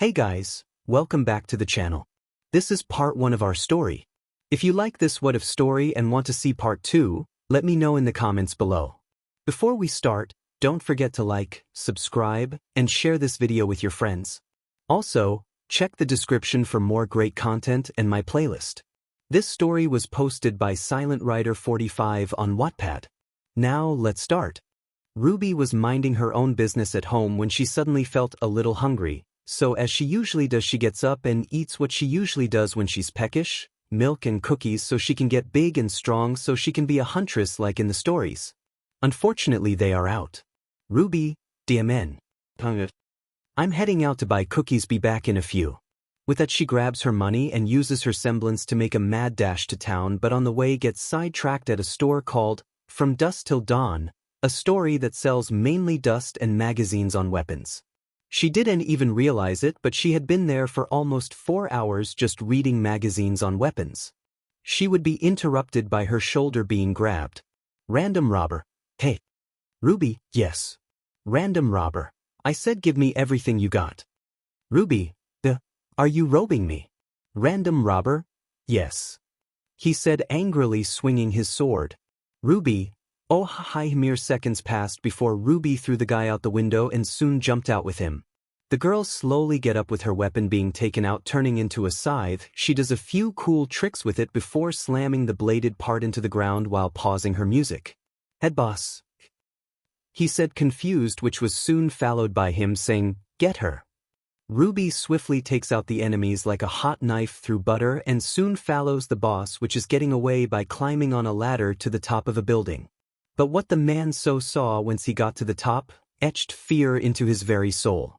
Hey guys, welcome back to the channel. This is part 1 of our story. If you like this what if story and want to see part 2, let me know in the comments below. Before we start, don't forget to like, subscribe, and share this video with your friends. Also, check the description for more great content and my playlist. This story was posted by 𝐒𝐮𝐻𝐿45 on Wattpad. Now let's start. Ruby was minding her own business at home when she suddenly felt a little hungry. So as she usually does, she gets up and eats what she usually does when she's peckish, milk and cookies so she can get big and strong so she can be a huntress like in the stories. Unfortunately they are out. Ruby, DMN. I'm heading out to buy cookies, be back in a few. With that she grabs her money and uses her semblance to make a mad dash to town, but on the way gets sidetracked at a store called From Dusk Till Dawn, a story that sells mainly dust and magazines on weapons. She didn't even realize it, but she had been there for almost 4 hours just reading magazines on weapons. She would be interrupted by her shoulder being grabbed. Random robber. Hey. Ruby, yes. Random robber. I said give me everything you got. Ruby, are you robbing me? Random robber, yes. He said angrily, swinging his sword. Ruby, oh hi. Mere seconds passed before Ruby threw the guy out the window and soon jumped out with him. The girls slowly get up with her weapon being taken out, turning into a scythe. She does a few cool tricks with it before slamming the bladed part into the ground while pausing her music. Head boss. He said, confused, which was soon followed by him saying, get her. Ruby swiftly takes out the enemies like a hot knife through butter and soon follows the boss, which is getting away by climbing on a ladder to the top of a building. But what the man saw once he got to the top etched fear into his very soul.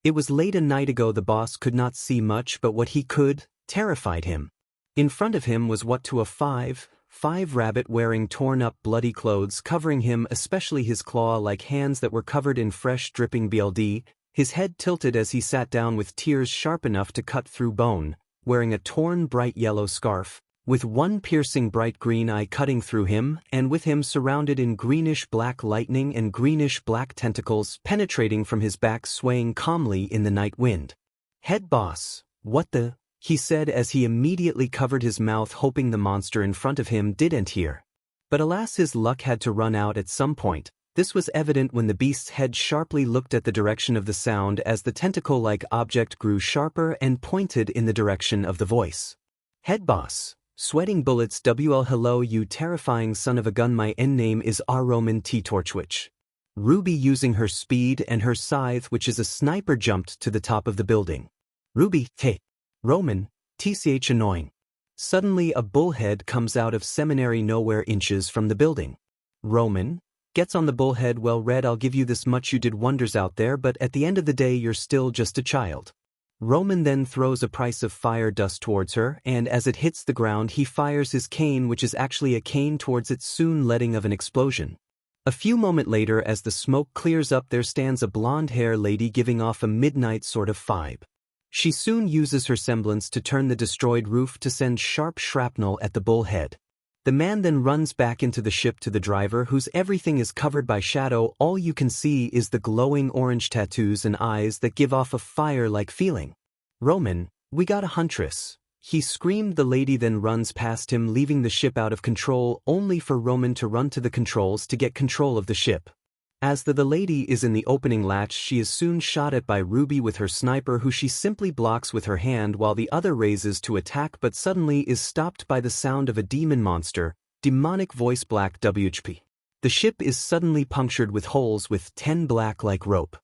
It was late a night ago. The boss could not see much, but what he could terrified him. In front of him was what to a five rabbit wearing torn up bloody clothes covering him, especially his claw-like hands that were covered in fresh dripping blood. His head tilted as he sat down with tears sharp enough to cut through bone, wearing a torn bright yellow scarf, with one piercing bright green eye cutting through him, and with him surrounded in greenish-black lightning and greenish-black tentacles penetrating from his back, swaying calmly in the night wind. Head boss, what the? He said as he immediately covered his mouth, hoping the monster in front of him didn't hear. But alas, his luck had to run out at some point. This was evident when the beast's head sharply looked at the direction of the sound as the tentacle-like object grew sharper and pointed in the direction of the voice. Head boss. Sweating bullets. Hello, you terrifying son of a gun. My end name is 𝐻𝐿45. Ruby, using her speed and her scythe, which is a sniper, jumped to the top of the building. Ruby, hey. Roman, tch annoying. Suddenly a bullhead comes out of seminary nowhere inches from the building. Roman gets on the bullhead. Well, Red, I'll give you this much, you did wonders out there, but at the end of the day you're still just a child. Roman then throws a piece of fire dust towards her, and as it hits the ground he fires his cane, which is actually a cane, towards it, soon letting of an explosion. A few moments later, as the smoke clears up, there stands a blonde-haired lady giving off a midnight sort of vibe. She soon uses her semblance to turn the destroyed roof to send sharp shrapnel at the bullhead. The man then runs back into the ship to the driver, whose everything is covered by shadow. All you can see is the glowing orange tattoos and eyes that give off a fire-like feeling. Roman, we got a huntress, he screamed. The lady then runs past him, leaving the ship out of control, only for Roman to run to the controls to get control of the ship. As the lady is in the opening latch, she is soon shot at by Ruby with her sniper, who she simply blocks with her hand while the other raises to attack, but suddenly is stopped by the sound of a demon monster, demonic voice black WHP. The ship is suddenly punctured with holes with 10 black like rope.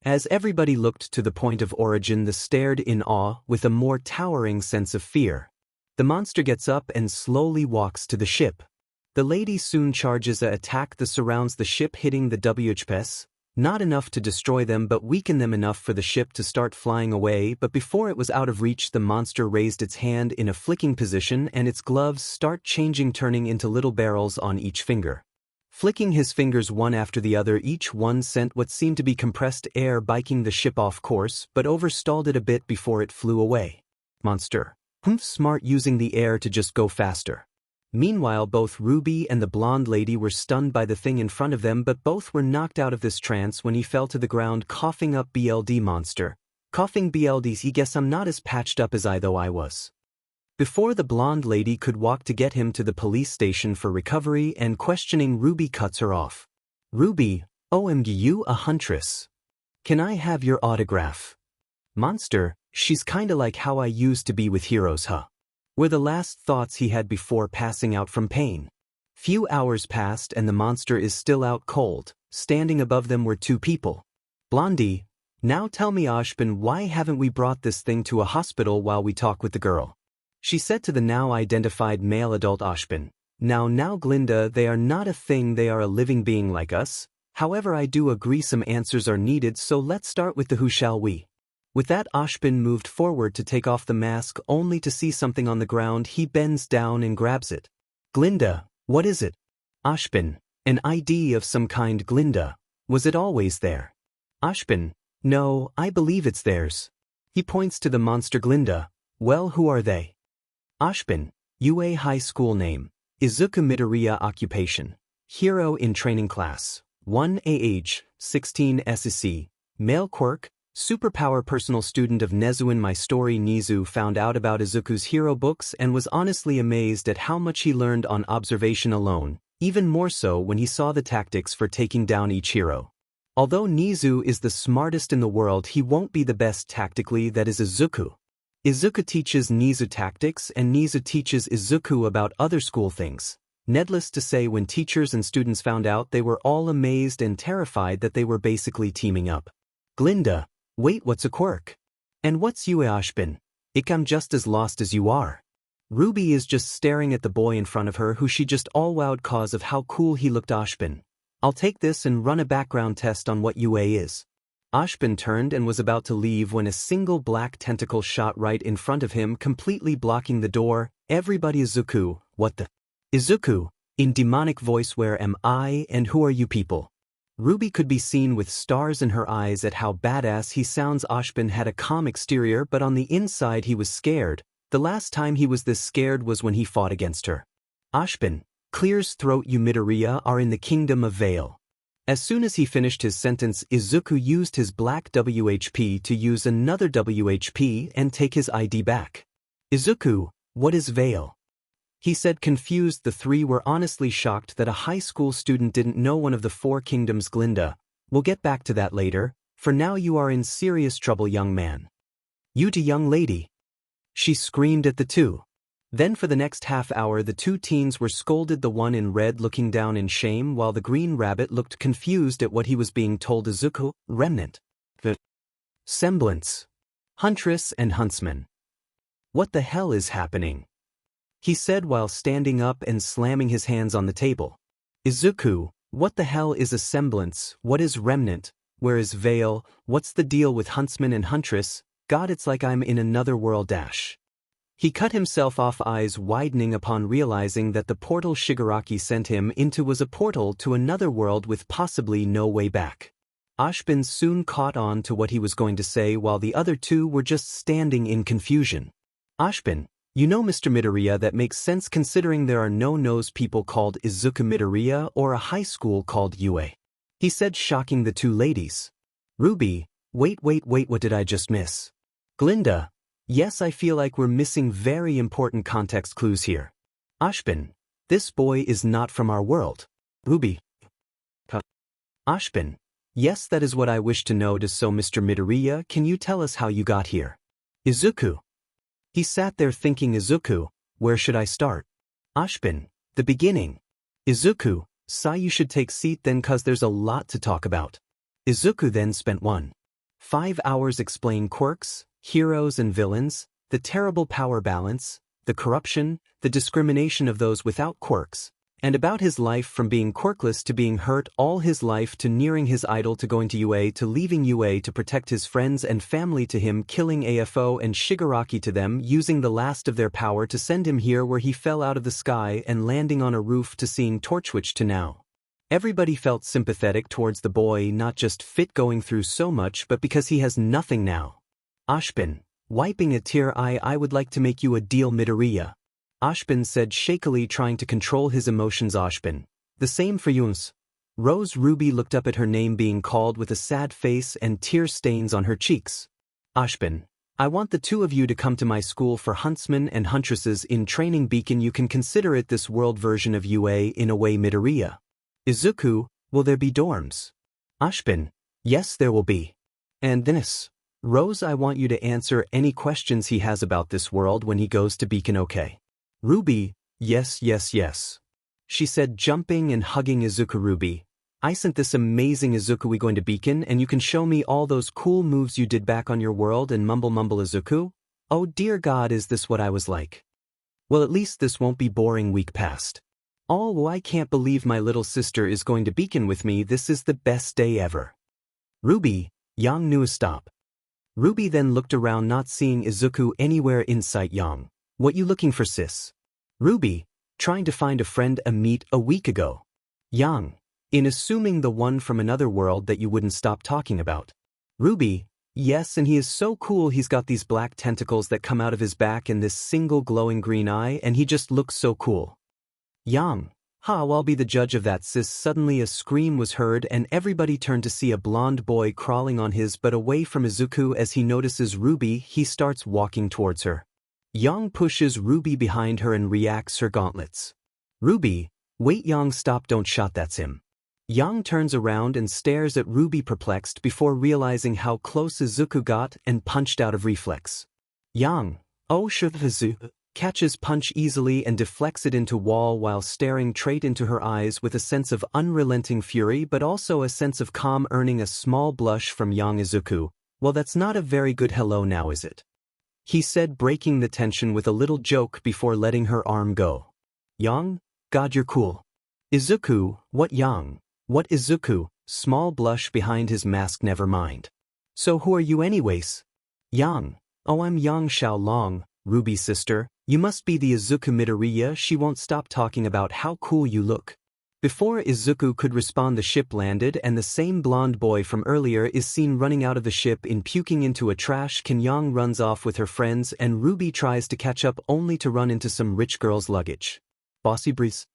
As everybody looked to the point of origin, they stared in awe with a more towering sense of fear. The monster gets up and slowly walks to the ship. The lady soon charges a attack that surrounds the ship, hitting the WHPs, not enough to destroy them but weaken them enough for the ship to start flying away. But before it was out of reach, the monster raised its hand in a flicking position and its gloves start changing, turning into little barrels on each finger. Flicking his fingers one after the other, each one sent what seemed to be compressed air, biking the ship off course, but overstalled it a bit before it flew away. Monster. Smart, using the air to just go faster. Meanwhile, both Ruby and the blonde lady were stunned by the thing in front of them, but both were knocked out of this trance when he fell to the ground coughing up. BLD monster. Coughing BLDs, he guess I'm not as patched up as I though I was. Before the blonde lady could walk to get him to the police station for recovery and questioning, Ruby cuts her off. Ruby, OMG, you a huntress. Can I have your autograph? Monster, she's kinda like how I used to be with heroes, huh? Were the last thoughts he had before passing out from pain. Few hours passed and the monster is still out cold. Standing above them were two people. Blondie, now tell me, 𝐮𝐻, why haven't we brought this thing to a hospital while we talk with the girl? She said to the now identified male adult 𝐮𝐻. Now 𝐿𝐿, they are not a thing, they are a living being like us. However, I do agree some answers are needed, so let's start with the who shall we. With that, 𝐮𝐻 moved forward to take off the mask only to see something on the ground. He bends down and grabs it. Glinda, what is it? 𝐮𝐻, an ID of some kind. Glinda, was it always there? 𝐮𝐻, no, I believe it's theirs. He points to the monster. Glinda, well, who are they? 𝐮𝐻, UA high school name, 𝐒𝐮𝐻𝐸 Midoriya occupation, hero in training class, 1 age, 16 SEC, male quirk, superpower personal student of 𝐒𝐮𝐻𝐸. My story, Nizu found out about 𝐒𝐮𝐻𝐸's hero books and was honestly amazed at how much he learned on observation alone, even more so when he saw the tactics for taking down each hero. Although Nizu is the smartest in the world, he won't be the best tactically. That is 𝐒𝐮𝐻𝐸. 𝐒𝐮𝐻𝐸 teaches Nizu tactics and Nizu teaches 𝐒𝐮𝐻𝐸 about other school things. Needless to say, when teachers and students found out, they were all amazed and terrified that they were basically teaming up. Glinda, wait, what's a quirk? And what's UA 𝐮𝐻? I'm just as lost as you are. Ruby is just staring at the boy in front of her who she just all wowed cause of how cool he looked. 𝐮𝐻, I'll take this and run a background test on what UA is. 𝐮𝐻 turned and was about to leave when a single black tentacle shot right in front of him, completely blocking the door. Everybody, 𝐒𝐮𝐻𝐸, what the? 𝐒𝐮𝐻𝐸, in demonic voice, where am I and who are you people? Ruby could be seen with stars in her eyes at how badass he sounds. 𝐮𝐻 had a calm exterior, but on the inside he was scared. The last time he was this scared was when he fought against her. 𝐮𝐻, clears throat. You Midoriya are in the kingdom of Vale. As soon as he finished his sentence, 𝐒𝐮𝐻𝐸 used his black WHP to use another WHP and take his ID back. 𝐒𝐮𝐻𝐸, what is Vale? He said, confused. The three were honestly shocked that a high school student didn't know one of the four kingdoms. Glinda, we'll get back to that later. For now you are in serious trouble, young man. You to young lady. She screamed at the two. Then for the next half hour the two teens were scolded, the one in red looking down in shame while the green rabbit looked confused at what he was being told. 𝐒𝐮𝐻𝐸, Remnant. The semblance. Huntress and huntsman. What the hell is happening? He said while standing up and slamming his hands on the table. 𝐒𝐮𝐻𝐸, what the hell is a semblance? What is Remnant? Where is Vale? What's the deal with huntsman and huntress? God, it's like I'm in another world. --. He cut himself off, eyes widening upon realizing that the portal Shigaraki sent him into was a portal to another world with possibly no way back. 𝐮𝐻 soon caught on to what he was going to say while the other two were just standing in confusion. 𝐮𝐻, you know, Mr. Midoriya, that makes sense considering there are no nose people called 𝐒𝐮𝐻𝐸 Midoriya or a high school called UA. He said, shocking the two ladies. Ruby, wait, what did I just miss? Glinda, yes, I feel like we're missing very important context clues here. 𝐮𝐻, this boy is not from our world. Ruby. 𝐮𝐻, yes, that is what I wish to know. So Mr. Midoriya, can you tell us how you got here? 𝐒𝐮𝐻𝐸. He sat there thinking, 𝐒𝐮𝐻𝐸, where should I start? 𝐮𝐻, the beginning. 𝐒𝐮𝐻𝐸, Sai, you should take seat then cause there's a lot to talk about. 𝐒𝐮𝐻𝐸 then spent 1.5 hours explaining quirks, heroes and villains, the terrible power balance, the corruption, the discrimination of those without quirks, and about his life from being quirkless to being hurt all his life to nearing his idol to going to UA to leaving UA to protect his friends and family to him killing AFO and Shigaraki to them using the last of their power to send him here where he fell out of the sky and landing on a roof to seeing Torchwich to now. Everybody felt sympathetic towards the boy, not just fit going through so much but because he has nothing now. 𝐮𝐻, wiping a tear, I would like to make you a deal, Midoriya. 𝐮𝐻 said shakily, trying to control his emotions. 𝐮𝐻, the same for 𝐒𝐮𝐻𝐸. Rose Ruby looked up at her name being called with a sad face and tear stains on her cheeks. 𝐮𝐻𝐵𝐵, I want the two of you to come to my school for huntsmen and huntresses in training 𝐒𝐮𝐻𝐵𝐿. You can consider it this world version of UA in a way Midoriya. 𝐒𝐮𝐩𝐻𝐵, will there be dorms? 𝐻𝐵𝐵, yes there will be. And this. Rose, I want you to answer any questions he has about this world when he goes to 𝐒𝐵𝐿, okay? Ruby, yes yes yes. She said, jumping and hugging 𝐒𝐮𝐻𝐵𝐿. Ruby, I sent this amazing 𝐒𝐮𝐻𝐵𝐿 going to 𝐒𝐵𝐿 and you can show me all those cool moves you did back on your world and mumble 𝐒𝐮𝐻𝐵𝐿? Oh dear God, is this what I was like? Well, at least this won't be boring week past. Oh, well, I can't believe my little sister is going to 𝐒𝐵𝐿 with me. This is the best day ever. Ruby, Yang knew a stop. Ruby then looked around, not seeing 𝐒𝐮𝐻𝐵𝐿 anywhere in sight. Yang, what you looking for, sis? Ruby, trying to find a friend I met a week ago. Yang, in assuming the one from another world that you wouldn't stop talking about. Ruby, yes, and he is so cool. He's got these black tentacles that come out of his back and this single glowing green eye, and he just looks so cool. Yang, well, I'll be the judge of that, sis. Suddenly a scream was heard and everybody turned to see a blonde boy crawling on his butt away from 𝐒𝐮𝐻𝐵𝐿. As he notices Ruby, he starts walking towards her. Yang pushes Ruby behind her and reacts her gauntlets. Ruby, wait, Yang, stop, don't shot, that's him. Yang turns around and stares at Ruby, perplexed before realizing how close 𝐒𝐮𝐻𝐵𝐿 got and punched out of reflex. Yang, oh 𝐒𝐮𝐻𝐵𝐿, catches punch easily and deflects it into wall while staring straight into her eyes with a sense of unrelenting fury but also a sense of calm, earning a small blush from Yang. 𝐒𝐮𝐻𝐵𝐿, well, that's not a very good hello now, is it? He said, breaking the tension with a little joke before letting her arm go. Yang, God, you're cool. 𝐒𝐮𝐻𝐵𝐿, what Yang? What 𝐒𝐮𝐻𝐵𝐿? Small blush behind his mask, never mind. So who are you anyways? Yang, oh, I'm Yang Xiaolong, Ruby's sister. You must be the 𝐒𝐮𝐻𝐵𝐿 Midoriya. She won't stop talking about how cool you look. Before 𝐒𝐮𝐻𝐵𝐿 could respond, the ship landed and the same blonde boy from earlier is seen running out of the ship in puking into a trash can. Yang runs off with her friends and Ruby tries to catch up only to run into some rich girl's luggage. Bossy breeze,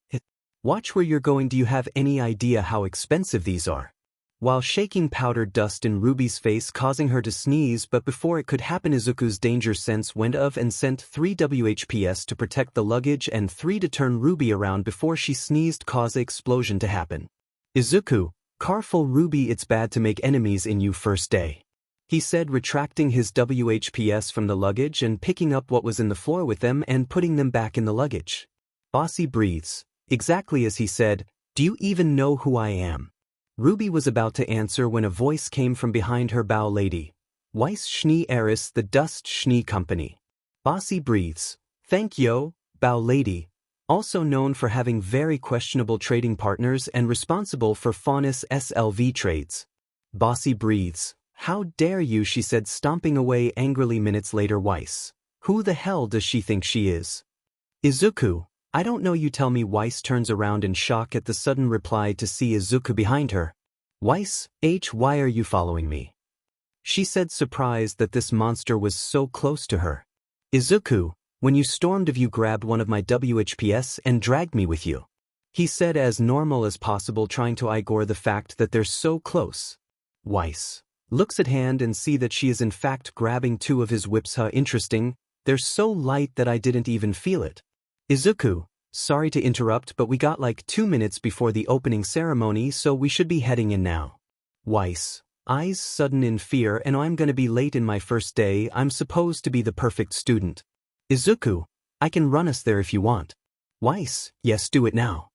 watch where you're going. Do you have any idea how expensive these are? While shaking powdered dust in Ruby's face, causing her to sneeze, but before it could happen, 𝐒𝐮𝐻𝐵𝐿's danger sense went off and sent 3 WHPS to protect the luggage and 3 to turn Ruby around before she sneezed, cause the explosion to happen. 𝐒𝐮𝐻𝐵𝐿, careful Ruby, it's bad to make enemies in you first day. He said, retracting his WHPS from the luggage and picking up what was in the floor with them and putting them back in the luggage. Bossy breathes. Exactly as he said, do you even know who I am? Ruby was about to answer when a voice came from behind her. Bow lady. Weiss Schnee Eris, the Dust Schnee Company. Bossy breathes. Thank you, Bow lady. Also known for having very questionable trading partners and responsible for Faunus SLV trades. Bossy breathes. How dare you, she said, stomping away angrily. Minutes later, Weiss. Who the hell does she think she is? 𝐒𝐮𝐻𝐵𝐿, I don't know, you tell me. Weiss turns around in shock at the sudden reply to see 𝐒𝐮𝐻𝐵𝐿 behind her. Weiss, why are you following me? She said, surprised that this monster was so close to her. 𝐒𝐮𝐻𝐵𝐿, when you stormed, you grabbed one of my WHPS and dragged me with you. He said as normal as possible, trying to ignore the fact that they're so close. Weiss looks at hand and see that she is in fact grabbing 2 of his whips. Interesting, they're so light that I didn't even feel it. 𝐒𝐮𝐻𝐵𝐿, sorry to interrupt, but we got like 2 minutes before the opening ceremony, so we should be heading in now. Weiss, eyes sudden in fear, and I'm gonna be late in my first day. I'm supposed to be the perfect student. 𝐒𝐮𝐻𝐵𝐿, I can run us there if you want. Weiss, yes, do it now.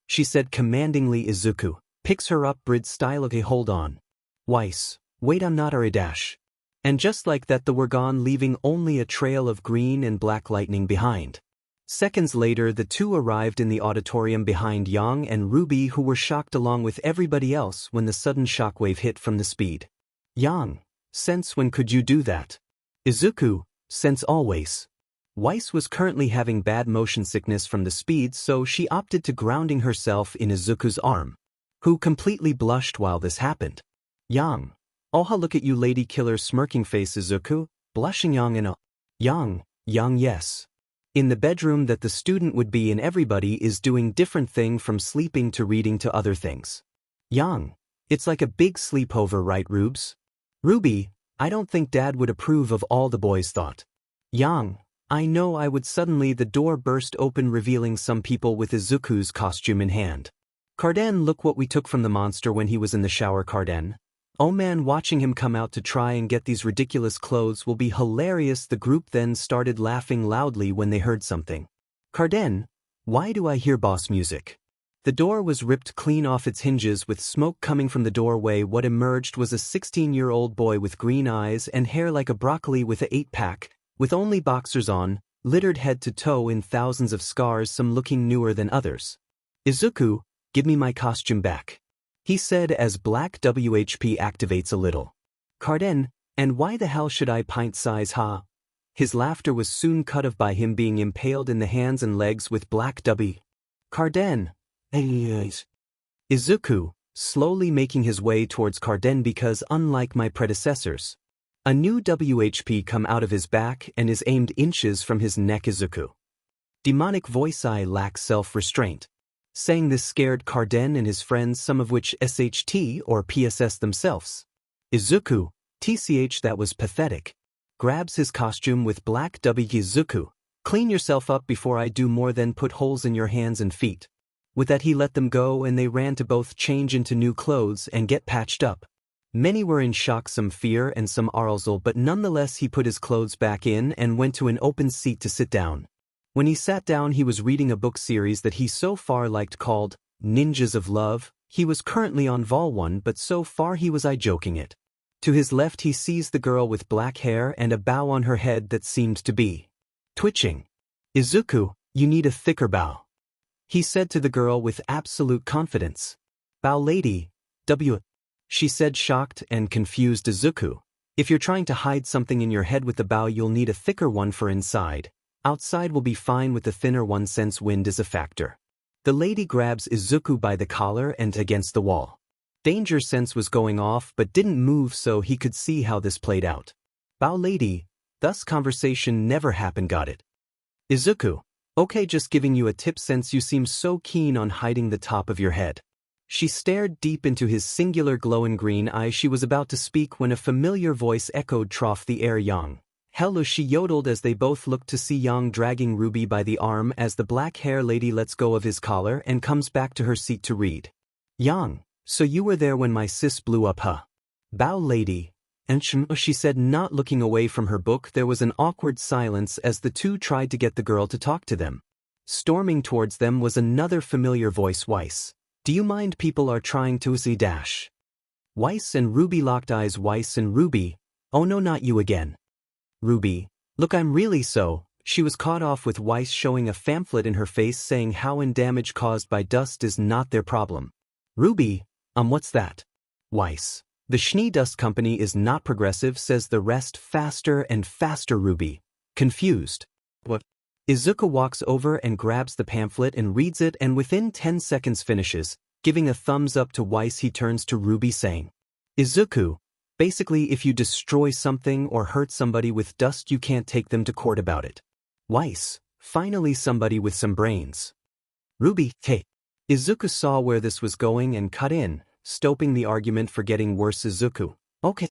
She said commandingly. 𝐒𝐮𝐻𝐵𝐿 picks her up Brid style. Okay, hold on. Weiss, wait, I'm not a dash. And just like that they were gone, leaving only a trail of green and black lightning behind. Seconds later, the two arrived in the auditorium behind Yang and Ruby, who were shocked along with everybody else when the sudden shockwave hit from the speed. Yang, since when could you do that? 𝐒𝐮𝐻𝐵𝐿, since always. Weiss was currently having bad motion sickness from the speed, so she opted to grounding herself in 𝐒𝐮𝐻𝐵𝐿's arm, who completely blushed while this happened. Yang, oh, look at you, lady killer, smirking face. 𝐒𝐻𝐵𝐿, blushing. Yang and Yang, yes. In the bedroom that the student would be in, everybody is doing different thing from sleeping to reading to other things. Yang, it's like a big sleepover, right, Rubes? Ruby, I don't think Dad would approve of all the boys thought. Yang, I know I would. Suddenly the door burst open revealing some people with Izuku's costume in hand. 𝐻𝐻𝐿, look what we took from the monster when he was in the shower. 𝐻𝐻𝐿. Oh man, watching him come out to try and get these ridiculous clothes will be hilarious. The group then started laughing loudly when they heard something. 𝐻𝐻𝐿, why do I hear boss music? The door was ripped clean off its hinges with smoke coming from the doorway. What emerged was a 16-year-old boy with green eyes and hair like a broccoli with a 8-pack, with only boxers on, littered head to toe in thousands of scars, some looking newer than others. Izuku, give me my costume back, he said as black WHP activates a little. 𝐻𝐻𝐿, and why the hell should I pint size ha? His laughter was soon cut off by him being impaled in the hands and legs with black W. 𝐻𝐻𝐿. Izuku, slowly making his way towards 𝐻𝐻𝐿 because unlike my predecessors, a new WHP come out of his back and is aimed inches from his neck. Izuku. Demonic voice, I lack self-restraint. Saying this scared 𝐻𝐻𝐿 and his friends, some of which SHT or PSS themselves. Izuku, TCH, that was pathetic. Grabs his costume with black W. Izuku, clean yourself up before I do more than put holes in your hands and feet. With that he let them go and they ran to both change into new clothes and get patched up. Many were in shock, some fear and some arousal, but nonetheless he put his clothes back in and went to an open seat to sit down. When he sat down he was reading a book series that he so far liked called Ninjas of Love. He was currently on Vol 1 but so far he was joking it. To his left he sees the girl with black hair and a bow on her head that seemed to be twitching. Izuku, you need a thicker bow, he said to the girl with absolute confidence. Bow lady, W. She said, shocked and confused. Izuku, if you're trying to hide something in your head with the bow you'll need a thicker one for inside. Outside will be fine with the thinner one since wind is a factor. The lady grabs Izuku by the collar and against the wall. Danger sense was going off but didn't move so he could see how this played out. Bow lady, thus conversation never happened. Got it. Izuku, okay, just giving you a tip since you seem so keen on hiding the top of your head. She stared deep into his singular glowing green eyes. She was about to speak when a familiar voice echoed trough the air. Yang. Hello, she yodeled as they both looked to see Yang dragging Ruby by the arm as the black hair lady lets go of his collar and comes back to her seat to read. Yang, so you were there when my sis blew up, huh? Bow lady. And she said, not looking away from her book. There was an awkward silence as the two tried to get the girl to talk to them. Storming towards them was another familiar voice. Weiss. Do you mind, people are trying to see dash. Weiss and Ruby locked eyes. Weiss and Ruby, oh no, not you again. Ruby, look, I'm really so. She was caught off with Weiss showing a pamphlet in her face saying how damage caused by dust is not their problem. Ruby, what's that? Weiss, the Schnee Dust Company is not progressive, says the rest faster and faster. Ruby, confused. What? Izuku walks over and grabs the pamphlet and reads it and within 10 seconds finishes, giving a thumbs up to Weiss. He turns to Ruby saying, Izuku, basically if you destroy something or hurt somebody with dust you can't take them to court about it. Weiss, finally somebody with some brains. Ruby, hey. Izuku saw where this was going and cut in, stopping the argument for getting worse. Izuku, okay.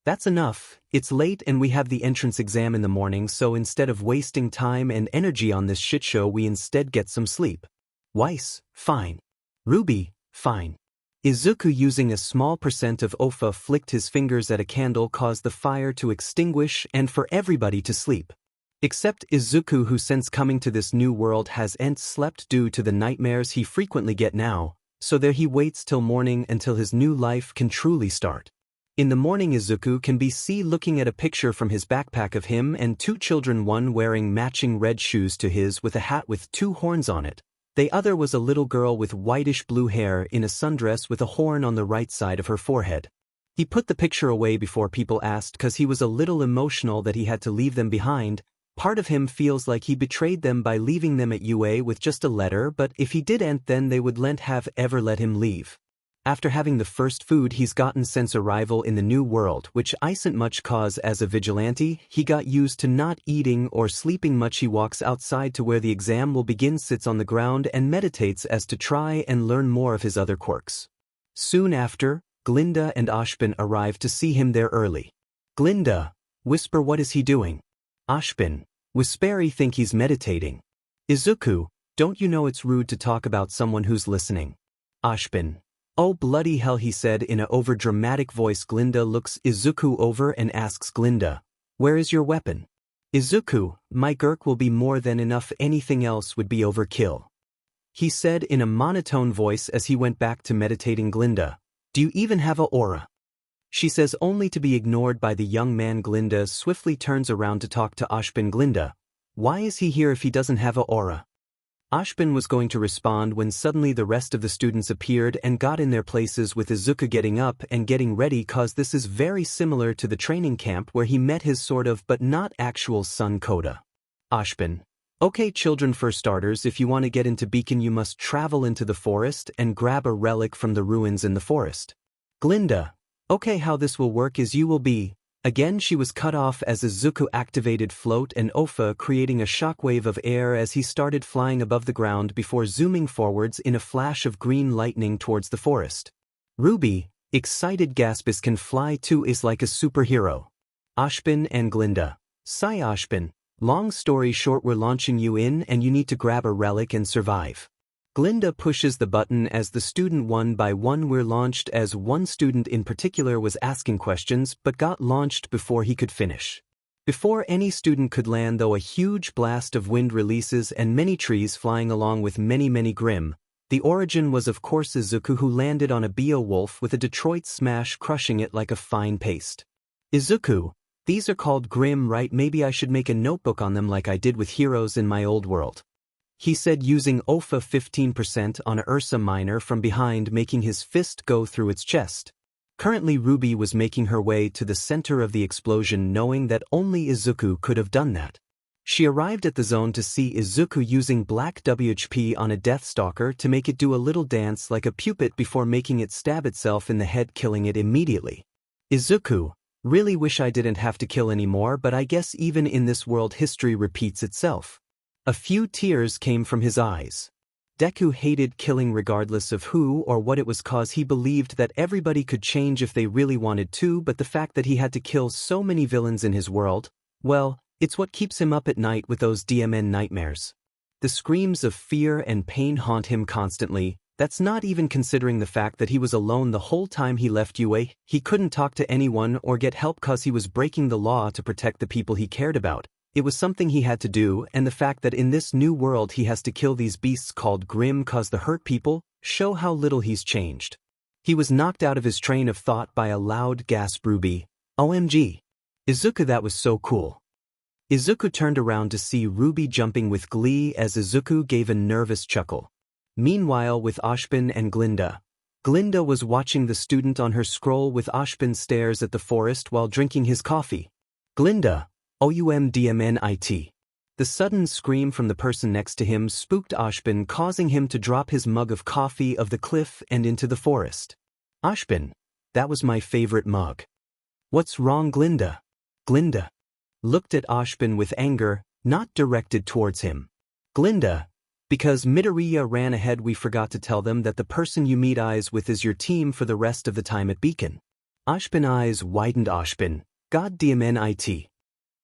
That's enough, it's late and we have the entrance exam in the morning, so instead of wasting time and energy on this shit show we instead get some sleep. Weiss, fine. Ruby, fine. Izuku, using a small percent of OFA, flicked his fingers at a candle, caused the fire to extinguish and for everybody to sleep. Except Izuku, who since coming to this new world has slept due to the nightmares he frequently get now, so there he waits till morning until his new life can truly start. In the morning Izuku can be seen looking at a picture from his backpack of him and two children, one wearing matching red shoes to his with a hat with two horns on it. The other was a little girl with whitish blue hair in a sundress with a horn on the right side of her forehead. He put the picture away before people asked cause he was a little emotional that he had to leave them behind. Part of him feels like he betrayed them by leaving them at UA with just a letter, but if he didn't then they wouldn't have ever let him leave. After having the first food he's gotten since arrival in the new world, which isn't much cause as a vigilante, he got used to not eating or sleeping much. He walks outside to where the exam will begin, sits on the ground and meditates as to try and learn more of his other quirks. Soon after, Glinda and Ashbin arrive to see him there early. Glinda, whisper what is he doing? 𝐮𝐻, Whisperi think he's meditating. 𝐒𝐮𝐩𝐩𝐸, don't you know it's rude to talk about someone who's listening? 𝐻𝐻, oh bloody hell, he said in a over-dramatic voice. Glinda looks 𝐒𝐮𝐩𝐻 over and asks Glinda, where is your weapon? 𝐒𝐮𝐩𝐻, my quirk will be more than enough, anything else would be overkill. He said in a monotone voice as he went back to meditating. Glinda, do you even have a aura? She says, only to be ignored by the young man. Glinda swiftly turns around to talk to 𝐻𝐻. Glinda, why is he here if he doesn't have a aura? 𝐻𝐻 was going to respond when suddenly the rest of the students appeared and got in their places, with 𝐒𝐮𝐩𝐻 getting up and getting ready, cause this is very similar to the training camp where he met his sort of but not actual son 𝐀𝐮𝐭𝐡𝐨𝐫. 𝐻𝐻, okay children, for starters, if you want to get into 𝐒𝐮𝐻𝐻 you must travel into the forest and grab a relic from the ruins in the forest. Glinda, okay, how this will work is you will be... Again she was cut off as 𝐒𝐮𝐻𝐻 activated float and 𝐻𝐻, creating a shockwave of air as he started flying above the ground before zooming forwards in a flash of green lightning towards the forest. Ruby, excited gaspes, can fly too, is like a superhero. 𝐻𝐻 and Glinda, sigh. 𝐻𝐻, long story short, we're launching you in and you need to grab a relic and survive. Glinda pushes the button as the student one by one were launched, as one student in particular was asking questions but got launched before he could finish. Before any student could land though, a huge blast of wind releases and many trees flying along with many Grimm. The origin was of course 𝐒𝐮𝐻𝐻, who landed on a Beowulf with a Detroit smash, crushing it like a fine paste. 𝐒𝐮𝐻𝐻, these are called Grimm, right? Maybe I should make a notebook on them like I did with heroes in my old world. He said, using 𝐻𝐻 15% on a Ursa Minor from behind, making his fist go through its chest. Currently Ruby was making her way to the center of the explosion, knowing that only 𝐒𝐮𝐻𝐻 could have done that. She arrived at the zone to see 𝐒𝐮𝐻𝐻 using black WHP on a Deathstalker to make it do a little dance like a puppet before making it stab itself in the head, killing it immediately. 𝐒𝐮𝐻𝐻, really wish I didn't have to kill anymore, but I guess even in this world history repeats itself. A few tears came from his eyes. Deku hated killing regardless of who or what it was, cause he believed that everybody could change if they really wanted to, but the fact that he had to kill so many villains in his world, well, it's what keeps him up at night with those DMN nightmares. The screams of fear and pain haunt him constantly. That's not even considering the fact that he was alone the whole time he left UA. He couldn't talk to anyone or get help cause he was breaking the law to protect the people he cared about. It was something he had to do, and the fact that in this new world he has to kill these beasts called Grimm cause the hurt people, show how little he's changed. He was knocked out of his train of thought by a loud gasp. Ruby, OMG. 𝐒𝐮𝐻𝐻, that was so cool. 𝐒𝐮𝐻𝐻 turned around to see Ruby jumping with glee as 𝐒𝐮𝐻𝐻 gave a nervous chuckle. Meanwhile, with 𝐻𝐻 and Glinda was watching the student on her scroll with 𝐻𝐻 stares at the forest while drinking his coffee. Glinda, OUMDMNIT. The sudden scream from the person next to him spooked 𝐻𝐻, causing him to drop his mug of coffee off the cliff and into the forest. 𝐻𝐻, that was my favorite mug. What's wrong, Glinda? Glinda looked at 𝐻𝐻 with anger, not directed towards him. Glinda, because Midoriya ran ahead, we forgot to tell them that the person you meet eyes with is your team for the rest of the time at Beacon. 𝐻𝐻 eyes widened. 𝐻𝐻, God DMNIT.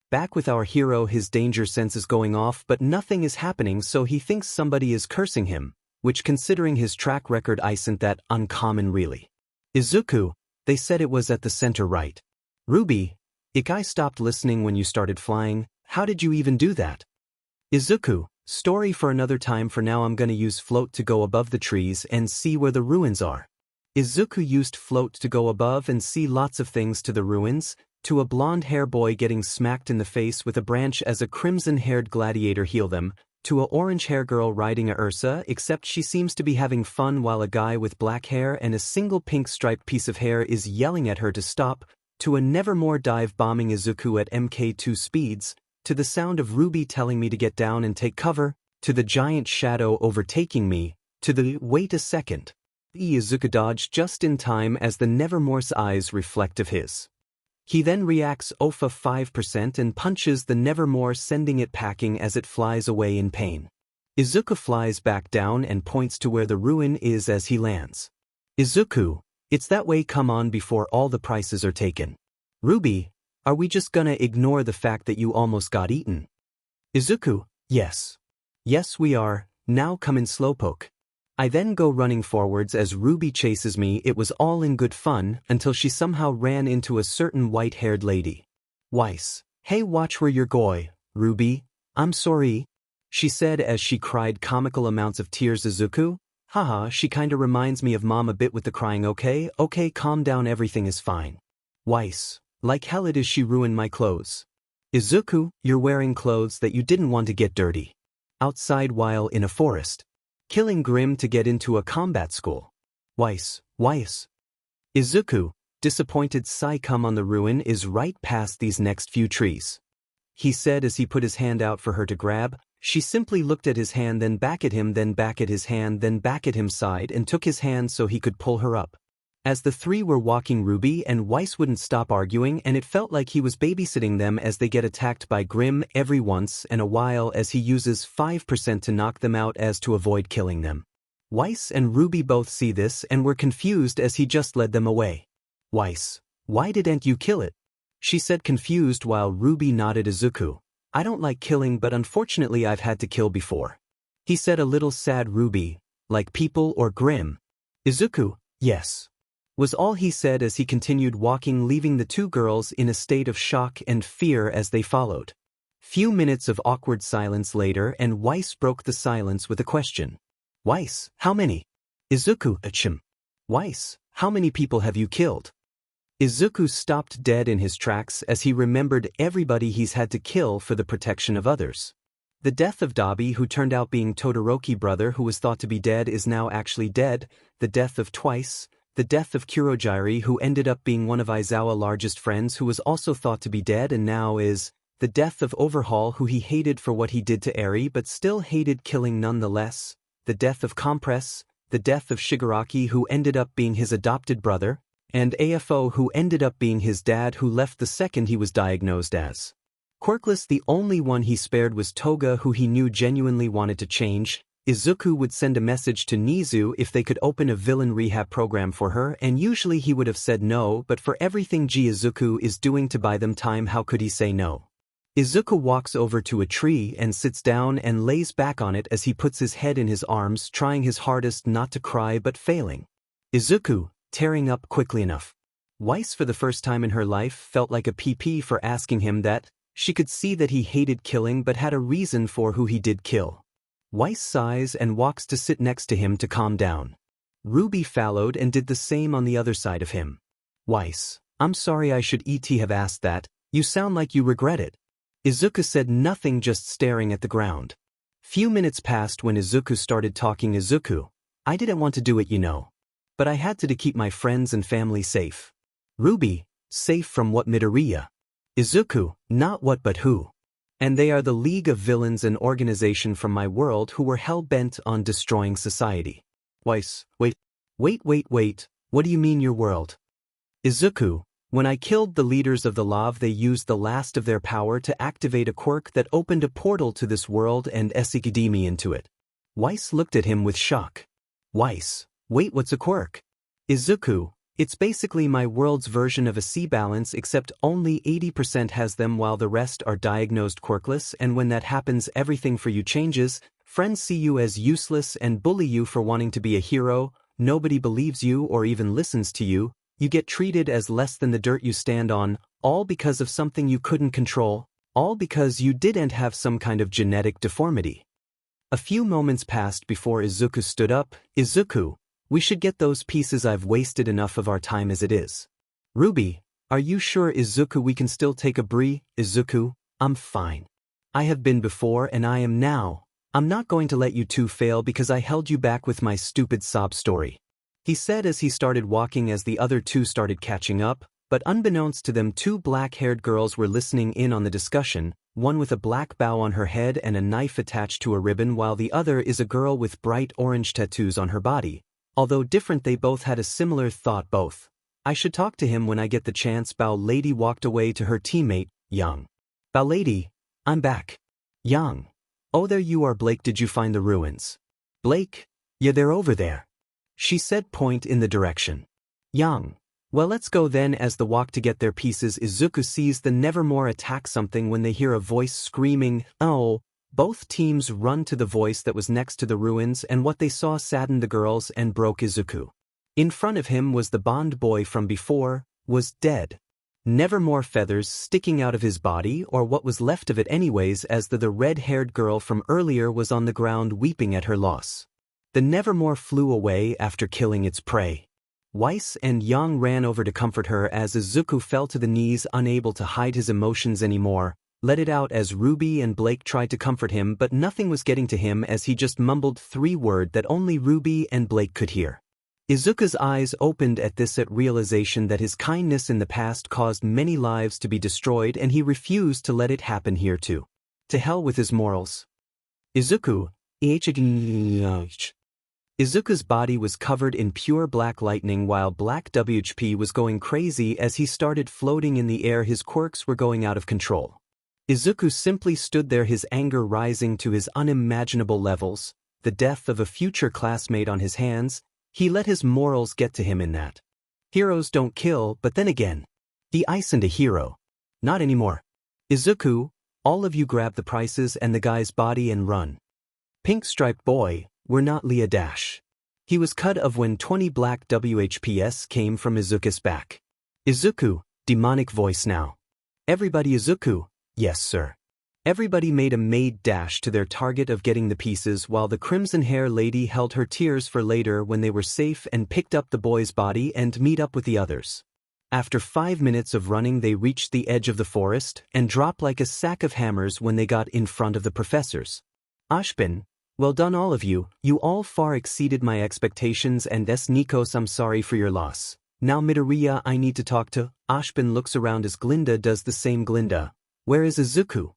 Back with our hero, his danger sense is going off but nothing is happening, so he thinks somebody is cursing him, which considering his track record isn't that uncommon really. 𝐒𝐮𝐻𝐻, they said it was at the center, right? Ruby, I stopped listening when you started flying, how did you even do that? 𝐒𝐮𝐻𝐻, story for another time. For now I'm gonna use float to go above the trees and see where the ruins are. 𝐒𝐮𝐻𝐻 used float to go above and see lots of things, to the ruins, to a blonde hair boy getting smacked in the face with a branch as a crimson-haired gladiator heal them, to a orange hair girl riding a Ursa, except she seems to be having fun while a guy with black hair and a single pink striped piece of hair is yelling at her to stop, to a nevermore dive bombing 𝐒𝐮𝐻 at MK2 speeds, to the sound of Ruby telling me to get down and take cover, to the giant shadow overtaking me, to the wait a second. 𝐒𝐮𝐻𝐻 dodged just in time as the Nevermore's eyes reflect of his. He then reacts 𝐻𝐻 5% and punches the Nevermore, sending it packing as it flies away in pain. 𝐒𝐮𝐻𝐻 flies back down and points to where the ruin is as he lands. 𝐒𝐮𝐻𝐻, it's that way, come on before all the prices are taken. Ruby, Are we just gonna ignore the fact that you almost got eaten? 𝐒𝐮𝐻𝐻𝐿, yes. Yes we are, now come in slowpoke. I then go running forwards as Ruby chases me. It was all in good fun until she somehow ran into a certain white-haired lady. 𝐻𝐿, hey watch where you're going, Ruby, I'm sorry, she said as she cried comical amounts of tears. 𝐒𝐮𝐻𝐻, haha, she kinda reminds me of mom a bit with the crying. Okay, calm down, everything is fine. 𝐻𝐿, like hell it is, she ruined my clothes. 𝐒𝐮𝐻𝐻, you're wearing clothes that you didn't want to get dirty. Outside while in a forest. Killing Grim to get into a combat school. 𝐻𝐿. 𝐒𝐮𝐻𝐻, disappointed sigh, come on, the ruin is right past these next few trees. He said as he put his hand out for her to grab. She simply looked at his hand, then back at him, then back at his hand, then back at him, sighed and took his hand so he could pull her up. As the three were walking, Ruby and 𝐻𝐿 wouldn't stop arguing, and it felt like he was babysitting them as they get attacked by Grim every once in a while as he uses 5% to knock them out as to avoid killing them. 𝐻𝐿 and Ruby both see this and were confused as he just led them away. 𝐻𝐿, why didn't you kill it? She said, confused, while Ruby nodded. 𝐒𝐮𝐻𝐻, I don't like killing, but unfortunately I've had to kill before. He said, a little sad. Ruby, like people or Grim? 𝐒𝐮𝐻𝐻, yes, was all he said as he continued walking, leaving the two girls in a state of shock and fear as they followed. Few minutes of awkward silence later, and 𝐻𝐿 broke the silence with a question. 𝐻𝐿, how many? 𝐒𝐮𝐻𝐻, 𝐻𝐿, how many people have you killed? 𝐒𝐮𝐻𝐻 stopped dead in his tracks as he remembered everybody he's had to kill for the protection of others. The death of theve, who turned out being Todoroki's brother who was thought to be dead, is now actually dead. The death of 𝐻𝐿, the death of Kurogiri, who ended up being one of Aizawa's largest friends who was also thought to be dead and now is. The death of Overhaul, who he hated for what he did to Eri but still hated killing nonetheless. The death of Compress, the death of Shigaraki, who ended up being his adopted brother, and AFO, who ended up being his dad, who left the second he was diagnosed as quirkless. The only one he spared was Toga, who he knew genuinely wanted to change. 𝐒𝐮𝐻𝐻 would send a message to Nizu if they could open a villain rehab program for her, and usually he would have said no, but for everything 𝐒𝐮𝐻𝐻 is doing to buy them time, how could he say no? 𝐒𝐮𝐻𝐻 walks over to a tree and sits down and lays back on it as he puts his head in his arms, trying his hardest not to cry but failing. 𝐒𝐮𝐻𝐻, tearing up quickly enough. 𝐻𝐿, for the first time in her life, felt like a PP for asking him that. She could see that he hated killing but had a reason for who he did kill. 𝐻𝐿 sighs and walks to sit next to him to calm down. Ruby followed and did the same on the other side of him. 𝐻𝐿, I'm sorry, I should have asked that. You sound like you regret it. 𝐒𝐮𝐻𝐻 said nothing, just staring at the ground. Few minutes passed when 𝐒𝐮𝐻𝐻 started talking. 𝐒𝐮𝐻𝐻, I didn't want to do it, you know. But I had to keep my friends and family safe. Ruby, safe from what? Midoriya? 𝐒𝐮𝐻𝐻, not what but who. And they are the League of Villains, an organization from my world who were hell-bent on destroying society. 𝐻𝐿, wait, what do you mean your world? 𝐒𝐮𝐻𝐻, when I killed the leaders of the theve, they used the last of their power to activate a quirk that opened a portal to this world and 𝐒𝐮𝐻𝐻 me into it. 𝐻𝐿 looked at him with shock. 𝐻𝐿, wait, what's a quirk? 𝐒𝐮𝐻𝐻, it's basically my world's version of a C-balance, except only 80% has them while the rest are diagnosed quirkless, and when that happens everything for you changes. Friends see you as useless and bully you for wanting to be a hero, nobody believes you or even listens to you, you get treated as less than the dirt you stand on, all because of something you couldn't control, all because you didn't have some kind of genetic deformity. A few moments passed before 𝐒𝐮𝐻𝐻 stood up. 𝐒𝐮𝐻𝐻, we should get those pieces, I've wasted enough of our time as it is. Ruby, are you sure? 𝐒𝐮𝐻𝐻, we can still take a break. 𝐒𝐮𝐻𝐻, I'm fine. I have been before and I am now. I'm not going to let you two fail because I held you back with my stupid sob story. He said as he started walking as the other two started catching up, but unbeknownst to them, two black-haired girls were listening in on the discussion, one with a black bow on her head and a knife attached to a ribbon, while the other is a girl with bright orange tattoos on her body. Although different, they both had a similar thought. Both. I should talk to him when I get the chance. 𝐻𝐿 lady walked away to her teammate, Young. 𝐻𝐿 lady, I'm back. Young. Oh, there you are, Blake. Did you find the ruins? Blake? Yeah, they're over there. She said, point in the direction. Young. Well, let's go then. As the walk to get their pieces, 𝐒𝐮𝐻𝐻𝐿 sees the Nevermore attack something when they hear a voice screaming, "Oh!" Both teams run to the voice that was next to the ruins, and what they saw saddened the girls and broke 𝐒𝐮𝐻𝐻. In front of him was the Bond boy from before, was dead. Nevermore feathers sticking out of his body, or what was left of it anyways, as the red-haired girl from earlier was on the ground weeping at her loss. The Nevermore flew away after killing its prey. Weiss and Yang ran over to comfort her as 𝐒𝐮𝐻𝐻 fell to the knees, unable to hide his emotions anymore, let it out as Ruby and Blake tried to comfort him, but nothing was getting to him as he just mumbled 3 words that only Ruby and Blake could hear. 𝐒𝐮𝐻𝐻's eyes opened at this, at realization that his kindness in the past caused many lives to be destroyed, and he refused to let it happen here too. To hell with his morals. 𝐒𝐮𝐻𝐻's body was covered in pure black lightning while Black WHP was going crazy as he started floating in the air. His quirks were going out of control. 𝐒𝐮𝐻𝐻 simply stood there, his anger rising to his unimaginable levels, the death of a future classmate on his hands. He let his morals get to him in that. Heroes don't kill, but then again, he isn't a hero. Not anymore. 𝐒𝐮𝐻𝐻, all of you grab the prices and the guy's body and run. Pink striped boy, we're not Leah Dash. He was cut of when 20 Black WHPs came from 𝐒𝐮𝐻𝐻's back. 𝐒𝐮𝐻𝐻, demonic voice now. Everybody 𝐒𝐮𝐻𝐻, yes sir. Everybody made a mad dash to their target of getting the pieces while the 𝐶𝐮𝐻𝐻 held her tears for later when they were safe and picked up the boy's body and meet up with the others. After 5 minutes of running they reached the edge of the forest and dropped like a sack of hammers when they got in front of the professors. 𝐮𝐻𝐵, well done all of you, you all far exceeded my expectations, and 𝐿 I'm sorry for your loss. Now Midoriya, I need to talk to. 𝐮𝐵 looks around as Glinda does the same. Glinda, where is 𝐒𝐮𝐻𝐻?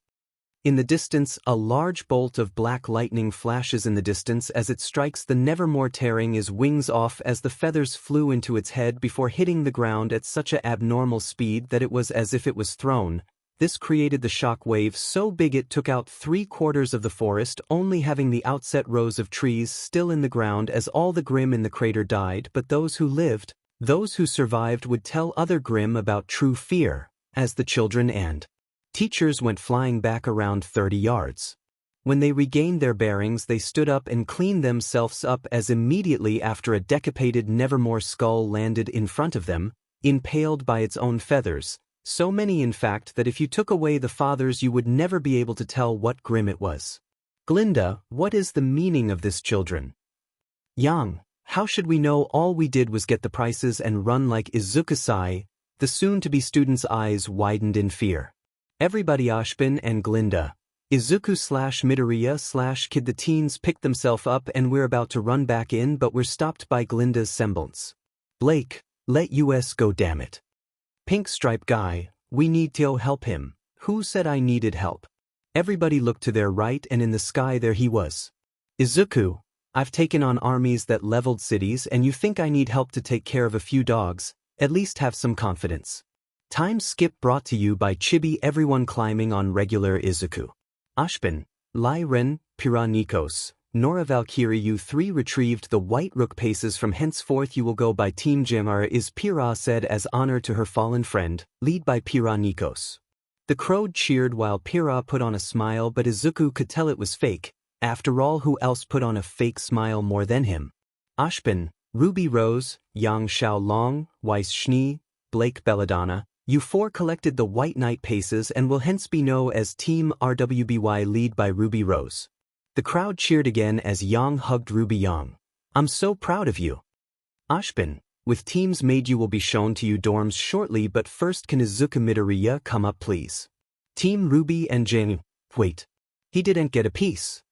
In the distance, a large bolt of black lightning flashes in the distance as it strikes the Nevermore, tearing his wings off as the feathers flew into its head before hitting the ground at such an abnormal speed that it was as if it was thrown. This created the shock wave so big it took out 3/4 of the forest, only having the outset rows of trees still in the ground as all the Grimm in the crater died. But those who lived, those who survived, would tell other Grimm about true fear, as the children and teachers went flying back around 30 yards. When they regained their bearings they stood up and cleaned themselves up as immediately after a decapitated Nevermore skull landed in front of them, impaled by its own feathers, so many in fact that if you took away the fathers you would never be able to tell what Grimm it was. Glinda, what is the meaning of this, children? Yang, how should we know? All we did was get the prices and run like 𝐒𝐮𝐻𝐻. The soon-to-be student's eyes widened in fear. Everybody, 𝐮𝐵 and Glinda, 𝐒𝐮𝐻/Midoriya/Kid, the teens picked themselves up and we're about to run back in, but we're stopped by Glinda's semblance. Blake, let us go, damn it. Pink stripe guy, we need to help him. Who said I needed help? Everybody looked to their right and in the sky there he was. 𝐒𝐮𝐻𝐻, I've taken on armies that leveled cities and you think I need help to take care of a few dogs? At least have some confidence. Time skip brought to you by Chibi. Everyone climbing on regular 𝐒𝐮𝐻𝐻. 𝐮𝐵, Lai Ren, Pyrrha Nikos, Nora Valkyrie, you 3 retrieved the white rook paces. From henceforth you will go by Team Jamar, is Pyrrha said as honor to her fallen friend, lead by Pyrrha Nikos. The crowd cheered while Pyrrha put on a smile, but 𝐒𝐮𝐻𝐻 could tell it was fake. After all, who else put on a fake smile more than him? 𝐮𝐵, Ruby Rose, Yang Xiaolong, Weiss Schnee, Blake Belladonna, you 4 collected the White Knight paces and will hence be known as Team RWBY, lead by Ruby Rose. The crowd cheered again as Yang hugged Ruby. Yang, I'm so proud of you. 𝐮𝐵, with teams made you will be shown to you dorms shortly, but first can 𝐒𝐮𝐻 Midoriya come up please? Team Ruby and Jane, wait. He didn't get a piece.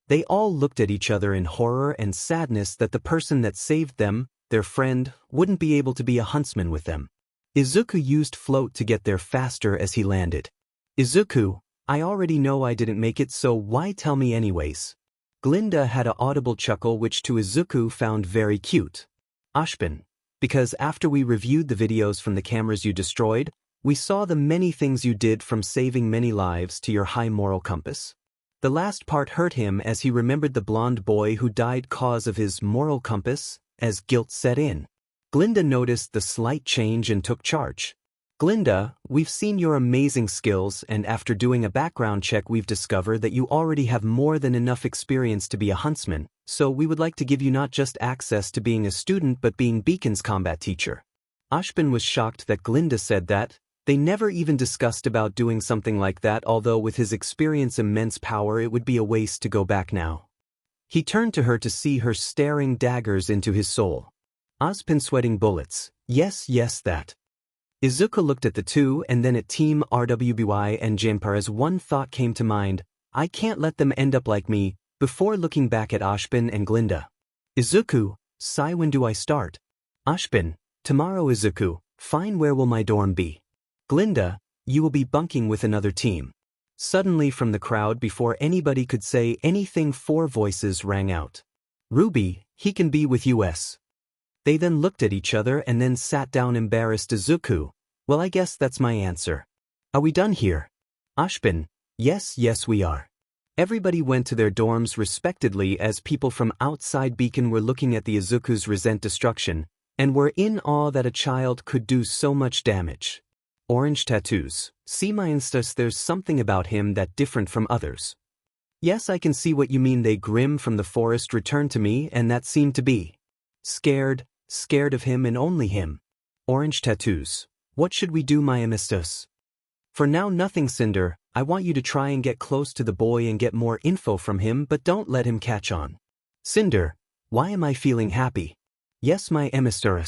They all looked at each other in horror and sadness that the person that saved them, their friend, wouldn't be able to be a huntsman with them. 𝐒𝐮𝐻 used float to get there faster as he landed. 𝐒𝐮𝐻, I already know I didn't make it, so why tell me anyways? Glinda had an audible chuckle which to 𝐒𝐮𝐻 found very cute. 𝐮𝐵, because after we reviewed the videos from the cameras you destroyed, we saw the many things you did, from saving many lives to your high moral compass. The last part hurt him as he remembered the blonde boy who died cause of his moral compass, as guilt set in. Glinda noticed the slight change and took charge. Glinda, we've seen your amazing skills, and after doing a background check we've discovered that you already have more than enough experience to be a huntsman, so we would like to give you not just access to being a student but being Beacon's combat teacher. 𝐮𝐲𝐵 was shocked that Glinda said that. They never even discussed about doing something like that, although with his experience and immense power it would be a waste to go back now. He turned to her to see her staring daggers into his soul. 𝐮𝐵 sweating bullets. Yes, that. 𝐒𝐮𝐩𝐩𝐸 looked at the two and then at Team 𝐻𝗚𝐵 as one thought came to mind. I can't let them end up like me, before looking back at 𝐮𝐵 and Glinda. 𝐒𝐮𝐻𝐸𝐸, sigh, when do I start? 𝐮𝐵, tomorrow. 𝐒𝐮𝐻𝐸𝐸, fine, where will my dorm be? Glinda, you will be bunking with another team. Suddenly from the crowd, before anybody could say anything, 4 voices rang out. Ruby, he can be with us. They then looked at each other and then sat down embarrassed. 𝐒𝐮𝐻𝐸𝐸, well, I guess that's my answer. Are we done here? 𝐮𝐵, yes we are. Everybody went to their dorms respectively as people from outside Beacon were looking at the 𝐒𝐮𝐻𝐸𝐸's resent destruction and were in awe that a child could do so much damage. Orange tattoos. 𝐒𝐮𝐻𝐸𝐸, there's something about him that different from others. Yes, I can see what you mean. They Grimm from the forest returned to me and that seemed to be scared of him and only him. Orange tattoos. What should we do, my amistad? For now, nothing, Cinder. I want you to try and get close to the boy and get more info from him, but don't let him catch on. Cinder, why am I feeling happy? Yes, my amistad.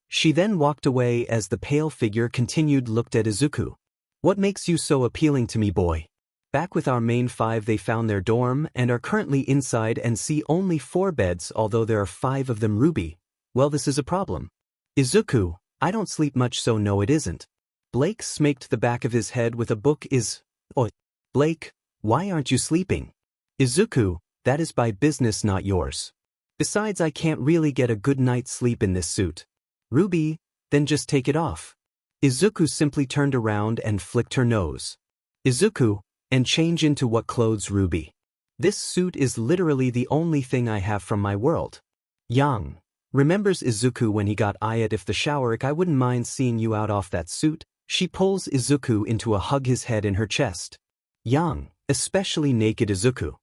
She then walked away as the pale figure continued looked at 𝐒𝐮𝐻𝐸𝐸. What makes you so appealing to me, boy? Back with our main 5, they found their dorm and are currently inside and see only 4 beds, although there are 5 of them. Ruby, well, this is a problem. 𝐒𝐮𝐻𝐸𝐸, I don't sleep much, so no it isn't. Blake smacked the back of his head with a book. Blake, why aren't you sleeping? 𝐒𝐮𝐻𝐸𝐸, that is my business, not yours. Besides, I can't really get a good night's sleep in this suit. Ruby, then just take it off. 𝐒𝐮𝐻𝐸𝐸 simply turned around and flicked her nose. 𝐒𝐮𝐻𝐸𝐸, and change into what clothes, Ruby? This suit is literally the only thing I have from my world. Yang remembers 𝐒𝐮𝐻𝐸𝐸 when he got 𝐒𝐮𝐻𝐸𝐸, if the shower, I wouldn't mind seeing you out off that suit. She pulls 𝐒𝐮𝐻𝐸𝐸 into a hug, his head in her chest. Yang, especially naked 𝐒𝐮𝐻𝐸𝐸.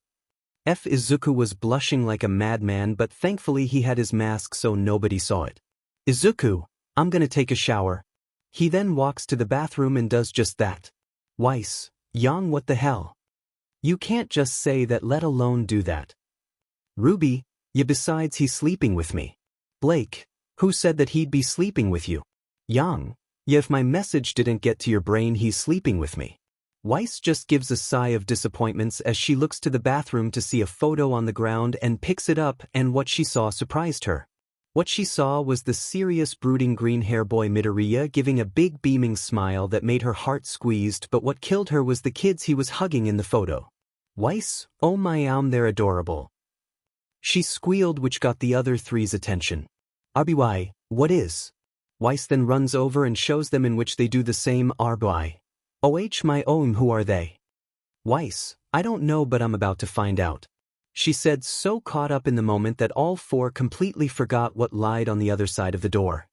𝐒𝐮𝐻𝐸𝐸 was blushing like a madman, but thankfully he had his mask so nobody saw it. 𝐒𝐮𝐻𝐸𝐸, I'm gonna take a shower. He then walks to the bathroom and does just that. Weiss, Yang, what the hell? You can't just say that, let alone do that. Ruby, yeah, besides he's sleeping with me. Blake, who said that he'd be sleeping with you? Yang, yeah, if my message didn't get to your brain, he's sleeping with me. Weiss just gives a sigh of disappointment as she looks to the bathroom to see a photo on the ground and picks it up, and what she saw surprised her. What she saw was the serious, brooding green-hair boy Midoriya giving a big beaming smile that made her heart squeezed, but what killed her was the kids he was hugging in the photo. Weiss, oh my they're adorable. She squealed, which got the other 3's attention. RBY, what is? Weiss then runs over and shows them, in which they do the same. RBY. My who are they? Weiss, I don't know, but I'm about to find out. She said, so caught up in the moment that all 4 completely forgot what lied on the other side of the door.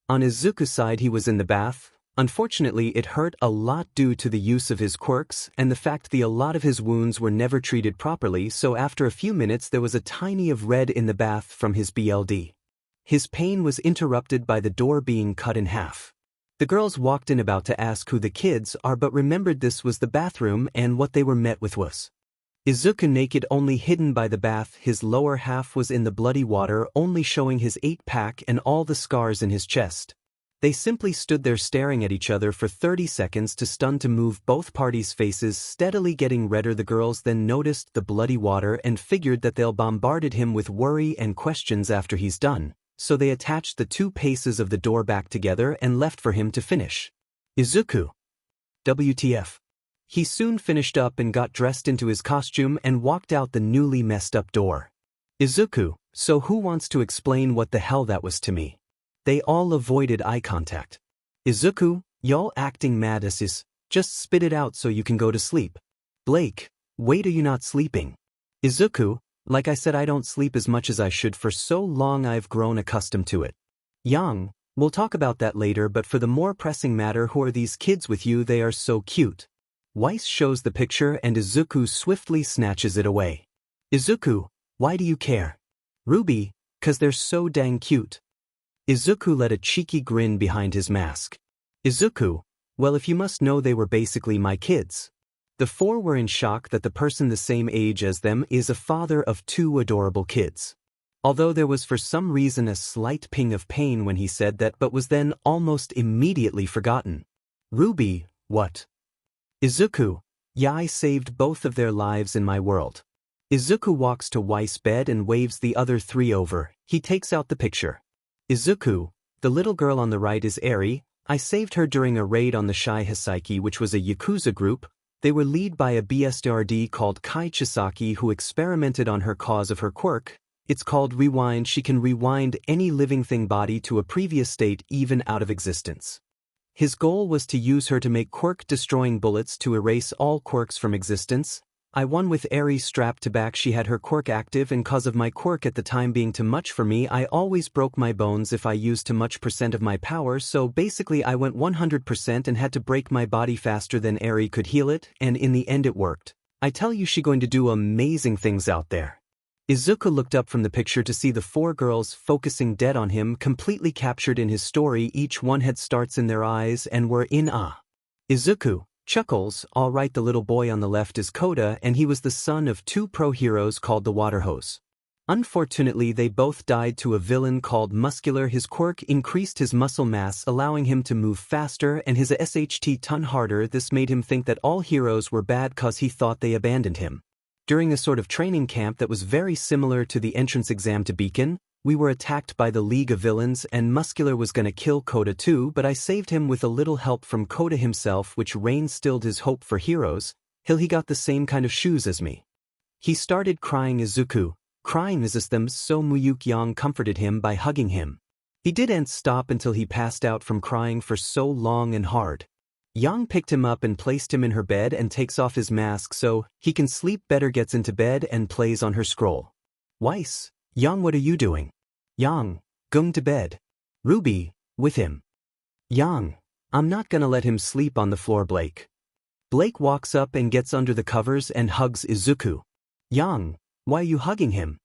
On 𝐒𝐮𝐻𝐸𝐸's side, he was in the bath. Unfortunately, it hurt a lot due to the use of his quirks and the fact that a lot of his wounds were never treated properly, so after a few minutes there was a tiny of red in the bath from his BLD. His pain was interrupted by the door being cut in half. The girls walked in about to ask who the kids are, but remembered this was the bathroom, and what they were met with was 𝐒𝐮𝐻𝐸𝐸 naked, only hidden by the bath. His lower half was in the bloody water, only showing his 8-pack and all the scars in his chest. They simply stood there staring at each other for 30 seconds, too stunned to move, both parties' faces steadily getting redder. The girls then noticed the bloody water and figured that they'll bombarded him with worry and questions after he's done, so they attached the 2 paces of the door back together and left for him to finish. 𝐒𝐮𝐻𝐸𝐸. WTF. He soon finished up and got dressed into his costume and walked out the newly messed up door. 𝐒𝐮𝐻𝐸𝐸, so who wants to explain what the hell that was to me? They all avoided eye contact. 𝐒𝐮𝐻𝐸𝐸, y'all acting mad as is, just spit it out so you can go to sleep. Blake, wait, are you not sleeping? 𝐒𝐮𝐻𝐸𝐸, like I said, I don't sleep as much as I should. For so long I've grown accustomed to it. Yang, we'll talk about that later, but for the more pressing matter, who are these kids with you? They are so cute. Weiss shows the picture and Izuku swiftly snatches it away. Izuku, why do you care? Ruby, 'cause they're so dang cute. Izuku let a cheeky grin behind his mask. Izuku, well, if you must know, they were basically my kids. The four were in shock that the person the same age as them is a father of two adorable kids. Although there was for some reason a slight ping of pain when he said that, but was then almost immediately forgotten. Ruby, what? Izuku, yeah, I saved both of their lives in my world. Izuku walks to Weiss' bed and waves the other three over. He takes out the picture. Izuku, the little girl on the right is Eri. I saved her during a raid on the shigaraki, which was a Yakuza group. They were led by a bastard called 𝐾𝐮𝐭𝐡𝐨𝐫 who experimented on her cause of her quirk. It's called rewind. She can rewind any living thing body to a previous state, even out of existence. His goal was to use her to make quirk-destroying bullets to erase all quirks from existence. I won with Eri strapped to back. She had her quirk active, and cause of my quirk at the time being too much for me, I always broke my bones if I used too much % of my power, so basically I went 100% and had to break my body faster than Eri could heal it, and in the end it worked. I tell you, she going to do amazing things out there. Izuku looked up from the picture to see the four girls focusing dead on him, completely captured in his story. Each one had stars in their eyes and were in awe. Izuku chuckles. All right, the little boy on the left is Koda, and he was the son of two pro-heroes called the Water Hose. Unfortunately, they both died to a villain called Muscular. His quirk increased his muscle mass, allowing him to move faster, and his SHT ton harder. This made him think that all heroes were bad cause he thought they abandoned him. During a sort of training camp that was very similar to the entrance exam to 𝐒𝐮𝐻𝐫𝐭, we were attacked by the League of Villains, and Muscular was gonna kill Koda too, but I saved him with a little help from Koda himself, which stilled his hope for heroes. He got the same kind of shoes as me. He started crying. Izuku, crying is them, so Yang comforted him by hugging him. He didn't stop until he passed out from crying for so long and hard. Yang picked him up and placed him in her bed and takes off his mask so he can sleep better, gets into bed and plays on her scroll. Weiss, Yang, what are you doing? Yang, going to bed. Ruby, with him. Yang, I'm not gonna let him sleep on the floor. Blake walks up and gets under the covers and hugs Izuku. Yang, why are you hugging him?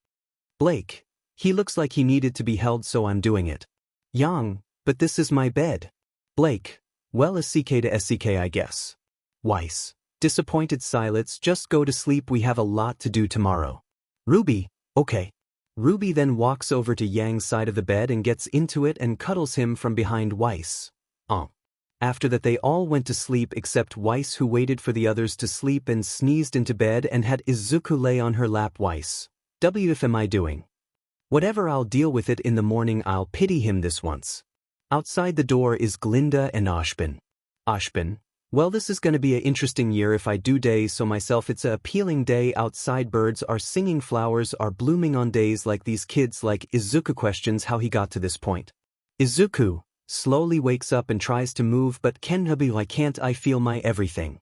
Blake, he looks like he needed to be held, so I'm doing it. Yang, but this is my bed. Blake, well, SCK to SCK, I guess. Weiss, disappointed silence. Just go to sleep, we have a lot to do tomorrow. Ruby, okay. Ruby then walks over to Yang's side of the bed and gets into it and cuddles him from behind Weiss. After that they all went to sleep except Weiss, who waited for the others to sleep and sneezed into bed and had Izuku lay on her lap. Weiss, WF am I doing? Whatever, I'll deal with it in the morning, I'll pity him this once. Outside the door is Glinda and Ashbin. Ashbin, well, this is gonna be a interesting year if I do days so myself. It's a appealing day outside, birds are singing, flowers are blooming on days like these. Kids like Izuku questions how he got to this point. Izuku slowly wakes up and tries to move, but why can't I feel my everything?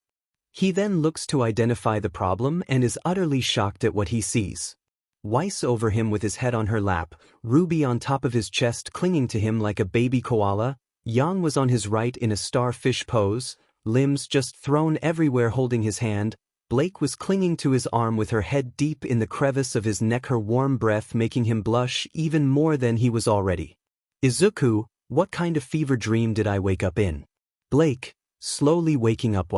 He then looks to identify the problem and is utterly shocked at what he sees. Weiss over him with his head on her lap, Ruby on top of his chest clinging to him like a baby koala. Yang was on his right in a starfish pose, limbs just thrown everywhere holding his hand. Blake was clinging to his arm with her head deep in the crevice of his neck, her warm breath making him blush even more than he was already. Izuku, what kind of fever dream did I wake up in? Blake, slowly waking up.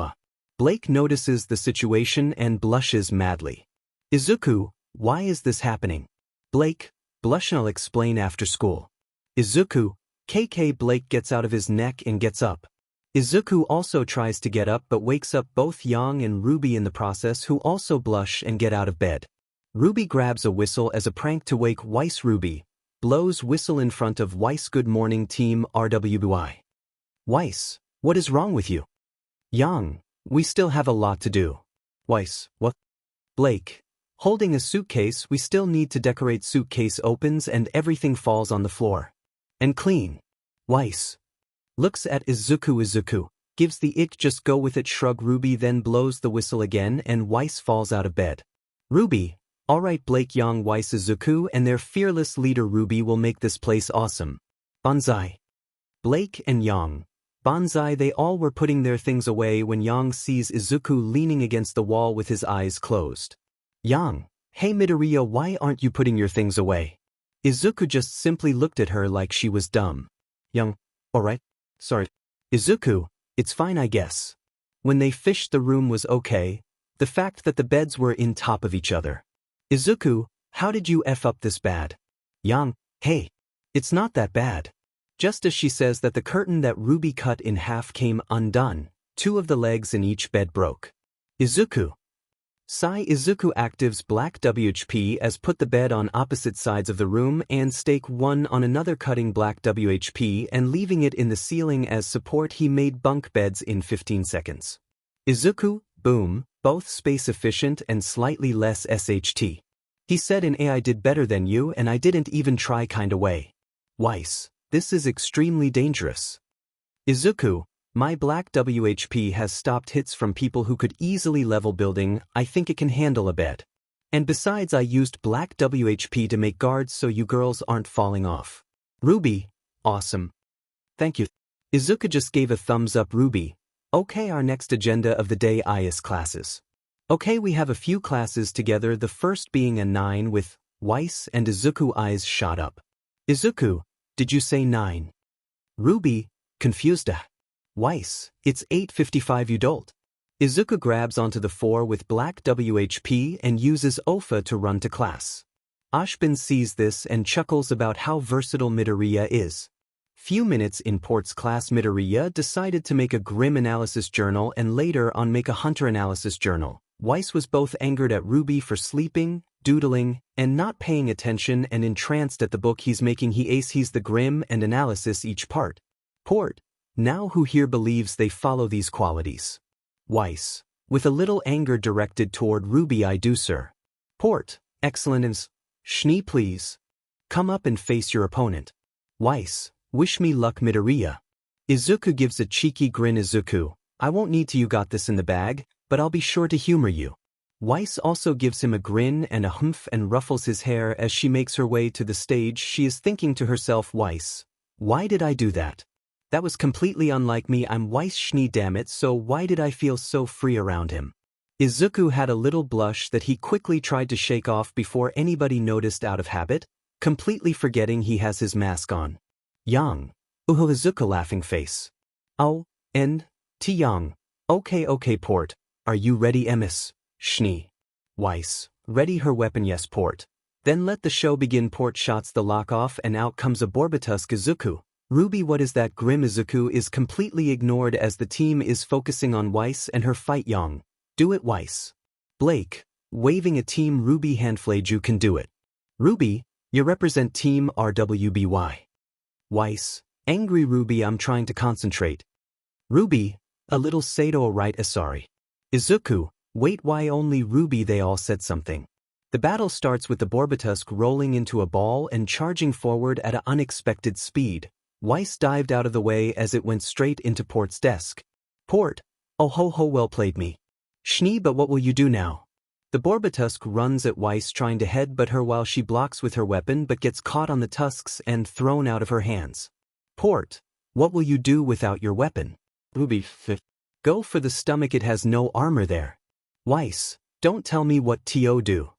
Blake notices the situation and blushes madly. Izuku, why is this happening? Blake, blush, I'll explain after school. Izuku, KK. Blake gets out of his neck and gets up. Izuku also tries to get up but wakes up both Yang and Ruby in the process, who also blush and get out of bed. Ruby grabs a whistle as a prank to wake Weiss. Ruby blows whistle in front of Weiss. Good morning, team RWBY. Weiss, what is wrong with you? Yang, we still have a lot to do. Weiss, what? Blake, holding a suitcase, we still need to decorate. Suitcase opens and everything falls on the floor. And clean. Weiss looks at Izuku. Izuku gives the "it just go with it" shrug. Ruby then blows the whistle again and Weiss falls out of bed. Ruby, alright. Blake, Yang, Weiss, Izuku and their fearless leader Ruby will make this place awesome. Bonsai. Blake and Yang. Bonsai, they all were putting their things away when Yang sees 𝐒𝐮𝐻𝐻 leaning against the wall with his eyes closed. Yang, hey Midoriya, why aren't you putting your things away? 𝐒𝐮𝐻𝐻 just simply looked at her like she was dumb. Yang, alright, sorry. 𝐒𝐮𝐻𝐻, it's fine I guess. When they fished, the room was okay, the fact that the beds were in top of each other. 𝐒𝐮𝐻𝐻, how did you F up this bad? Yang, hey, it's not that bad. Just as she says that, the curtain that Ruby cut in half came undone, 2 of the legs in each bed broke. 𝐒𝐮𝐻𝐻. 𝐒𝐮𝐻𝐻 actives black WHP as put the bed on opposite sides of the room and stake one on another, cutting black WHP and leaving it in the ceiling as support. He made bunk beds in 15 seconds. 𝐒𝐮𝐻𝐻, boom, both space efficient and slightly less SHT. He said in I did better than you and I didn't even try kinda way. Weiss, this is extremely dangerous. 𝐒𝐮𝐻𝐻, my black WHP has stopped hits from people who could easily level building. I think it can handle a bed. And besides, I used black WHP to make guards so you girls aren't falling off. Ruby, awesome. Thank you. 𝐒𝐮𝐻𝐻 just gave a thumbs up. Ruby, okay, our next agenda of the day is classes. Okay, we have a few classes together, the first being a 9 with Weiss and 𝐒𝐮𝐻𝐻. Eyes shot up. 𝐒𝐮𝐻𝐻, did you say 9? Ruby, confused. Weiss, it's 8:55 you dolt. 𝐒𝐮𝐻𝐻 grabs onto the 4 with black WHP and uses 𝐻𝐻𝐻 to run to class. Ashbin sees this and chuckles about how versatile Midoriya is. Few minutes in Port's class, Midoriya decided to make a grim analysis journal and later on make a hunter analysis journal. Weiss was both angered at Ruby for sleeping, doodling, and not paying attention, and entranced at the book he's making. He's the grim and analysis each part. Port, now who here believes they follow these qualities? Weiss, with a little anger directed toward Ruby, I do, sir. Port, excellent. Schnee, please. Come up and face your opponent. Weiss, wish me luck, Midoriya. 𝐒𝐮𝐻𝐻 gives a cheeky grin. 𝐒𝐮𝐻, I won't need to, you got this in the bag, but I'll be sure to humor you. Weiss also gives him a grin and a humph and ruffles his hair as she makes her way to the stage. She is thinking to herself, Weiss, why did I do that? That was completely unlike me. I'm Weiss Schnee, damn it, so why did I feel so free around him? 𝐒𝐮𝐻𝐻 had a little blush that he quickly tried to shake off before anybody noticed, out of habit, completely forgetting he has his mask on. Yang. 𝐒𝐮𝐻𝐻 laughing face. Oh, and Yang. Okay, Port, are you ready, Ms. Schnee? Weiss, ready her weapon, yes, Port. Then let the show begin. Port shots the lock off and out comes a Borbatusk 𝐒𝐮𝐻. Ruby, what is that? Grim 𝐒𝐮𝐻 is completely ignored as the team is focusing on Weiss and her fight. Yang, do it, Weiss. Blake, waving a team. Ruby, handflage, you can do it. Ruby, you represent team RWBY. Weiss, angry. Ruby, I'm trying to concentrate. Ruby, a little 𝐿𝐱, right, sorry. 𝐒𝐮𝐻, wait, why only Ruby? They all said something. The battle starts with the Borbatusk rolling into a ball and charging forward at an unexpected speed. Weiss dived out of the way as it went straight into Port's desk. Port, oh ho, well played, me. Schnee, but what will you do now? The Borbatusk runs at Weiss trying to headbutt her while she blocks with her weapon but gets caught on the tusks and thrown out of her hands. Port, what will you do without your weapon? Ruby, go for the stomach, it has no armor there. Weiss, don't tell me what to do.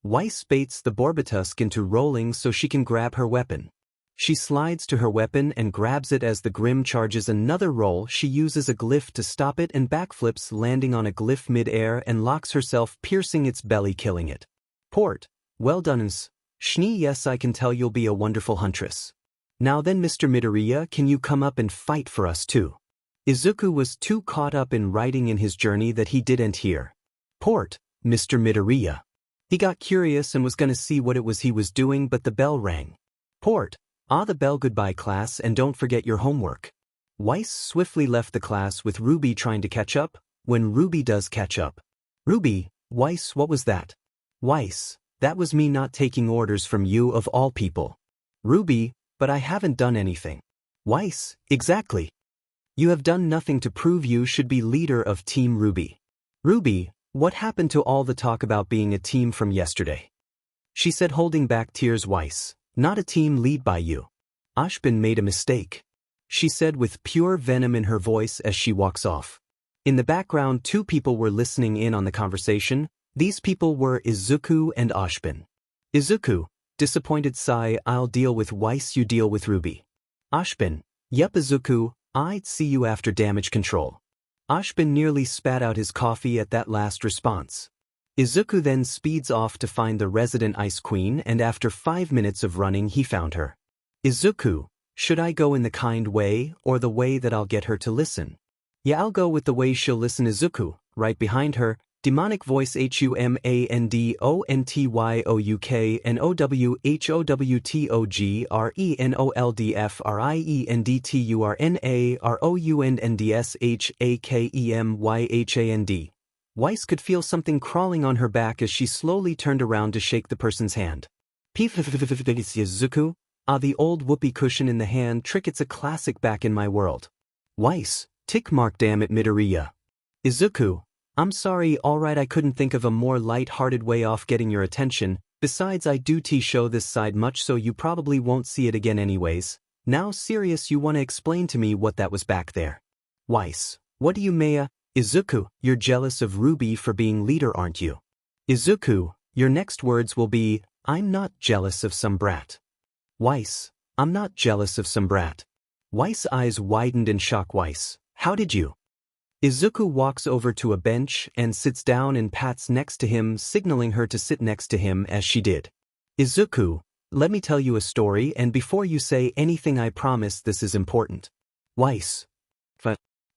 Weiss baits the Borbatusk into rolling so she can grab her weapon. She slides to her weapon and grabs it as the Grim charges another roll. She uses a glyph to stop it and backflips, landing on a glyph mid-air and locks herself, piercing its belly, killing it. Port, well done, Schnee, yes, I can tell you'll be a wonderful huntress. Now then, Mr. Midoriya, can you come up and fight for us too? 𝐒𝐮𝐻𝐻 was too caught up in writing in his journey that he didn't hear. Port, Mr. Midoriya. He got curious and was gonna see what it was he was doing, but the bell rang. Port, the bell, goodbye class, and don't forget your homework. Weiss swiftly left the class with Ruby trying to catch up. When Ruby does catch up. Ruby, Weiss, what was that? Weiss, that was me not taking orders from you of all people. Ruby, but I haven't done anything. Weiss, exactly. You have done nothing to prove you should be leader of Team Ruby. Ruby, what happened to all the talk about being a team from yesterday? She said, holding back tears. Weiss, not a team lead by you. 𝐮𝐮 made a mistake, she said with pure venom in her voice as she walks off. In the background, two people were listening in on the conversation. These people were Izuku and 𝐮𝐮. Izuku, disappointed sigh, I'll deal with Weiss, you deal with Ruby. 𝐮𝐮, yup Izuku, I'd see you after damage control. 𝐮𝐮 nearly spat out his coffee at that last response. Izuku then speeds off to find the resident Ice Queen, and after 5 minutes of running he found her. Izuku, should I go in the kind way or the way that I'll get her to listen? Yeah, I'll go with the way she'll listen. Izuku, right behind her, demonic voice 𝐮𝐮𝐻𝑢𝑚𝐴𝑛𝑑𝐿𝑑𝑓𝑟𝑒𝑛𝑑𝑡𝑢𝑟𝑛𝑎𝑟𝑜𝑢𝑛𝑑𝑠𝐻𝐴𝑘𝑒𝑚𝑦𝐻𝑎𝑛𝑑. Weiss could feel something crawling on her back as she slowly turned around to shake the person's hand. Izuku, the old whoopee cushion in the hand trick, it's a classic back in my world. Weiss, tick mark, damn it Midoriya. Izuku, I'm sorry, alright, I couldn't think of a more light-hearted way off getting your attention, besides I do show this side much so you probably won't see it again anyways. Now serious, you wanna explain to me what that was back there? Weiss, what do you mean? Izuku, you're jealous of Ruby for being leader, aren't you? Izuku, your next words will be, I'm not jealous of some brat. Weiss, I'm not jealous of some brat. Weiss' eyes widened in shock. Weiss, how did you? Izuku walks over to a bench and sits down and pats next to him, signaling her to sit next to him as she did. Izuku, let me tell you a story, and before you say anything I promise this is important. Weiss.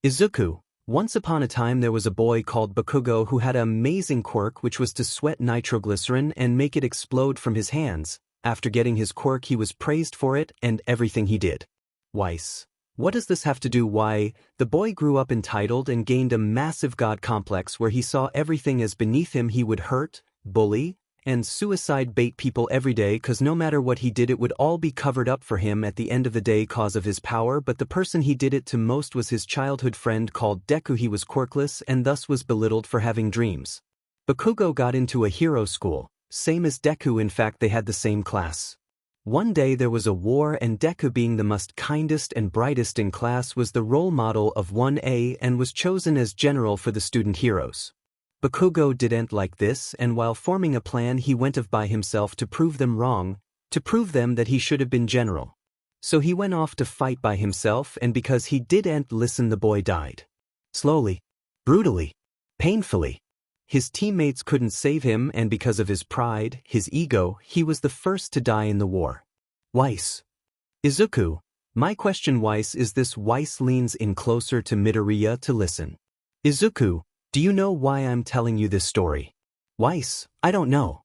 Izuku, once upon a time there was a boy called 𝐒𝐮𝐩𝐩𝐸 who had an amazing quirk, which was to sweat nitroglycerin and make it explode from his hands. After getting his quirk he was praised for it and everything he did. Weiss. What does this have to do? Why, the boy grew up entitled and gained a massive god complex where he saw everything as beneath him. He would hurt, bully, and suicide bait people every day, cause no matter what he did it would all be covered up for him at the end of the day cause of his power. But the person he did it to most was his childhood friend called Deku. He was quirkless and thus was belittled for having dreams. 𝐒𝐮𝐩𝐸 got into a hero school, same as Deku, in fact they had the same class. One day there was a war and Deku, being the most kindest and brightest in class, was the role model of 1A and was chosen as general for the student heroes. 𝐒𝐮𝐩𝐸 didn't like this, and while forming a plan he went off by himself to prove them wrong, to prove them that he should have been general. So he went off to fight by himself, and because he didn't listen the boy died. Slowly. Brutally. Painfully. His teammates couldn't save him, and because of his pride, his ego, he was the first to die in the war. Weiss. Izuku, my question Weiss is this. Weiss leans in closer to Midoriya to listen. Izuku, do you know why I'm telling you this story? Weiss, I don't know.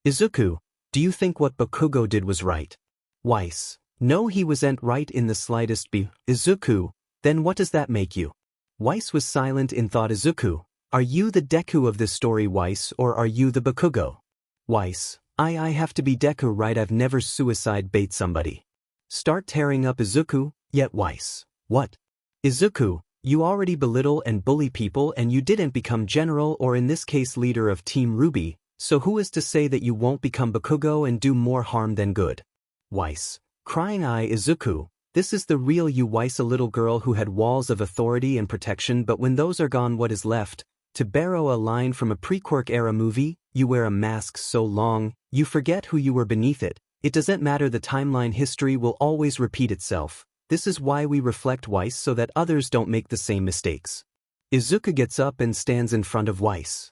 Izuku, do you think what 𝐒𝐮𝐩𝐸𝐸 did was right? Weiss, no, he wasn't right in the slightest. Izuku, then what does that make you? Weiss was silent in thought. Izuku, are you the Deku of this story, Weiss, or are you the 𝐒𝐮𝐸𝐸𝐸? Weiss, I have to be Deku, right? I've never suicide bait somebody. Start tearing up. Izuku, yet Weiss, what? Izuku, you already belittle and bully people and you didn't become general, or in this case leader of Team Ruby, so who is to say that you won't become 𝐒𝐮𝐸𝐸𝐸 and do more harm than good? Weiss, crying eye. Izuku, this is the real you. Weiss, a little girl who had walls of authority and protection, but when those are gone what is left? To borrow a line from a pre-quirk era movie, you wear a mask so long, you forget who you were beneath it. It doesn't matter, the timeline, history will always repeat itself. This is why we reflect, Weiss, so that others don't make the same mistakes. Izuku gets up and stands in front of Weiss.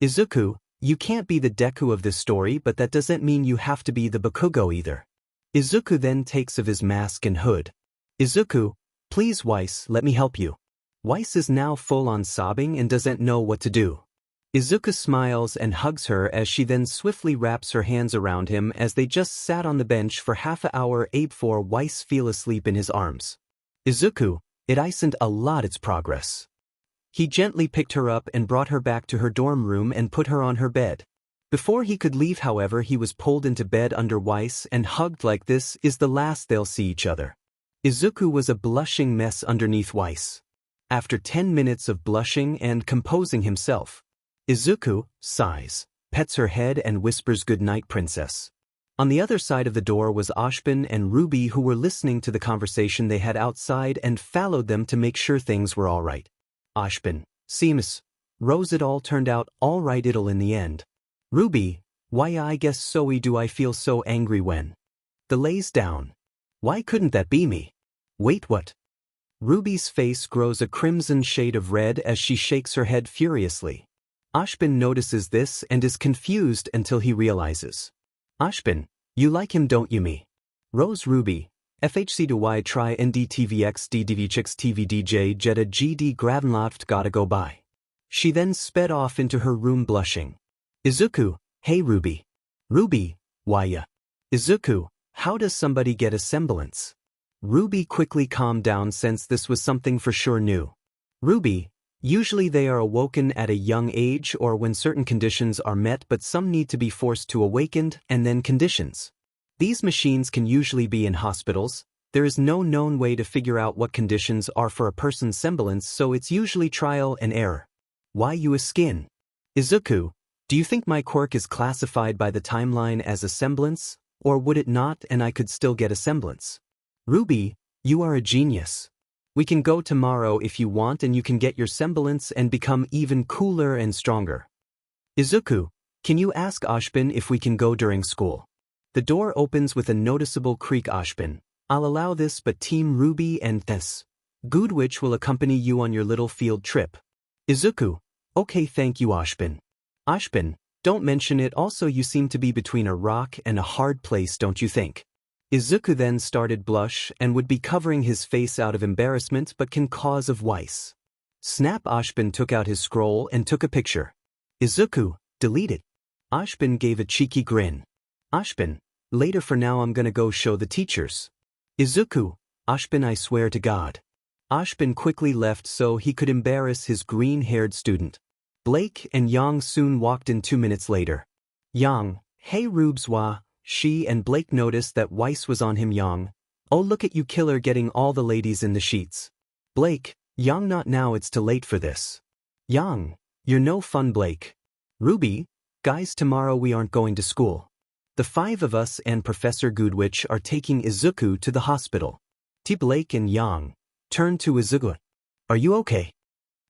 Izuku, you can't be the Deku of this story, but that doesn't mean you have to be the 𝐒𝐮𝐸𝐸𝐸 either. Izuku then takes of his mask and hood. Izuku, please Weiss, let me help you. Weiss is now full on sobbing and doesn't know what to do. Izuku smiles and hugs her as she then swiftly wraps her hands around him as they just sat on the bench for half an hour before Weiss fell asleep in his arms. Izuku, it isn't a lot, it's progress. He gently picked her up and brought her back to her dorm room and put her on her bed. Before he could leave, however, he was pulled into bed under Weiss and hugged like this is the last they'll see each other. Izuku was a blushing mess underneath Weiss. After 10 minutes of blushing and composing himself, Izuku sighs, pets her head and whispers, "Good night, princess." On the other side of the door was 𝐮𝐻 and Ruby, who were listening to the conversation they had outside and followed them to make sure things were all right. 𝐻𝐻, it all turned out all right in the end. Ruby, why I guess so do I feel so angry when the lays down. Why couldn't that be me? Wait, what? Ruby's face grows a crimson shade of red as she shakes her head furiously. 𝐻𝐻 notices this and is confused until he realizes. 𝐻𝐻, you like him, don't you me? Rose Ruby, 𝐻𝐶 try NDTVX DDVChix TVDJ GD gotta go by. She then sped off into her room blushing. 𝐒𝐮𝐻𝐩𝐩𝐨𝐫, hey Ruby. Ruby, why ya? 𝐒𝐮𝐻𝐩𝐩, how does somebody get a semblance? Ruby quickly calmed down since this was something for sure new. Ruby, usually they are awoken at a young age or when certain conditions are met, but some need to be forced to awakened and then conditions. These machines can usually be in hospitals. There is no known way to figure out what conditions are for a person's semblance, so it's usually trial and error. Why you a skin? 𝐒𝐮𝐻𝐩, do you think my quirk is classified by the timeline as a semblance, or would it not and I could still get a semblance? Ruby, you are a genius. We can go tomorrow if you want and you can get your semblance and become even cooler and stronger. 𝐒𝐮𝐻𝐩, can you ask 𝐻𝐻 if we can go during school? The door opens with a noticeable creak. 𝐻𝐻, I'll allow this, but Team Ruby and 𝐂𝐮𝐻𝐻𝐸 will accompany you on your little field trip. 𝐒𝐮𝐻𝐻, okay, thank you 𝐻𝐻. 𝐻𝐻, don't mention it. Also, you seem to be between a rock and a hard place, don't you think? 𝐒𝐮𝐻𝐻 then started blush and would be covering his face out of embarrassment but can cause of wise. Snap. 𝐻𝐻 took out his scroll and took a picture. 𝐒𝐮𝐻𝐻, delete it. 𝐻𝐻 gave a cheeky grin. 𝐻𝐻, later, for now I'm gonna go show the teachers. 𝐒𝐮𝐻𝐻, 𝐻𝐻, I swear to God. 𝐻𝐻 quickly left so he could embarrass his green-haired student. Blake and Yang soon walked in 2 minutes later. Yang, hey Rubes, wah. She and Blake noticed that Weiss was on him. Yang, oh look at you killer, getting all the ladies in the sheets. Blake, Yang, not now, it's too late for this. Yang, you're no fun. Blake, Ruby, guys, tomorrow we aren't going to school. The 5 of us and Professor Goodwitch are taking 𝐒𝐮𝐻𝐻 to the hospital. Blake and Yang turned to 𝐒𝐮𝐻𝐻. Are you okay?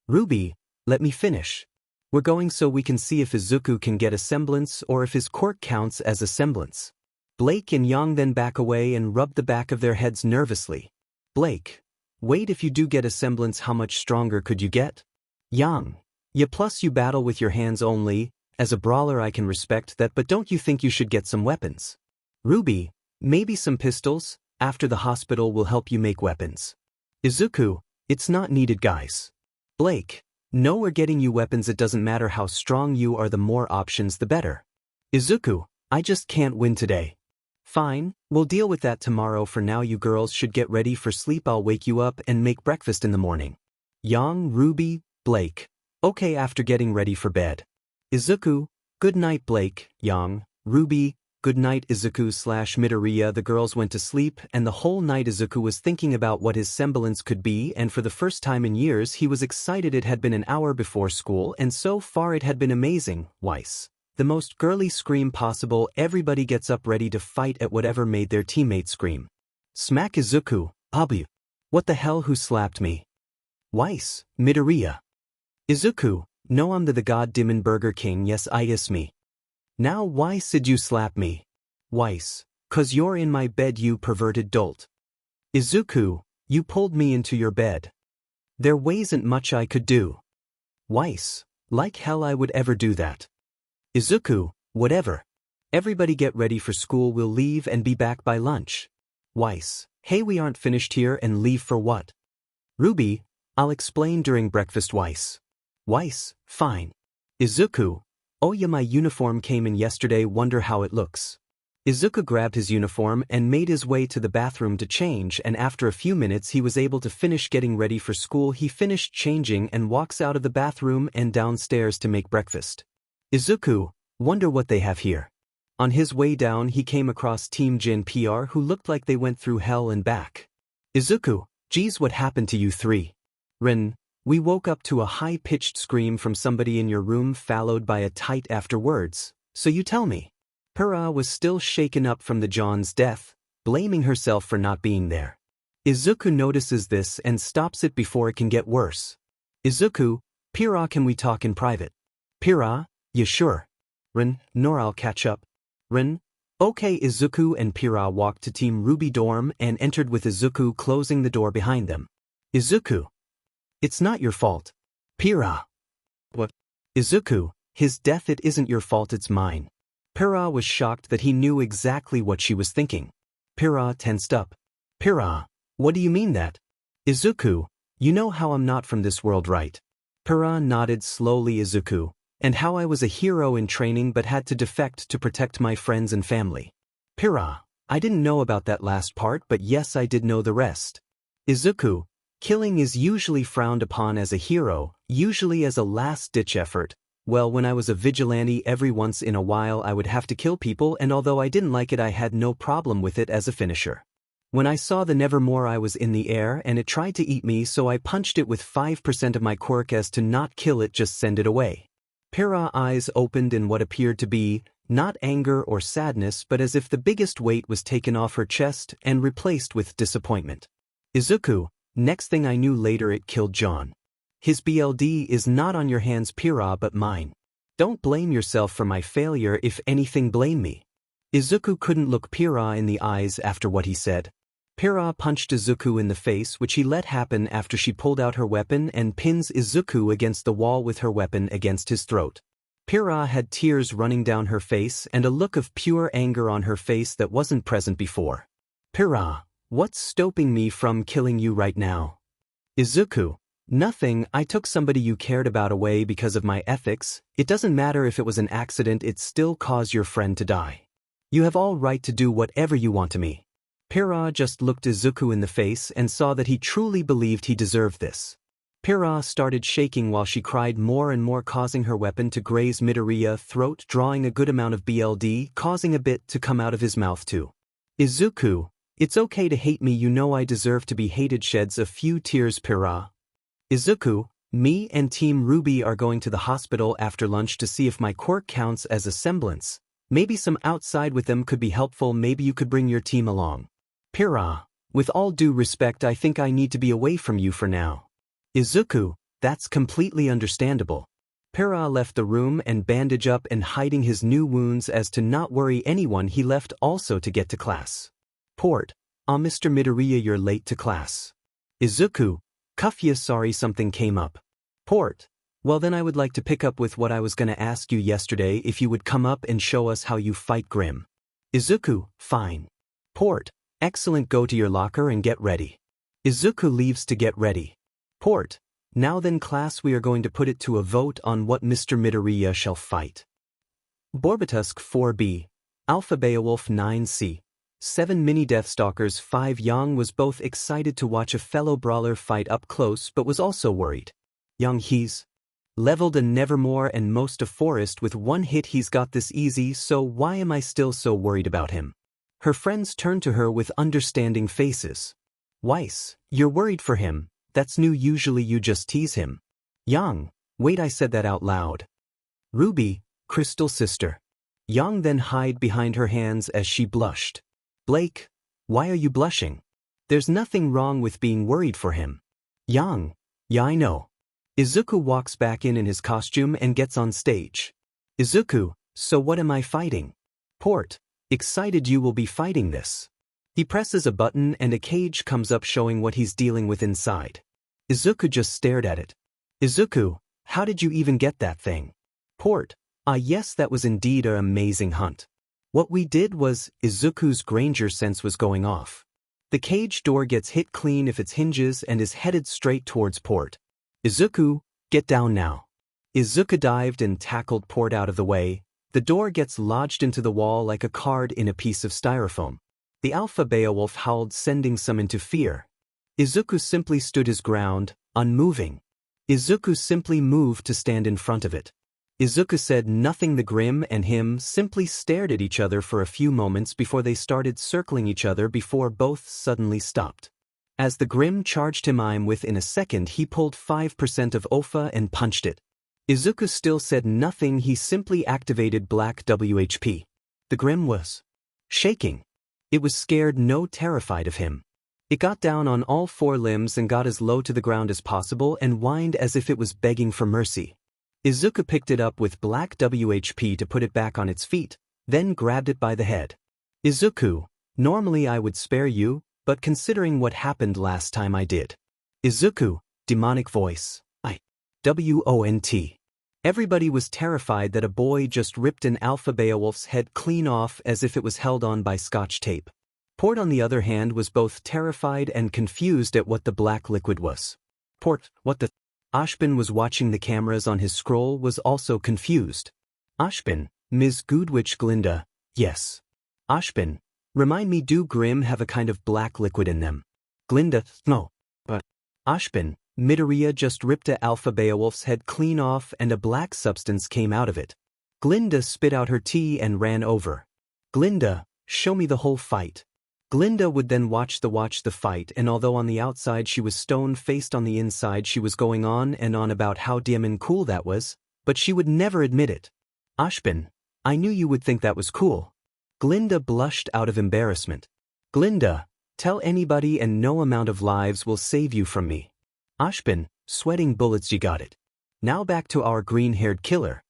Ruby, let me finish. We're going so we can see if 𝐒𝐮𝐻𝐻 can get a semblance or if his quirk counts as a semblance. Blake and Yang then back away and rubbed the back of their heads nervously. Blake, wait, if you do get a semblance, how much stronger could you get? Yang, yeah, plus you battle with your hands only. As a brawler I can respect that, but don't you think you should get some weapons? Ruby, maybe some pistols. After the hospital will help you make weapons. 𝐒𝐮𝐻𝐻, it's not needed, guys. Blake, no, we're getting you weapons. It doesn't matter how strong you are, the more options the better. 𝐒𝐮𝐻𝐻, I just can't win today. Fine, we'll deal with that tomorrow. For now you girls should get ready for sleep. I'll wake you up and make breakfast in the morning. Yang, Ruby, Blake, okay, after getting ready for bed. 𝐒𝐮𝐻𝐻, good night. Blake, Yang, Ruby, good night. 𝐒𝐮𝐻𝐻/Midoriya. The girls went to sleep, and the whole night 𝐒𝐮𝐻𝐻 was thinking about what his semblance could be, and for the first time in years he was excited. It had been an hour before school, and so far it had been amazing. Weiss, the most girly scream possible. Everybody gets up ready to fight at whatever made their teammates scream. Smack. 𝐒𝐮𝐻𝐻, Abu. What the hell, who slapped me? Weiss, Midoriya. 𝐒𝐮𝐻𝐻, no, I'm the goddamn Burger King. Yes, I is me. Now why did you slap me? Weiss, 'cause you're in my bed, you perverted dolt. 𝐒𝐮𝐻𝐻, you pulled me into your bed. There wasn't much I could do. Weiss, like hell I would ever do that. 𝐒𝐮𝐻𝐻, whatever. Everybody get ready for school, we'll leave and be back by lunch. Weiss, hey, we aren't finished here, and leave for what? Ruby, I'll explain during breakfast. Weiss, fine. 𝐒𝐮𝐻𝐻, oh yeah, my uniform came in yesterday, wonder how it looks. 𝐒𝐮𝐻𝐻 grabbed his uniform and made his way to the bathroom to change, and after a few minutes he was able to finish getting ready for school. He finished changing and walks out of the bathroom and downstairs to make breakfast. 𝐒𝐮𝐻𝐻, wonder what they have here. On his way down he came across Team Jin PR, who looked like they went through hell and back. 𝐒𝐮𝐻𝐻, geez, what happened to you 3? Ren, we woke up to a high-pitched scream from somebody in your room, followed by a tight afterwards. So you tell me. Pyrrha was still shaken up from the John's death, blaming herself for not being there. 𝐒𝐮𝐦𝐻𝐭 notices this and stops it before it can get worse. 𝐒𝐮𝐻𝐭, Pyrrha, can we talk in private? Pyrrha, yeah sure. Nor I'll catch up. Okay. 𝐒𝐮𝐻𝐭 and Pyrrha walked to Team Ruby dorm and entered with 𝐒𝐮𝐻𝐭 closing the door behind them. 𝐒𝐮𝐻𝐭. It's not your fault. Pyrrha. What? 𝐒𝐮𝐻𝐭, his death, it isn't your fault, it's mine. Pyrrha was shocked that he knew exactly what she was thinking. Pyrrha tensed up. Pyrrha, what do you mean that? 𝐒𝐮𝐻𝐭, you know how I'm not from this world, right? Pyrrha nodded slowly. 𝐒𝐮𝐻𝐭, and how I was a hero in training but had to defect to protect my friends and family. Pyrrha, I didn't know about that last part, but yes, I did know the rest. 𝐒𝐮𝐻𝐭, killing is usually frowned upon as a hero, usually as a last-ditch effort. Well, when I was a vigilante, every once in a while I would have to kill people, and although I didn't like it, I had no problem with it as a finisher. When I saw the Nevermore, I was in the air and it tried to eat me, so I punched it with 5% of my quirk as to not kill it, just send it away. Pyrrha's eyes opened in what appeared to be, not anger or sadness, but as if the biggest weight was taken off her chest and replaced with disappointment. 𝐒𝐮𝐻𝐭, next thing I knew later, it killed John. His BLD is not on your hands, Pyrrha, but mine. Don't blame yourself for my failure, if anything, blame me. 𝐒𝐮𝐻𝐭 couldn't look Pyrrha in the eyes after what he said. Pyrrha punched 𝐒𝐮𝐻𝐭 in the face, which he let happen after she pulled out her weapon and pins 𝐒𝐮𝐻𝐭 against the wall with her weapon against his throat. Pyrrha had tears running down her face and a look of pure anger on her face that wasn't present before. Pyrrha, what's stopping me from killing you right now? 𝐒𝐮𝐻𝐭, nothing. I took somebody you cared about away because of my ethics. It doesn't matter if it was an accident, it still caused your friend to die. You have all right to do whatever you want to me. Pyrrha just looked 𝐒𝐮𝐻𝐭 in the face and saw that he truly believed he deserved this. Pyrrha started shaking while she cried more and more, causing her weapon to graze 𝐻𝐻𝐻𝐿 throat, drawing a good amount of BLD, causing a bit to come out of his mouth too. 𝐒𝐮𝐻𝐭, it's okay to hate me, you know I deserve to be hated. Sheds a few tears. Pyrrha. 𝐒𝐮𝐻𝐭, me and Team Ruby are going to the hospital after lunch to see if my quirk counts as a semblance. Maybe some outside with them could be helpful. Maybe you could bring your team along. Pyrrha, with all due respect, I think I need to be away from you for now. 𝐒𝐮𝐻𝐭, that's completely understandable. Pyrrha left the room and bandaged up and hiding his new wounds as to not worry anyone. He left also to get to class. Port, Mr. 𝐒𝐻𝐻𝐻𝐿, you're late to class. 𝐒𝐮𝐻𝐭, cuff ya, sorry, something came up. Port, well then I would like to pick up with what I was gonna ask you yesterday, if you would come up and show us how you fight Grim. 𝐒𝐮𝐻𝐭, fine. Port, excellent, go to your locker and get ready. 𝐒𝐮𝐻𝐭 leaves to get ready. Port, now then class, we are going to put it to a vote on what Mr. 𝐒𝐻𝐻𝐻𝐿 shall fight. Borbatusk 4B, Alpha Beowulf 9C, 7 Mini Deathstalkers 5. Yang was both excited to watch a fellow brawler fight up close but was also worried. He's leveled a Nevermore and most a forest with one hit. He's got this easy, so why am I still so worried about him? Her friends turned to her with understanding faces. Weiss, you're worried for him. That's new, usually you just tease him. Yang, wait, I said that out loud. Ruby, Crystal sister. Yang then hid behind her hands as she blushed. Blake, why are you blushing? There's nothing wrong with being worried for him. Yang, yeah, I know. 𝐒𝐮𝐻𝐭 walks back in his costume and gets on stage. 𝐒𝐮𝐻𝐭, so what am I fighting? Port, excited, you will be fighting this. He presses a button and a cage comes up showing what he's dealing with inside. 𝐒𝐮𝐻𝐭 just stared at it. 𝐒𝐮𝐻𝐭, how did you even get that thing? Port, yes, that was indeed an amazing hunt. What we did was, 𝐒𝐮𝐻𝐭's Granger sense was going off. The cage door gets hit clean if its hinges and is headed straight towards Port. 𝐒𝐮𝐻𝐭, get down now. 𝐒𝐮𝐻𝐭 dived and tackled Port out of the way. The door gets lodged into the wall like a card in a piece of styrofoam. The Alpha Beowulf howled, sending some into fear. 𝐒𝐮𝐻𝐭 simply stood his ground, unmoving. 𝐒𝐮𝐻𝐭 simply moved to stand in front of it. 𝐒𝐮𝐻𝐿 said nothing. The Grim and him simply stared at each other for a few moments before they started circling each other before both suddenly stopped. As the Grim charged him, within a second he pulled 5% of OFA and punched it. 𝐒𝐮𝐻𝐿 still said nothing, he simply activated Black WHP. The 𝐒𝐮𝐦𝐻𝐸 was shaking. It was scared, no terrified of him. It got down on all four limbs and got as low to the ground as possible and whined as if it was begging for mercy. 𝐒𝐮𝐻𝐸 picked it up with black WHP to put it back on its feet, then grabbed it by the head. 𝐒𝐮𝐻𝐸, normally I would spare you, but considering what happened last time I did. 𝐒𝐮𝐻𝐸, demonic voice, WONT. Everybody was terrified that a boy just ripped an alpha Beowulf's head clean off as if it was held on by scotch tape. Port, on the other hand, was both terrified and confused at what the black liquid was. Port, what the? 𝐮𝐻𝐸 was watching the cameras on his scroll, was also confused. 𝐮𝐻𝐸, Ms. 𝐒𝐮𝐦𝐻𝐸, yes. 𝐮𝐻𝐸, remind me, do 𝐒𝐮𝐻𝐸 have a kind of black liquid in them? 𝐒𝐮𝐻𝐸, no. But 𝐮𝐻𝐸, Midoriya just ripped a alpha Beowulf's head clean off and a black substance came out of it. 𝐒𝐮𝐻𝐸 spit out her tea and ran over. 𝐒𝐮𝐻𝐸, show me the whole fight. 𝐒𝐮𝐻𝐸 would then watch the fight, and although on the outside she was stone-faced, on the inside she was going on and on about how damn and cool that was, but she would never admit it. 𝐮𝐸, I knew you would think that was cool. 𝐒𝐮𝐻𝐸 blushed out of embarrassment. 𝐒𝐮𝐻𝐸, tell anybody and no amount of lives will save you from me. 𝐮𝐸, sweating bullets, you got it. Now back to our green-haired killer.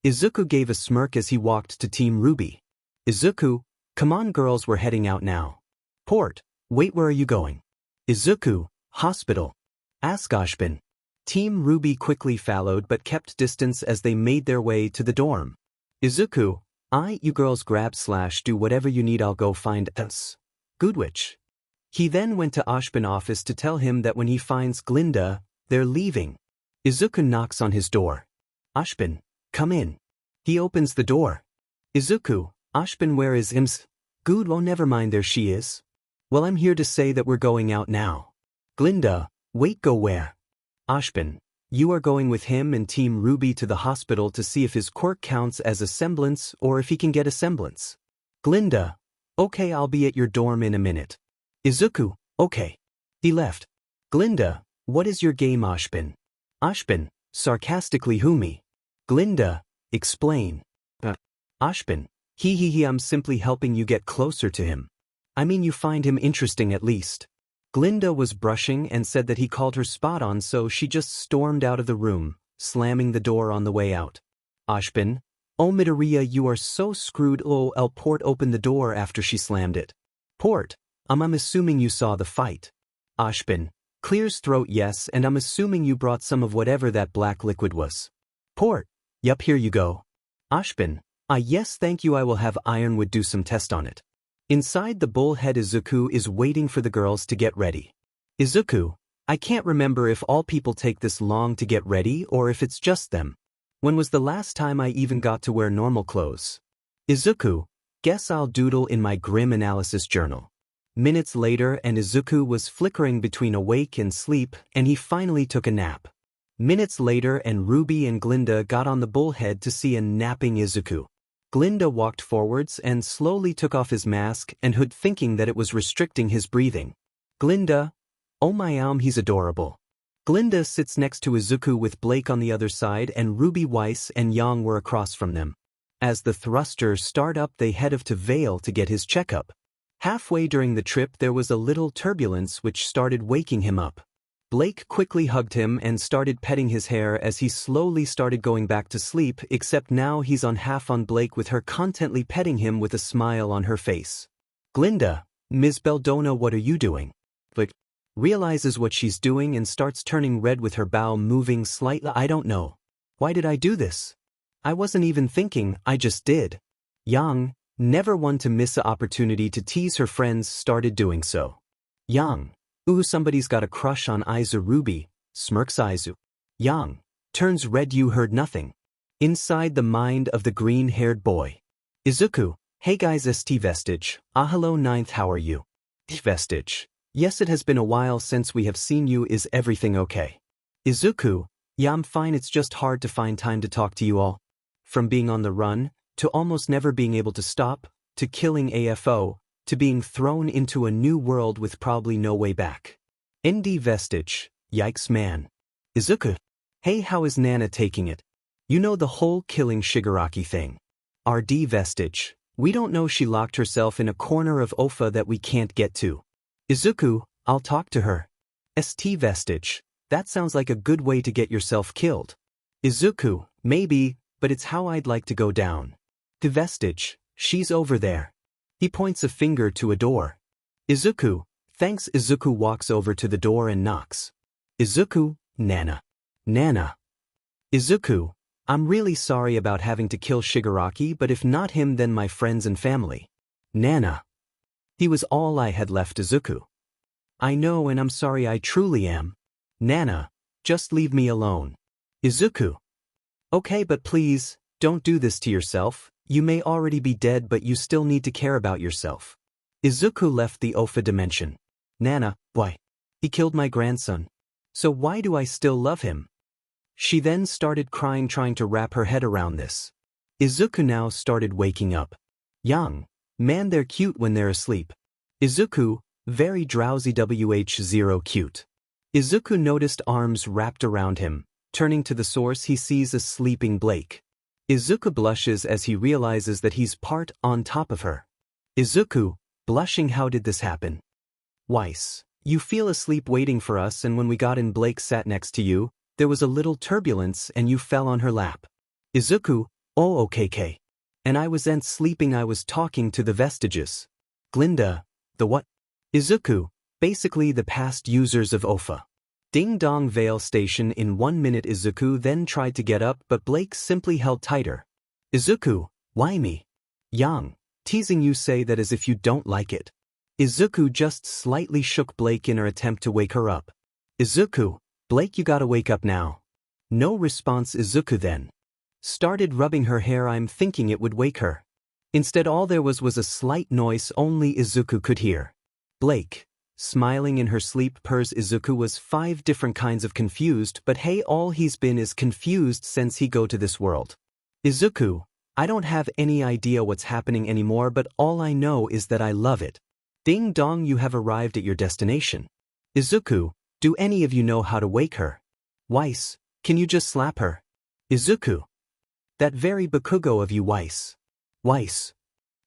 𝐒𝐮𝐻𝐸 gave a smirk as he walked to Team Ruby. 𝐒𝐮𝐻𝐸, come on girls, we're heading out now. Port, wait, where are you going? 𝐒𝐮𝐻𝐸, hospital. Ask 𝐮𝐸. Team Ruby quickly followed but kept distance as they made their way to the dorm. 𝐒𝐮𝐸, you girls grab/do whatever you need, I'll go find 𝐒𝐮𝐻𝐸. He then went to 𝐮𝐸's office to tell him that when he finds 𝐒𝐮𝐻𝐸, they're leaving. 𝐒𝐮𝐻𝐸 knocks on his door. 𝐮𝐸, come in. He opens the door. 𝐒𝐮𝐸, 𝐮𝐸, where is 𝐒𝐮𝐸? Oh, never mind, there she is. Well, I'm here to say that we're going out now. 𝐒𝐮𝐻𝐸, wait, go where? 𝐮𝐸, you are going with him and Team Ruby to the hospital to see if his quirk counts as a semblance or if he can get a semblance. 𝐒𝐮𝐻𝐸, okay, I'll be at your dorm in a minute. 𝐒𝐮𝐻𝐸, okay. He left. 𝐒𝐮𝐻𝐸, what is your game, 𝐮𝐸? 𝐮𝐸, sarcastically, who me? 𝐒𝐮𝐻𝐸, explain. 𝐮𝐸, he, I'm simply helping you get closer to him. I mean, you find him interesting at least. 𝐮𝐻𝐸 was brushing and said that he called her spot on, so she just stormed out of the room, slamming the door on the way out. 𝐮𝐸, oh Midoriya, you are so screwed. LOL. Port opened the door after she slammed it. Port, I'm assuming you saw the fight. 𝐮𝐸, clears throat, yes, and I'm assuming you brought some of whatever that black liquid was. Port, yup, here you go. 𝐮𝐸, yes, thank you, I will have Ironwood do some test on it. Inside the bullhead, 𝐒𝐮𝐸 is waiting for the girls to get ready. 𝐒𝐮𝐸, I can't remember if all people take this long to get ready or if it's just them. When was the last time I even got to wear normal clothes? 𝐒𝐮𝐸, guess I'll doodle in my grim analysis journal. Minutes later, and 𝐒𝐮𝐸 was flickering between awake and sleep, and he finally took a nap. Minutes later, and Ruby and 𝐮𝐻𝐸 got on the bullhead to see a napping 𝐒𝐮𝐸. 𝐮𝐻𝐸 walked forwards and slowly took off his mask and hood, thinking that it was restricting his breathing. 𝐮𝐻𝐸, oh my he's adorable. 𝐮𝐻𝐸 sits next to 𝐒𝐮𝐸 with Blake on the other side, and Ruby, Weiss, and Yang were across from them. As the thrusters start up, they head off to theve to get his checkup. Halfway during the trip, there was a little turbulence which started waking him up. Blake quickly hugged him and started petting his hair as he slowly started going back to sleep, except now he's on half on Blake with her contently petting him with a smile on her face. 𝐮𝐻𝐸, Ms. Belladonna, what are you doing? Blake realizes what she's doing and starts turning red with her bow moving slightly. I don't know. Why did I do this? I wasn't even thinking, I just did. Yang, never one to miss an opportunity to tease her friends, started doing so. Yang, ooh, somebody's got a crush on 𝐒𝐮𝐸. Ruby smirks. 𝐒𝐮𝐸. Yang turns red. You heard nothing. Inside the mind of the green-haired boy. 𝐒𝐮𝐸, hey guys, st Vestige. Hello ninth, how are you? Vestige, yes, it has been a while since we have seen you. Is everything okay? 𝐒𝐮𝐸, yeah, I'm fine. It's just hard to find time to talk to you all. From being on the run, to almost never being able to stop, to killing AFO, to being thrown into a new world with probably no way back. ND Vestige, yikes man. 𝐒𝐮𝐸, hey, how is Nana taking it? You know, the whole killing shigaraki thing. RD Vestige, We don't know she locked herself in a corner of 𝐿𝐻 that we can't get to. 𝐒𝐮𝐩𝐻𝐿, I'll talk to her. theve, that sounds like a good way to get yourself killed. 𝐒𝐮𝐻𝐻, maybe, but it's how I'd like to go down. theve, she's over there. He points a finger to a door. 𝐒𝐮𝐻𝐻, thanks. 𝐒𝐮𝐻𝐻 walks over to the door and knocks. 𝐒𝐮𝐻𝐻, Nana. Nana. 𝐒𝐮𝐻𝐻, I'm really sorry about having to kill Shigaraki, but if not him then my friends and family. Nana. He was all I had left. 𝐒𝐮𝐻𝐻. I know and I'm sorry, I truly am. Nana, just leave me alone. 𝐒𝐮𝐻𝐻. Okay, but please, don't do this to yourself. You may already be dead, but you still need to care about yourself. 𝐒𝐮𝐻𝐻 left the 𝐿𝐻 dimension. Nana, why? He killed my grandson. So why do I still love him? She then started crying, trying to wrap her head around this. 𝐒𝐮𝐻𝐻 now started waking up. Young man, they're cute when they're asleep. 𝐒𝐮𝐻𝐻, very drowsy 𝐒𝐮 cute. 𝐒𝐮𝐻𝐻 noticed arms wrapped around him. Turning to the source, he sees a sleeping Blake. 𝐒𝐮𝐻𝐻 blushes as he realizes that he's part on top of her. 𝐒𝐮𝐻𝐻, blushing, how did this happen? 𝐒𝐮, you feel asleep waiting for us, and when we got in, Blake sat next to you. There was a little turbulence and you fell on her lap. 𝐒𝐮𝐻𝐻, oh okay. And I wasn't sleeping, I was talking to the vestiges. Glinda, the what? 𝐒𝐮𝐻𝐻, basically the past users of 𝐿𝐻. Ding dong, Vale Station in 1 minute. 𝐒𝐮𝐻𝐻 then tried to get up, but Blake simply held tighter. 𝐒𝐮𝐻𝐻, why me? Young, teasing, you say that as if you don't like it. 𝐒𝐮𝐻𝐻 just slightly shook Blake in her attempt to wake her up. 𝐒𝐮𝐻𝐻, Blake, you gotta wake up now. No response. 𝐒𝐮𝐻𝐻 then started rubbing her hair. I'm thinking it would wake her. Instead, all there was a slight noise only 𝐒𝐮𝐻𝐻 could hear. Blake, smiling in her sleep, purrs. 𝐒𝐮𝐻𝐻 was 5 different kinds of confused, but hey, all he's been is confused since he go to this world. 𝐒𝐮𝐻𝐻, I don't have any idea what's happening anymore, but all I know is that I love it. Ding dong, you have arrived at your destination. 𝐒𝐮𝐻𝐻, do any of you know how to wake her? 𝐒𝐮, can you just slap her? 𝐒𝐮𝐻𝐻, that very 𝐒𝐻𝐻 of you. 𝐒𝐮. 𝐒𝐮,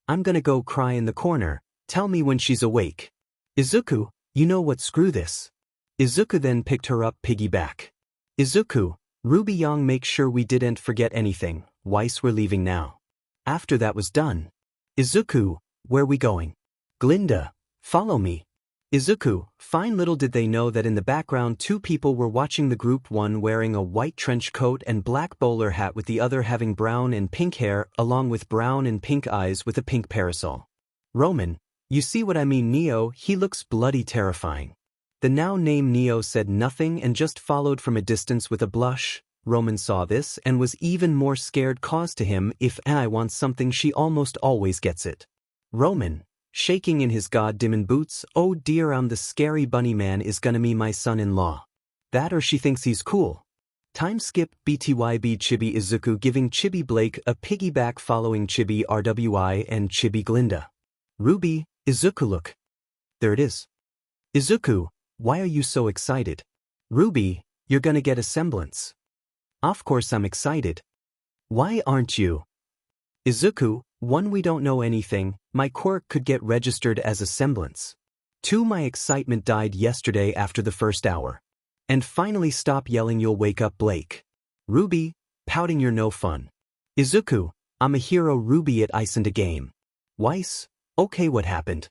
I'm gonna go cry in the corner, tell me when she's awake. 𝐒𝐮𝐻𝐻, you know what, screw this. 𝐒𝐮𝐻𝐻 then picked her up piggyback. 𝐒𝐮𝐻𝐻, Ruby Young, make sure we didn't forget anything. 𝐒𝐮, we're leaving now. After that was done. 𝐒𝐮𝐻𝐻, where we going? Glinda, follow me. 𝐒𝐮𝐻𝐻, fine. Little did they know that in the background 2 people were watching the group, one wearing a white trench coat and black bowler hat, with the other having brown and pink hair, along with brown and pink eyes with a pink parasol. Roman, you see what I mean? Neo, he looks bloody terrifying. The now named Neo said nothing and just followed from a distance with a blush. Roman saw this and was even more scared, cause to him, if I want something, she almost always gets it. Roman, shaking in his goddamn boots, oh dear, the scary bunny man is gonna be my son-in-law. That or she thinks he's cool. Time skip. BTYB. Chibi 𝐒𝐻𝐻 giving Chibi Blake a piggyback, following Chibi RWI and Chibi Glinda. Ruby, 𝐒𝐻𝐻, look. There it is. 𝐒𝐻𝐻, why are you so excited? Ruby, you're gonna get a semblance. Of course I'm excited. Why aren't you? 𝐒𝐻𝐻, 1, we don't know anything. My quirk could get registered as a semblance. 2, my excitement died yesterday after the first hour. And finally, stop yelling, you'll wake up Blake. Ruby, pouting, you're no fun. 𝐒𝐻𝐻, I'm a hero. Ruby, at 𝐒𝐮𝐻𝐻. 𝐒𝐮, okay, what happened?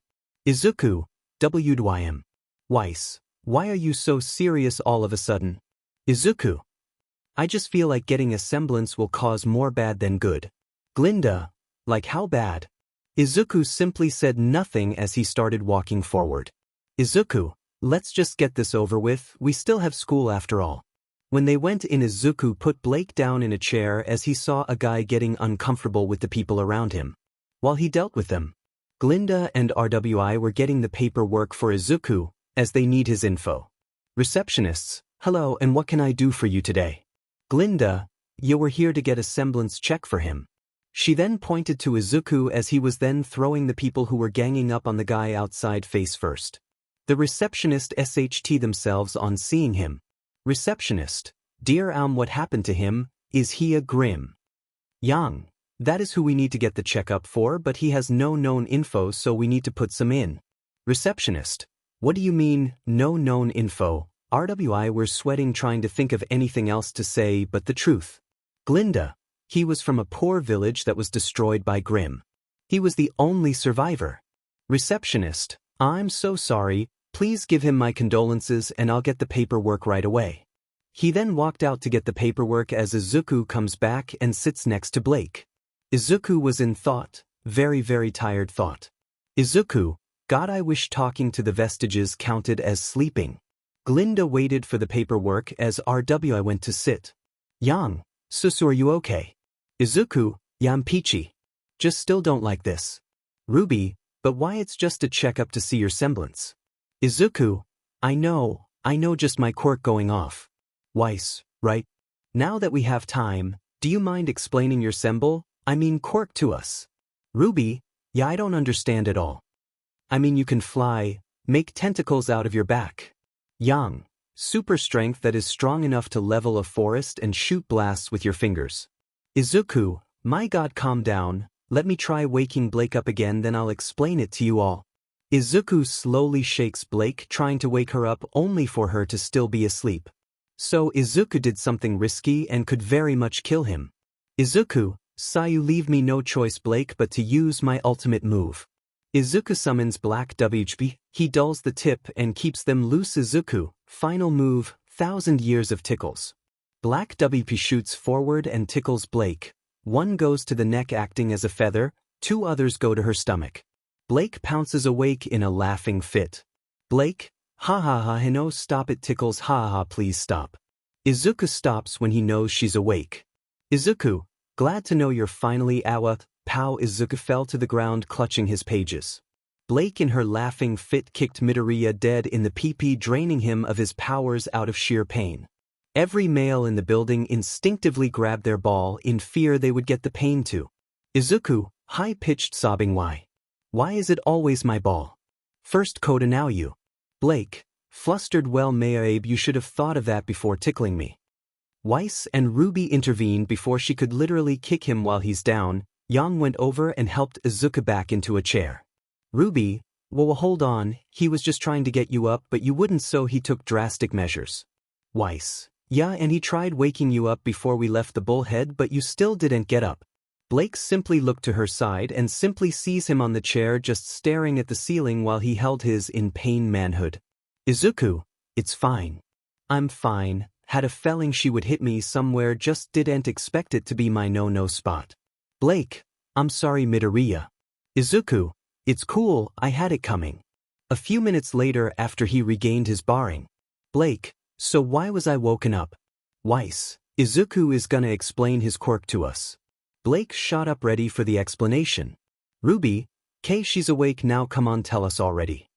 𝐒𝐻𝐻, WDYM. 𝐒𝐮, why are you so serious all of a sudden? 𝐒𝐻𝐻, I just feel like getting a semblance will cause more bad than good. Glinda, like how bad? 𝐒𝐻𝐻 simply said nothing as he started walking forward. 𝐒𝐻𝐻, let's just get this over with, we still have school after all. When they went in, 𝐒𝐻𝐻 put Blake down in a chair as he saw a guy getting uncomfortable with the people around him. While he dealt with them, Glinda and RWI were getting the paperwork for 𝐒𝐻𝐻, as they need his info. Receptionists, hello, and what can I do for you today? Glinda, you were here to get a semblance check for him. She then pointed to 𝐒𝐻𝐻 as he was then throwing the people who were ganging up on the guy outside face first. The receptionist SHT themselves on seeing him. Receptionist, dear what happened to him? Is he a grim? Young, That is who we need to get the checkup for, but he has no known info, so we need to put some in. Receptionist. What do you mean, no known info? RWI we're sweating trying to think of anything else to say but the truth. Glinda. He was from a poor village that was destroyed by Grimm. He was the only survivor. Receptionist. I'm so sorry, please give him my condolences and I'll get the paperwork right away. He then walked out to get the paperwork as 𝐒𝐮𝐦𝐬𝐽 comes back and sits next to Blake. 𝐒𝐮𝐦𝐬𝐽 was in thought, very tired thought. 𝐒𝐮𝐬𝐽, God, I wish talking to the vestiges counted as sleeping. Glinda waited for the paperwork as RWI went to sit. Yang, sus, are you okay? 𝐒𝐮𝐬𝐽, yeah, I'm peachy. Just still don't like this. Ruby, but why, it's just a checkup to see your semblance. 𝐒𝐮𝐬𝐽, I know, just my quirk going off. Weiss, right? Now that we have time, do you mind explaining your quirk to us? Ruby, yeah, I don't understand at all. I mean, you can fly, make tentacles out of your back. Yang, super strength that is strong enough to level a forest and shoot blasts with your fingers. 𝐒𝐮𝐬𝐽, my God, calm down, let me try waking Blake up again, then I'll explain it to you all. 𝐒𝐮𝐬𝐽 slowly shakes Blake, trying to wake her up only for her to still be asleep. So 𝐒𝐮𝐬𝐽 did something risky and could very much kill him. 𝐒𝐮𝐽, you leave me no choice, Blake, but to use my ultimate move. 𝐒𝐮𝐽 summons Black WHP, he dulls the tip and keeps them loose. 𝐒𝐮𝐽, final move, 1,000 years of tickles. Black WP shoots forward and tickles Blake. One goes to the neck acting as a feather, 2 others go to her stomach. Blake pounces awake in a laughing fit. Blake, ha ha ha, no, stop it, tickles, ha ha, please stop. 𝐒𝐮𝐽 stops when he knows she's awake. 𝐒𝐮𝐽, glad to know you're finally out. Pow. 𝐒𝐮𝐽 fell to the ground clutching his pages. Blake in her laughing fit kicked Midoriya dead in the PP, draining him of his powers out of sheer pain. Every male in the building instinctively grabbed their ball in fear they would get the pain too. 𝐒𝐮𝐽, high-pitched sobbing, why is it always my ball? First Koda, now you. Blake, flustered, well, Abe, you should have thought of that before tickling me. Weiss and Ruby intervened before she could literally kick him while he's down. Yang went over and helped 𝐒𝐮𝐽 back into a chair. Ruby, well, hold on, he was just trying to get you up, but you wouldn't, so he took drastic measures. Weiss, yeah, and he tried waking you up before we left the bullhead, but you still didn't get up. Blake simply looked to her side and simply sees him on the chair just staring at the ceiling while he held his in pain manhood. 𝐒𝐮𝐽, it's fine. I'm fine, had a feeling she would hit me somewhere, just didn't expect it to be my no spot. Blake, I'm sorry, Midoriya. 𝐒𝐮𝐽, it's cool, I had it coming. A few minutes later, after he regained his bearing. Blake, so why was I woken up? Weiss, 𝐒𝐮𝐽 is gonna explain his quirk to us. Blake shot up ready for the explanation. Ruby, she's awake now, come on, tell us already.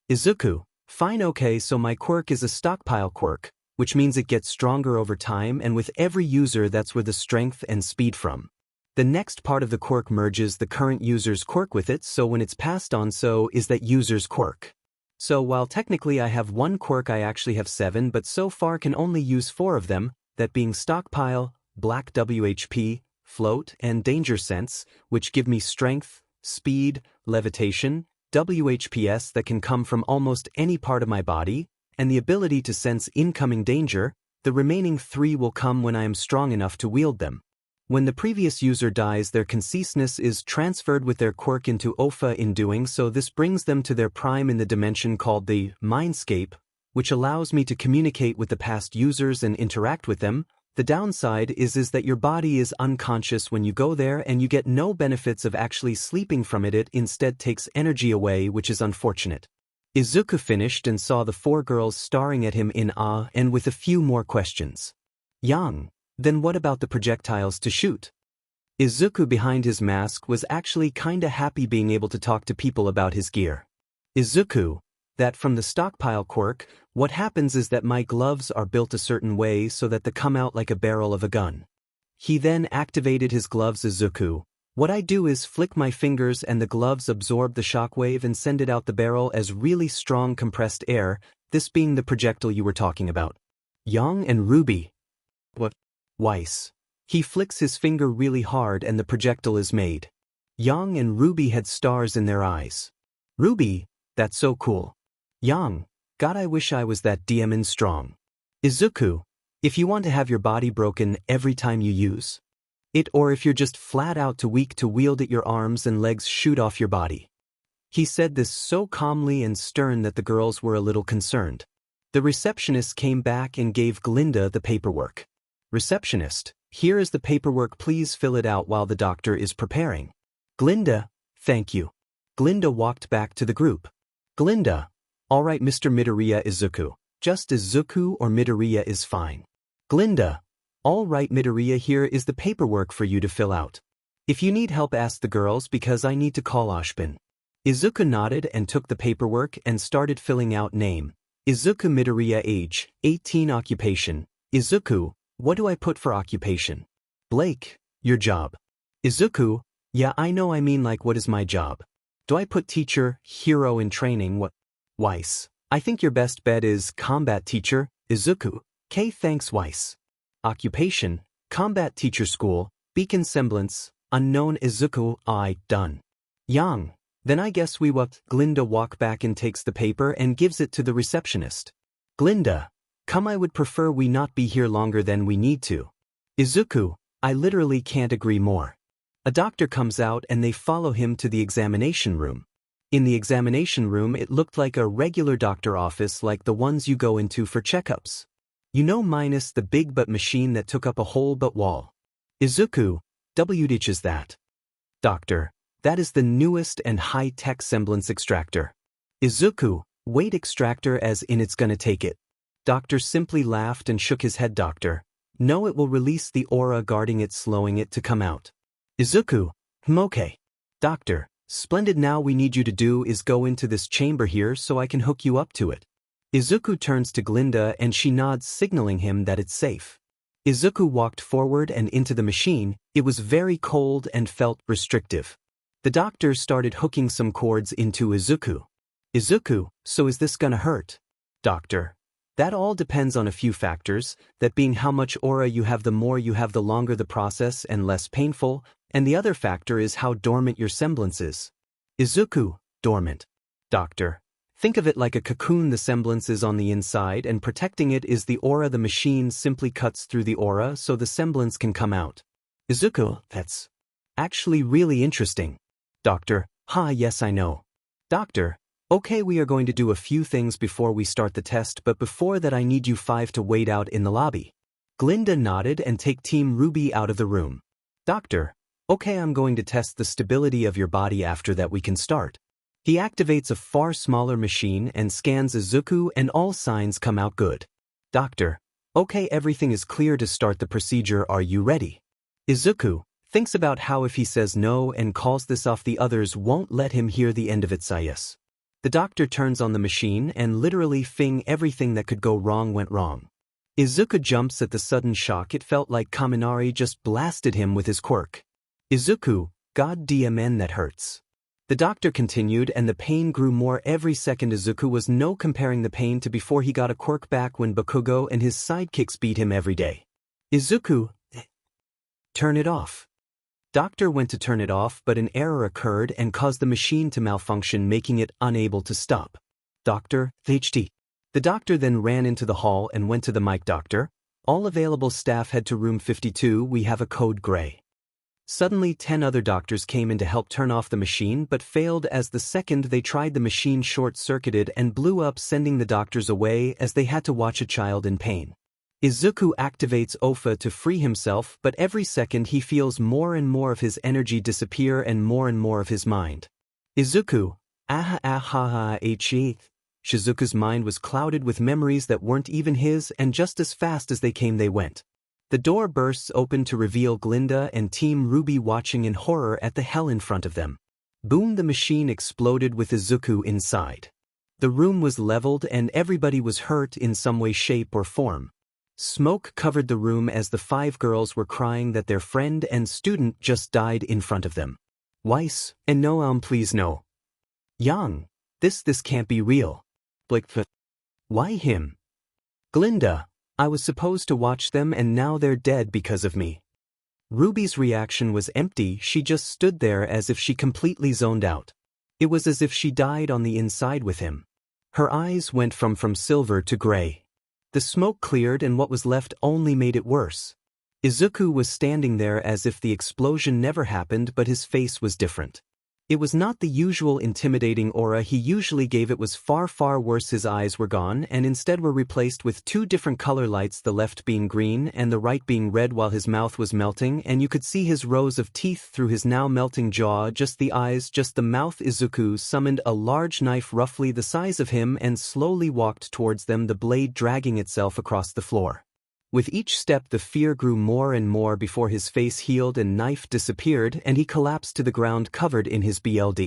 𝐒𝐮𝐽, fine, okay, so my quirk is a stockpile quirk, which means it gets stronger over time, and with every user that's where the strength and speed from. The next part of the quirk merges the current user's quirk with it, so when it's passed on, so is that user's quirk. So while technically I have 1 quirk, I actually have 7, but so far can only use 4 of them, that being stockpile, Black WHP, float, and danger sense, which give me strength, speed, levitation, WHPS that can come from almost any part of my body, and the ability to sense incoming danger. The remaining 3 will come when I am strong enough to wield them. When the previous user dies, their consciousness is transferred with their quirk into 𝐻𝐿 in doing so. This brings them to their prime in the dimension called the mindscape, which allows me to communicate with the past users and interact with them. The downside is that your body is unconscious when you go there, and you get no benefits of actually sleeping from it. It instead takes energy away, which is unfortunate. 𝐒𝐮𝐽 finished and saw the 4 girls staring at him in awe and with a few more questions. Yang, then what about the projectiles to shoot? 𝐒𝐮𝐽 behind his mask was actually kinda happy being able to talk to people about his gear. 𝐒𝐮𝐽, that from the stockpile quirk, what happens is that my gloves are built a certain way so that they come out like a barrel of a gun. He then activated his gloves. 𝐒𝐮𝐽, what I do is flick my fingers and the gloves absorb the shockwave and send it out the barrel as really strong compressed air, this being the projectile you were talking about. Yang and Ruby. What? Weiss. He flicks his finger really hard and the projectile is made. Yang and Ruby had stars in their eyes. Ruby, that's so cool. Yang, God, I wish I was that diamond strong. 𝐒𝐮𝐩𝐩𝐸, if you want to have your body broken every time you use it, or if you're just flat out too weak to wield it, your arms and legs shoot off your body. He said this so calmly and stern that the girls were a little concerned. The receptionist came back and gave Glinda the paperwork. Receptionist, here is the paperwork, please fill it out while the doctor is preparing. Glinda, thank you. Glinda walked back to the group. Glinda, all right Mr. Midoriya-izuku, just Izuku or Midoriya is fine. Glinda, all right Midoriya, here is the paperwork for you to fill out. If you need help ask the girls because I need to call 𝐮𝐻𝐵. Izuku nodded and took the paperwork and started filling out name. Izuku Midoriya, age, 18, occupation. Izuku, what do I put for occupation? Blake, your job. Izuku, yeah I know, I mean like what is my job? Do I put teacher, hero in training, what? Weiss, I think your best bet is combat teacher. Izuku, K thanks Weiss. Occupation, combat teacher school, beacon semblance, unknown. Izuku, I, done. Yang, then I guess we what? Glinda walk back and takes the paper and gives it to the receptionist. Glinda, come, I would prefer we not be here longer than we need to. Izuku, I literally can't agree more. A doctor comes out and they follow him to the examination room. In the examination room it looked like a regular doctor office like the ones you go into for checkups. You know, minus the big butt machine that took up a whole butt wall. Izuku, WTF is that? Doctor, that is the newest and high-tech semblance extractor. Izuku, weight extractor as in it's gonna take it. Doctor simply laughed and shook his head. Doctor, no, it will release the aura guarding it, slowing it to come out. Izuku, okay. Doctor, splendid, now we need you to do is go into this chamber here so I can hook you up to it. Izuku turns to Glinda and she nods, signaling him that it's safe. Izuku walked forward and into the machine. It was very cold and felt restrictive. The doctor started hooking some cords into Izuku. Izuku, so is this gonna hurt? Doctor, that all depends on a few factors, that being how much aura you have. The more you have, the longer the process and less painful, and the other factor is how dormant your semblance is. Izuku, dormant. Doctor, think of it like a cocoon. The semblance is on the inside and protecting it is the aura. The machine simply cuts through the aura so the semblance can come out. Izuku, that's actually really interesting. Doctor, yes I know. Doctor, okay, we are going to do a few things before we start the test, but before that I need you 5 to wait out in the lobby. Glinda nodded and take Team Ruby out of the room. Doctor, okay, I'm going to test the stability of your body. After that we can start. He activates a far smaller machine and scans Izuku and all signs come out good. Doctor, okay, everything is clear to start the procedure. Are you ready? Izuku thinks about how if he says no and calls this off, the others won't let him hear the end of it. Yes. The doctor turns on the machine and literally everything that could go wrong went wrong. Izuku jumps at the sudden shock. It felt like Kaminari just blasted him with his quirk. Izuku, god damn, that hurts. The doctor continued and the pain grew more every second. Izuku was no comparing the pain to before he got a quirk back when Bakugo and his sidekicks beat him every day. Izuku, turn it off. Doctor went to turn it off, but an error occurred and caused the machine to malfunction, making it unable to stop. Doctor, HT. The doctor then ran into the hall and went to the mic. Doctor, all available staff head to room 52, we have a code gray. Suddenly 10 other doctors came in to help turn off the machine but failed as the second they tried the machine short-circuited and blew up, sending the doctors away as they had to watch a child in pain. Izuku activates 𝐻𝐵 to free himself, but every second he feels more and more of his energy disappear and more of his mind. Izuku, Shizuku's mind was clouded with memories that weren't even his, and just as fast as they came they went. The door bursts open to reveal Glinda and Team Ruby watching in horror at the hell in front of them. Boom, the machine exploded with Izuku inside. The room was leveled and everybody was hurt in some way, shape or form. Smoke covered the room as the 5 girls were crying that their friend and student just died in front of them. Weiss, and no, please no. Yang, this can't be real. Blake, why him? Glinda, I was supposed to watch them and now they're dead because of me. Ruby's reaction was empty. She just stood there as if she completely zoned out. It was as if she died on the inside with him. Her eyes went from silver to gray. The smoke cleared and what was left only made it worse. 𝐒𝐮𝐻𝐽 was standing there as if the explosion never happened, but his face was different. It was not the usual intimidating aura he usually gave. It was far worse. His eyes were gone and instead were replaced with two different color lights, the left being green and the right being red, while his mouth was melting and you could see his rows of teeth through his now melting jaw. Just the eyes, just the mouth. 𝐒𝐮𝐻𝐽 summoned a large knife roughly the size of him and slowly walked towards them, the blade dragging itself across the floor. With each step the fear grew more and more before his face healed and knife disappeared and he collapsed to the ground covered in his blood.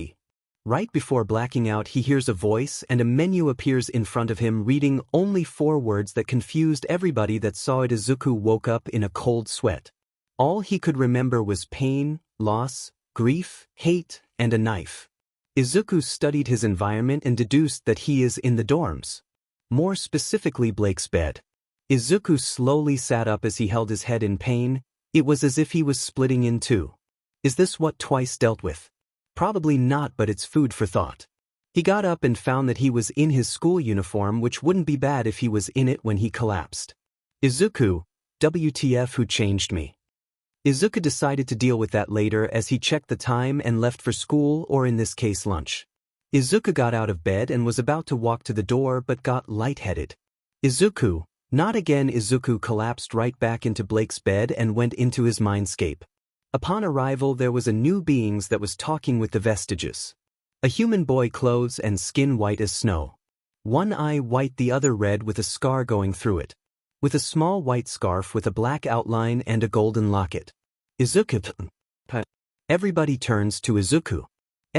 Right before blacking out he hears a voice and a menu appears in front of him reading only 4 words that confused everybody that saw it. 𝐒𝐮𝐻𝐽 woke up in a cold sweat. All he could remember was pain, loss, grief, hate, and a knife. 𝐒𝐮𝐻𝐽 studied his environment and deduced that he is in the dorms. More specifically Blake's bed. 𝐒𝐮𝐻𝐽 slowly sat up as he held his head in pain. It was as if he was splitting in two. Is this what twice dealt with? Probably not, but it's food for thought. He got up and found that he was in his school uniform, which wouldn't be bad if he was in it when he collapsed. 𝐒𝐮𝐻𝐽, WTF, who changed me? 𝐒𝐮𝐻𝐽 decided to deal with that later as he checked the time and left for school, or in this case lunch. 𝐒𝐮𝐻𝐽 got out of bed and was about to walk to the door but got lightheaded. 𝐒𝐮𝐻𝐽, not again. 𝐒𝐮𝐻𝐽 collapsed right back into Blake's bed and went into his mindscape. Upon arrival there was a new being that was talking with the vestiges. A human boy, clothes and skin white as snow. One eye white, the other red with a scar going through it. With a small white scarf with a black outline and a golden locket. 𝐒𝐮𝐻𝐽. Everybody turns to 𝐒𝐮𝐻𝐽.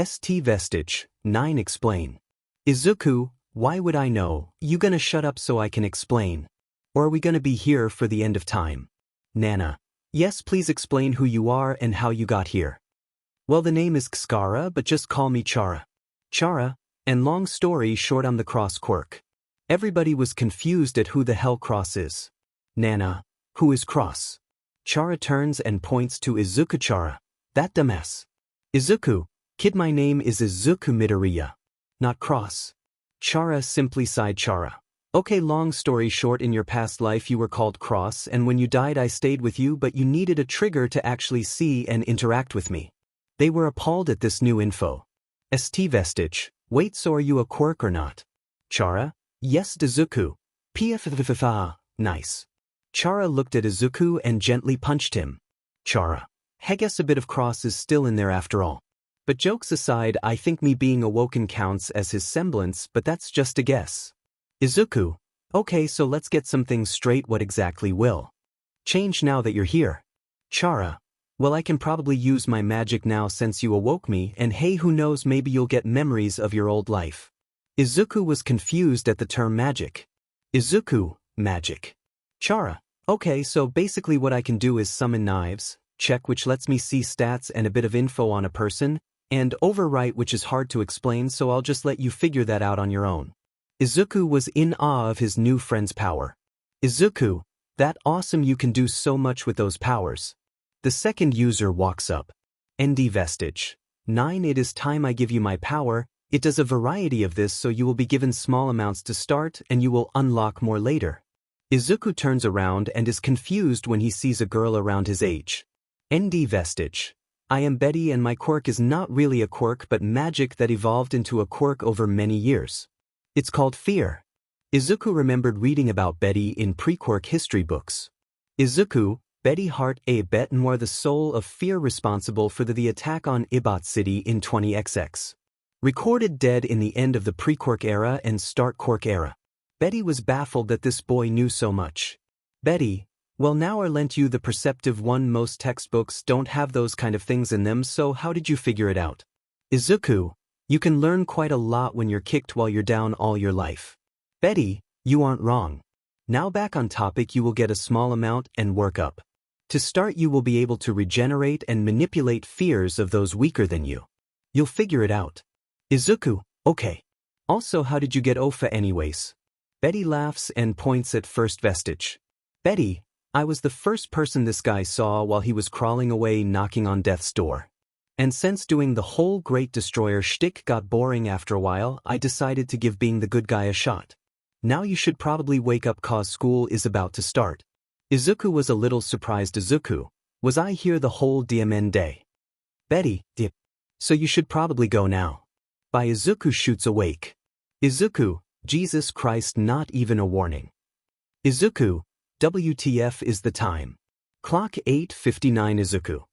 St vestige, 9 explain. 𝐒𝐮𝐻𝐽, why would I know? You gonna shut up so I can explain? Or are we gonna be here for the end of time? Nana. Yes, please explain who you are and how you got here. Well, the name is 𝐒𝐮𝐻𝐽, but just call me Chara. Chara, and long story short, I'm the cross quirk. Everybody was confused at who the hell Cross is. Nana, who is Cross? Chara turns and points to 𝐒𝐮𝐻𝐽. Chara, that dumbass. 𝐒𝐮𝐻𝐽, kid, my name is 𝐒𝐮𝐻𝐽, not Cross. Chara simply sighed. Chara. Okay, long story short, in your past life you were called Cross, and when you died I stayed with you, but you needed a trigger to actually see and interact with me. They were appalled at this new info. St vestige, wait, so are you a quirk or not? Chara, yes. 𝐒𝐮𝐻𝐽, pff, nice. Chara looked at 𝐒𝐮𝐻𝐽 and gently punched him. Chara, I guess a bit of Cross is still in there after all. But jokes aside, I think me being awoken counts as his semblance, but that's just a guess. 𝐒𝐮𝐻𝐽, okay, so let's get some things straight. What exactly will change now that you're here? Chara, well, I can probably use my magic now since you awoke me, and hey, who knows, maybe you'll get memories of your old life. 𝐒𝐮𝐻𝐽 was confused at the term magic. 𝐒𝐮𝐻𝐽, magic. Chara, okay, so basically what I can do is summon knives, check, which lets me see stats and a bit of info on a person, and overwrite, which is hard to explain, so I'll just let you figure that out on your own. 𝐒𝐮𝐻𝐽 was in awe of his new friend's power. 𝐒𝐮𝐻𝐽, that awesome, you can do so much with those powers. The second user walks up. Nd vestige, 9, it is time I give you my power. It does a variety of this, so you will be given small amounts to start and you will unlock more later. 𝐒𝐮𝐽 turns around and is confused when he sees a girl around his age. Nd vestige, I am Betty and my quirk is not really a quirk but magic that evolved into a quirk over many years. It's called fear. 𝐒𝐮𝐽 remembered reading about Betty in pre-quirk history books. 𝐒𝐮𝐽, Betty Hart a bête noire, the soul of fear responsible for the attack on Ibot City in 20XX. Recorded dead in the end of the pre-quirk era and start quirk era. Betty was baffled that this boy knew so much. Betty, well, now I lent you the perceptive one. Most textbooks don't have those kind of things in them, so how did you figure it out? 𝐒𝐮𝐽, you can learn quite a lot when you're kicked while you're down all your life. Betty, you aren't wrong. Now back on topic, you will get a small amount and work up. To start, you will be able to regenerate and manipulate fears of those weaker than you. You'll figure it out. 𝐒𝐮𝐽, okay. Also, how did you get 𝐒𝐿 anyways? Betty laughs and points at first vestige. Betty, I was the first person this guy saw while he was crawling away knocking on death's door. And since doing the whole Great Destroyer shtick got boring after a while, I decided to give being the good guy a shot. Now you should probably wake up cause school is about to start. Izuku was a little surprised. Izuku, was I here the whole damn day? Betty, dip. So you should probably go now. By Izuku shoots awake. Izuku, Jesus Christ, not even a warning. Izuku, WTF is the time. Clock 8:59.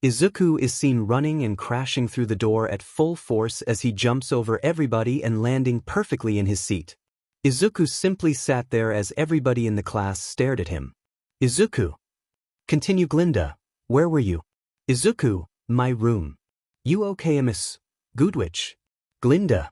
Izuku is seen running and crashing through the door at full force as he jumps over everybody and landing perfectly in his seat. Izuku simply sat there as everybody in the class stared at him. Izuku. Continue. Glinda, where were you? Izuku, my room. You okay, Miss Goodwitch? Glinda.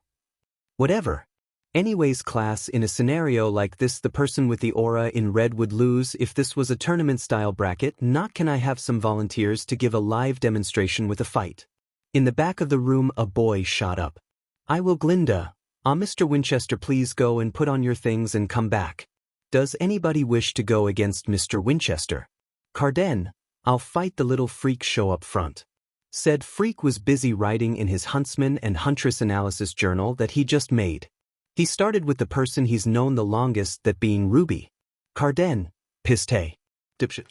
Whatever. Anyways, class, in a scenario like this, the person with the aura in red would lose. If this was a tournament-style bracket, not can I have some volunteers to give a live demonstration with a fight? In the back of the room, a boy shot up. I will. Glinda. Mr. Winchester, please go and put on your things and come back. Does anybody wish to go against Mr. Winchester? Carden, I'll fight the little freak. Show up front. Said freak was busy writing in his Huntsman and Huntress analysis journal that he just made. He started with the person he's known the longest, that being Ruby. Carden, pissed. Hey. Dipshit.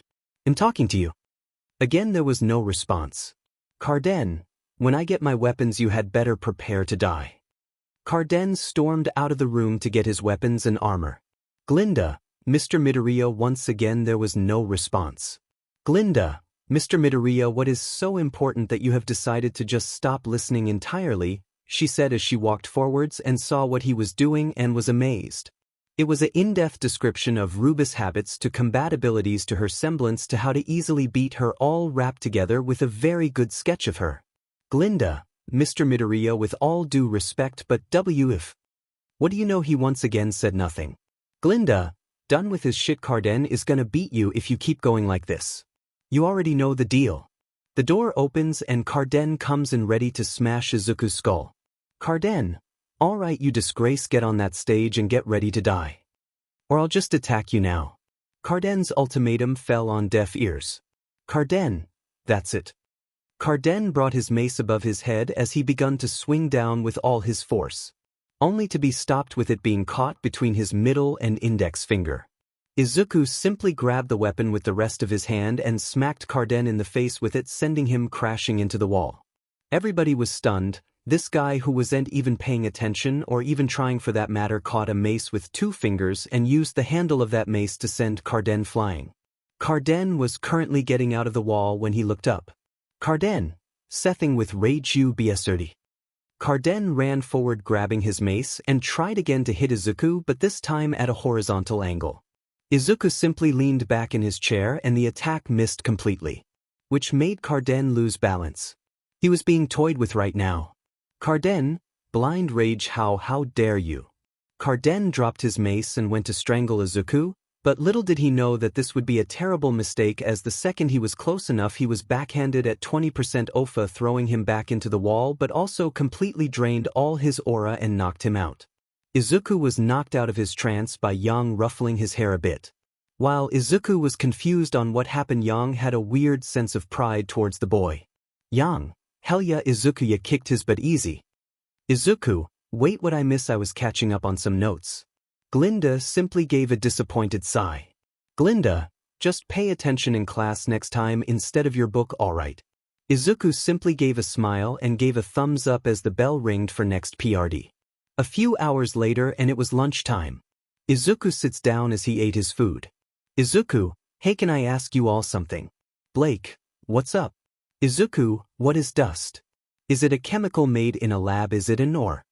I'm talking to you. Again there was no response. Carden, when I get my weapons you had better prepare to die. Carden stormed out of the room to get his weapons and armor. Glinda, Mr. Midoriya. Once again there was no response. Glinda, Mr. Midoriya, what is so important that you have decided to just stop listening entirely? She said as she walked forwards and saw what he was doing and was amazed. It was an in-depth description of Ruby's habits to combat abilities to her semblance to how to easily beat her, all wrapped together with a very good sketch of her. Glinda, Mr. Midoriya, with all due respect, but WTF? What do you know? He once again said nothing. Glinda, done with his shit. Carden is gonna beat you if you keep going like this. You already know the deal. The door opens and Carden comes in ready to smash Izuku's skull. Carden, alright you disgrace, get on that stage and get ready to die. Or I'll just attack you now. Carden's ultimatum fell on deaf ears. Carden, that's it. Carden brought his mace above his head as he begun to swing down with all his force, only to be stopped with it being caught between his middle and index finger. Izuku simply grabbed the weapon with the rest of his hand and smacked Carden in the face with it, sending him crashing into the wall. Everybody was stunned. This guy, who wasn't even paying attention or even trying for that matter, caught a mace with 2 fingers and used the handle of that mace to send Carden flying. Carden was currently getting out of the wall when he looked up. Carden, seething with rage, you 𝐒𝐮𝐻𝐿. Carden ran forward grabbing his mace and tried again to hit Izuku, but this time at a horizontal angle. Izuku simply leaned back in his chair and the attack missed completely, which made Carden lose balance. He was being toyed with right now. Carden, blind rage, how dare you? Carden dropped his mace and went to strangle Izuku, but little did he know that this would be a terrible mistake, as the second he was close enough he was backhanded at 20% OFA, throwing him back into the wall, but also completely drained all his aura and knocked him out. Izuku was knocked out of his trance by Yang ruffling his hair a bit. While Izuku was confused on what happened, Yang had a weird sense of pride towards the boy. Yang, hell yeah, Izuku, ya kicked his butt easy. Izuku, wait, what I miss? I was catching up on some notes. Glinda simply gave a disappointed sigh. Glinda, just pay attention in class next time instead of your book, alright. Izuku simply gave a smile and gave a thumbs up as the bell ringed for next PRD. A few hours later and it was lunchtime. Izuku sits down as he ate his food. Izuku, hey, can I ask you all something? Blake, what's up? Izuku, what is dust? Is it a chemical made in a lab? Is it an ore?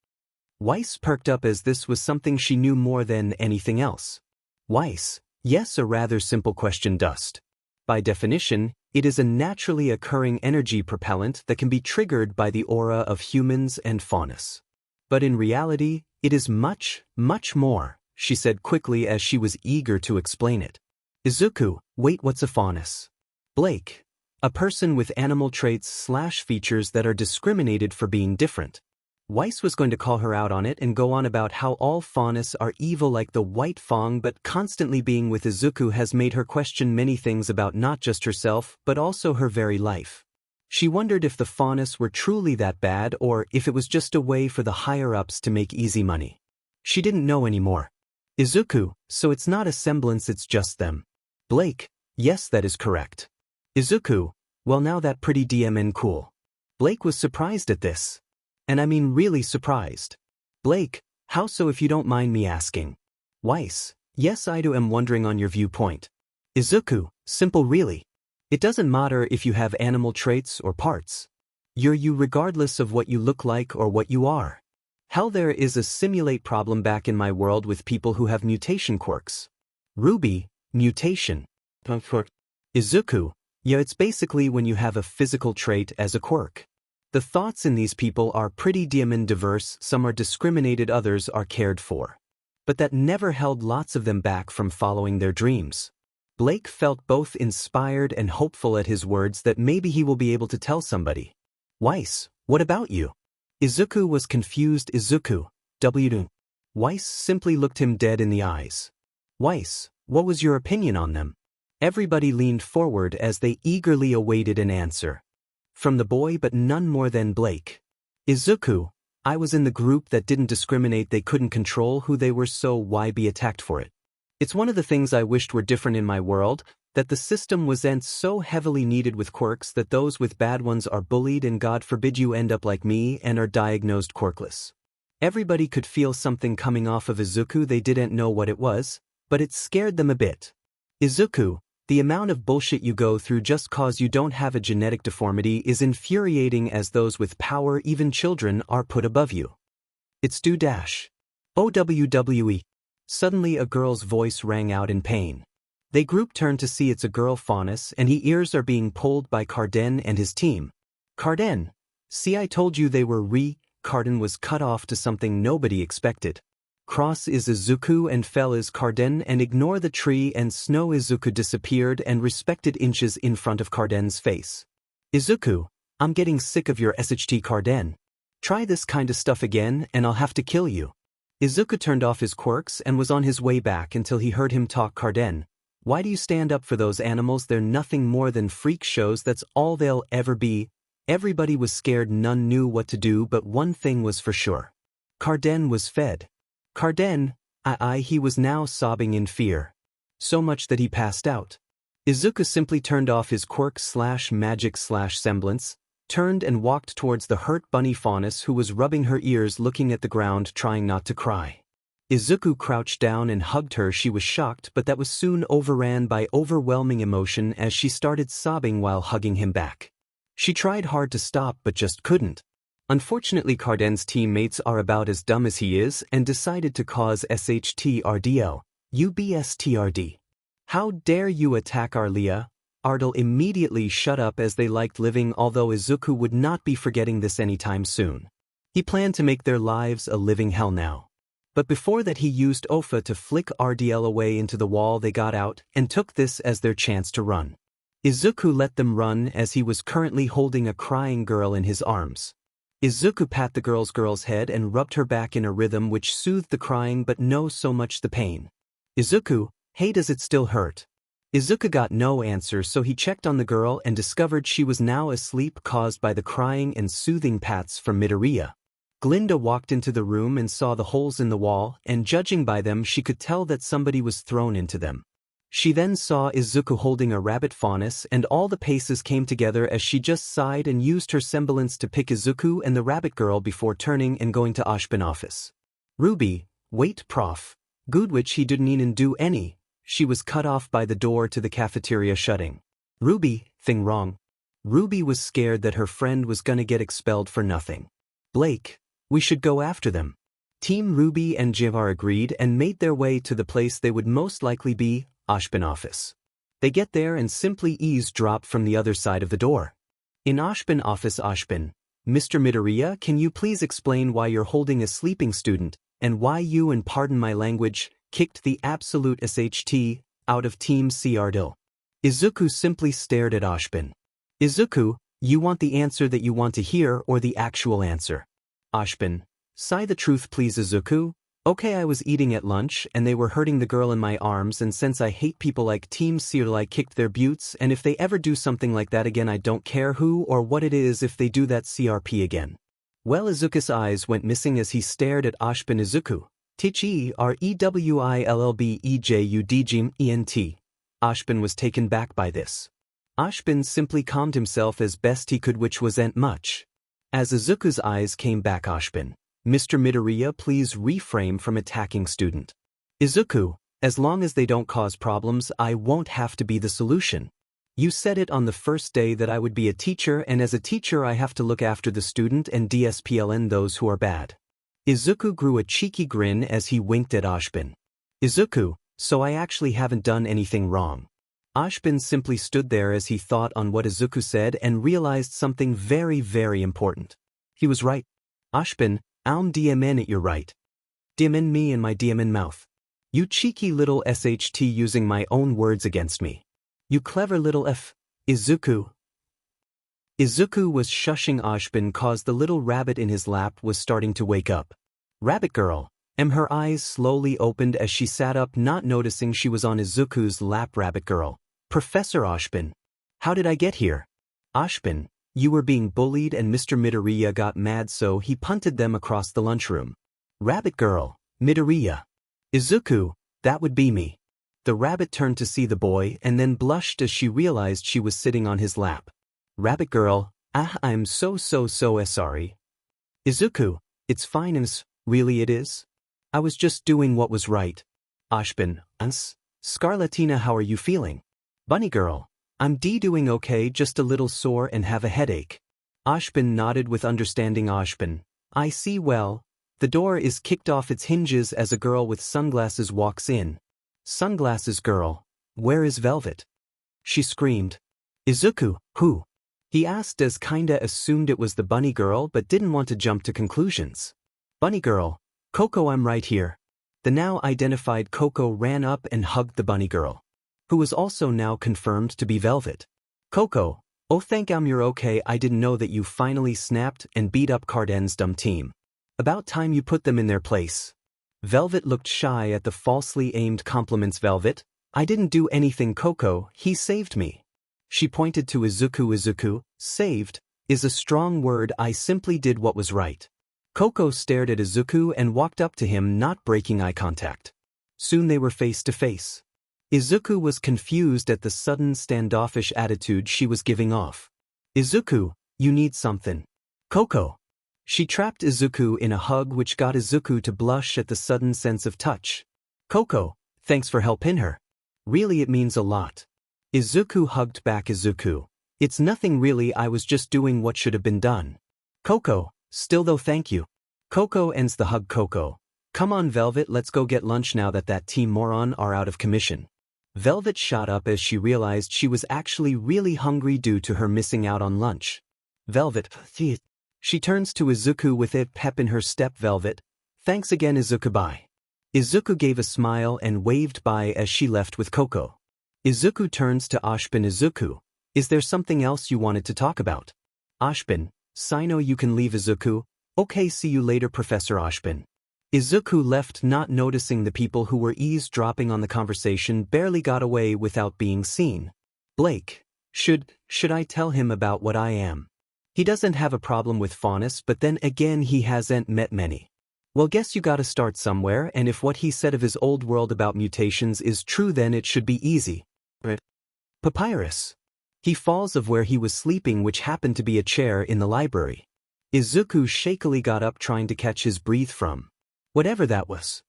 Weiss perked up as this was something she knew more than anything else. Weiss, yes, a rather simple question. Dust, by definition, it is a naturally occurring energy propellant that can be triggered by the aura of humans and faunus. But in reality, it is much, much more, she said quickly as she was eager to explain it. Izuku, wait, what's a faunus? Blake, a person with animal traits / features that are discriminated for being different. Weiss was going to call her out on it and go on about how all faunus are evil like the white Fong, but constantly being with 𝐒𝐮𝐩𝐩𝐸 has made her question many things about not just herself but also her very life. She wondered if the faunus were truly that bad or if it was just a way for the higher-ups to make easy money. She didn't know anymore. 𝐒𝐮𝐩𝐻𝐸, so it's not a semblance, it's just them. Blake, yes, that is correct. 𝐒𝐮𝐻𝐸, well now that pretty DMN cool. Blake was surprised at this. And I mean really surprised. Blake, how so if you don't mind me asking? Weiss, yes I do am wondering on your viewpoint. 𝐒𝐮𝐻𝐸, simple really. It doesn't matter if you have animal traits or parts. You're you regardless of what you look like or what you are. Hell, there is a simulate problem back in my world with people who have mutation quirks. Ruby, mutation. 𝐒𝐮𝐻𝐸, yeah, it's basically when you have a physical trait as a quirk. The thoughts in these people are pretty diamond diverse, some are discriminated, others are cared for. But that never held lots of them back from following their dreams. Blake felt both inspired and hopeful at his words that maybe he will be able to tell somebody. Weiss, what about you? 𝐒𝐮𝐻𝐸 was confused. 𝐒𝐮𝐻𝐸, W. Weiss simply looked him dead in the eyes. Weiss, what was your opinion on them? Everybody leaned forward as they eagerly awaited an answer. From the boy, but none more than Blake. 𝐒𝐮𝐻𝐸, I was in the group that didn't discriminate, they couldn't control who they were, so why be attacked for it? It's one of the things I wished were different in my world, that the system wasn't so heavily needed with quirks that those with bad ones are bullied and God forbid you end up like me and are diagnosed quirkless. Everybody could feel something coming off of 𝐒𝐮𝐻𝐸, they didn't know what it was, but it scared them a bit. 𝐒𝐮𝐻𝐸, the amount of bullshit you go through just cause you don't have a genetic deformity is infuriating, as those with power, even children, are put above you. It's do dash. OWWE. Suddenly a girl's voice rang out in pain. They group turned to see it's a girl faunus and he ears are being pulled by 𝐶𝐮𝐻𝐸𝐻 and his team. 𝐶𝐮𝐻𝐸𝐻, see I told you they were 𝐶𝐮𝐻𝐸𝐻 was cut off to something nobody expected. Cross is 𝐒𝐮𝐻𝐸𝐻 and fell is 𝐶𝐮𝐻𝐸𝐻 and ignore the tree and snow 𝐒𝐮𝐻𝐸𝐻 disappeared and respected inches in front of 𝐶𝐮𝐻𝐸𝐻's face. 𝐒𝐮𝐻𝐸𝐻, I'm getting sick of your SHT 𝐶𝐮𝐻𝐸𝐻. Try this kind of stuff again and I'll have to kill you. 𝐒𝐮𝐻𝐸𝐻 turned off his quirks and was on his way back until he heard him talk. 𝐶𝐮𝐻𝐸𝐻, why do you stand up for those animals? They're nothing more than freak shows, that's all they'll ever be. Everybody was scared, none knew what to do, but one thing was for sure. 𝐶𝐮𝐻𝐸𝐻 was fed. 𝐶𝐮𝐻𝐸𝐻, he was now sobbing in fear. So much that he passed out. 𝐒𝐮𝐻𝐸𝐻 simply turned off his quirk/magic/semblance, turned and walked towards the hurt bunny faunus who was rubbing her ears, looking at the ground, trying not to cry. 𝐒𝐮𝐻𝐸𝐻 crouched down and hugged her. She was shocked, but that was soon overran by overwhelming emotion as she started sobbing while hugging him back. She tried hard to stop but just couldn't. Unfortunately, 𝐶𝐮𝐻𝐸𝐻's teammates are about as dumb as he is and decided to cause 𝐮𝐻TRDL, UBSTRD. How dare you attack our Leah? Ardell immediately shut up, as they liked living, although 𝐒𝐮𝐻𝐸𝐻 would not be forgetting this anytime soon. He planned to make their lives a living hell now. But before that he used 𝐸𝐻 to flick RDL away into the wall. They got out and took this as their chance to run. 𝐒𝐮𝐻𝐸𝐻 let them run as he was currently holding a crying girl in his arms. 𝐒𝐮𝐻𝐸𝐻 pat the girl's head and rubbed her back in a rhythm which soothed the crying but no so much the pain. 𝐒𝐮𝐻𝐸𝐻, hey, does it still hurt? 𝐒𝐮𝐻𝐸𝐻 got no answer, so he checked on the girl and discovered she was now asleep, caused by the crying and soothing pats from Midoriya. Glinda walked into the room and saw the holes in the wall, and judging by them she could tell that somebody was thrown into them. She then saw 𝐒𝐮𝐻𝐸𝐻 holding a rabbit faunus and all the paces came together as she just sighed and used her semblance to pick 𝐒𝐻𝐸𝐻 and the rabbit girl before turning and going to 𝐒𝐻 office. Ruby, wait prof. Good, which he didn't even do any. She was cut off by the door to the cafeteria shutting. Ruby, thing wrong. Ruby was scared that her friend was gonna get expelled for nothing. Blake, we should go after them. Team Ruby and 𝐿𝐻 agreed and made their way to the place they would most likely be, 𝐒𝐻 office. They get there and simply eavesdrop from the other side of the door. In 𝐒𝐻 office, 𝐻𝐻, Mr. Midoriya, can you please explain why you're holding a sleeping student, and why you, and pardon my language, kicked the absolute SHT out of Team 𝐶𝐻? 𝐒𝐮𝐻𝐸𝐻 simply stared at 𝐻𝐻. 𝐒𝐮𝐻𝐸𝐻, you want the answer that you want to hear or the actual answer? 𝐮𝐮𝐻, say the truth please 𝐒𝐮𝐻𝐻. Okay, I was eating at lunch and they were hurting the girl in my arms, and since I hate people like 𝐻𝐮𝐱𝐡, I kicked their butts, and if they ever do something like that again I don't care who or what it is if they do that CRP again. Well, 𝐒𝐮𝐻's eyes went missing as he stared at 𝐮𝐮𝐻. 𝐻𝐮𝐻𝐿𝐵𝐻𝐸𝐿BEJUDGMENT. 𝐮𝐻 was taken back by this. 𝐻 simply calmed himself as best he could, which wasn't much. As 𝐒𝐮𝐻's eyes came back, 𝐻, Mr. Midoriya, please refrain from attacking student. 𝐒𝐮𝐻, as long as they don't cause problems, I won't have to be the solution. You said it on the first day that I would be a teacher, and as a teacher I have to look after the student and discipline those who are bad. 𝐒𝐮𝐻 grew a cheeky grin as he winked at 𝐻. 𝐒𝐮𝐻, so I actually haven't done anything wrong. 𝐻 simply stood there as he thought on what 𝐒𝐮𝐻 said and realized something very, very important. He was right. 𝐻, DMN it, you're right. DMN me and my DMN mouth. You cheeky little SHT, using my own words against me. You clever little F. 𝐒𝐮𝐻. 𝐒𝐮𝐻 was shushing 𝐻 cause the little rabbit in his lap was starting to wake up. Rabbit girl. Her eyes slowly opened as she sat up, not noticing she was on 𝐒𝐮𝐻's lap. Rabbit girl. Professor 𝐻. How did I get here? 𝐻, you were being bullied and Mr. Midoriya got mad, so he punted them across the lunchroom. Rabbit girl. Midoriya. 𝐒𝐮𝐻, that would be me. The rabbit turned to see the boy and then blushed as she realized she was sitting on his lap. Rabbit girl. I'm so sorry. 𝐒𝐮𝐻, it's fine. Really it is? I was just doing what was right. 𝐻, Scarlatina, how are you feeling? Bunny girl. I'm doing okay, just a little sore and have a headache. 𝐻 nodded with understanding. 𝐻, I see. Well, the door is kicked off its hinges as a girl with sunglasses walks in. Sunglasses girl. Where is Velvet? She screamed. 𝐒𝐮𝐻, who? He asked as kinda assumed it was the bunny girl but didn't want to jump to conclusions. Bunny girl. Coco, I'm right here. The now identified Coco ran up and hugged the bunny girl, who was also now confirmed to be Velvet. Coco, oh thank you're okay. I didn't know that you finally snapped and beat up 𝐻𝐿's dumb team. About time you put them in their place. Velvet looked shy at the falsely aimed compliments. Velvet, I didn't do anything Coco, he saved me. She pointed to 𝐒𝐮𝐻. 𝐒𝐮𝐻, saved, is a strong word. I simply did what was right. Coco stared at 𝐒𝐮𝐻 and walked up to him, not breaking eye contact. Soon they were face to face. 𝐒𝐮𝐻 was confused at the sudden standoffish attitude she was giving off. 𝐒𝐮𝐻, you need something. Coco. She trapped 𝐒𝐮𝐻 in a hug, which got 𝐒𝐮𝐻 to blush at the sudden sense of touch. Coco, thanks for helping her. Really, it means a lot. 𝐒𝐮𝐻 hugged back. 𝐒𝐮𝐻, it's nothing really, I was just doing what should have been done. Coco, still though, thank you. Coco ends the hug. Coco, come on Velvet, let's go get lunch now that team moron are out of commission. Velvet shot up as she realized she was actually really hungry due to her missing out on lunch. Velvet, she turns to 𝐒𝐮𝐻 with a pep in her step. Velvet, thanks again 𝐒𝐻, bye. 𝐒𝐮𝐻 gave a smile and waved bye as she left with Coco. 𝐒𝐮𝐻 turns to 𝐻. 𝐒𝐮𝐻, is there something else you wanted to talk about? 𝐻, Sino, you can leave 𝐒𝐻. Okay, see you later Professor 𝐻. 𝐒𝐮𝐻 left, not noticing the people who were eavesdropping on the conversation barely got away without being seen. Blake, should I tell him about what I am? He doesn't have a problem with faunus, but then again he hasn't met many. Well, guess you gotta start somewhere, and if what he said of his old world about mutations is true, then it should be easy. Papyrus. He falls of where he was sleeping, which happened to be a chair in the library. 𝐒𝐮𝐻 shakily got up, trying to catch his breath from whatever that was.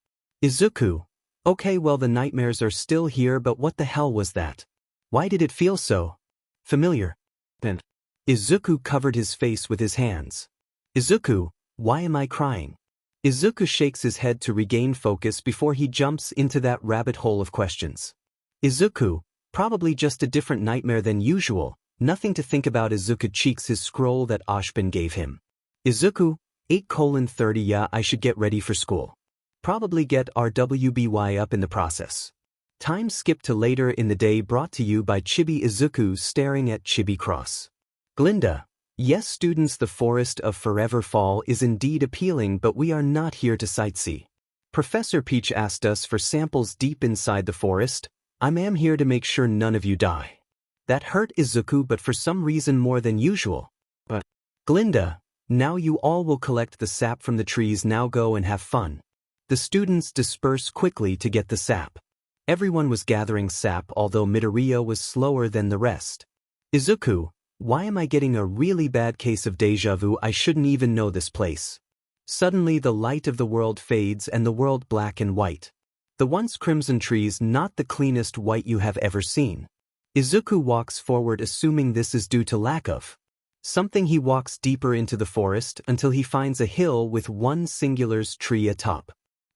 𝐒𝐮𝐻, okay, well the nightmares are still here, but what the hell was that? Why did it feel so familiar? And 𝐒𝐮𝐻 covered his face with his hands. 𝐒𝐮𝐻, why am I crying? 𝐒𝐮𝐻 shakes his head to regain focus before he jumps into that rabbit hole of questions. 𝐒𝐮𝐻, probably just a different nightmare than usual, nothing to think about. 𝐒𝐮𝐻 cheeks his scroll that 𝐻 gave him. 𝐒𝐮𝐻, 8:30, yeah, I should get ready for school. Probably get our WBY up in the process. Time skip to later in the day, brought to you by Chibi. 𝐒𝐮𝐻 staring at Chibi cross. Glinda, Yes, students, the forest of Forever Fall is indeed appealing, but we are not here to sightsee. Professor Peach asked us for samples deep inside the forest. I am here to make sure none of you die. That hurt Izuku, but for some reason more than usual. But, Glinda, now you all will collect the sap from the trees. Now go and have fun. The students disperse quickly to get the sap. Everyone was gathering sap, although Midoriya was slower than the rest. Izuku, why am I getting a really bad case of deja vu? I shouldn't even know this place. Suddenly the light of the world fades and the world black and white. The once crimson trees, not the cleanest white you have ever seen. Izuku walks forward, assuming this is due to lack of something. He walks deeper into the forest until he finds a hill with one singular tree atop.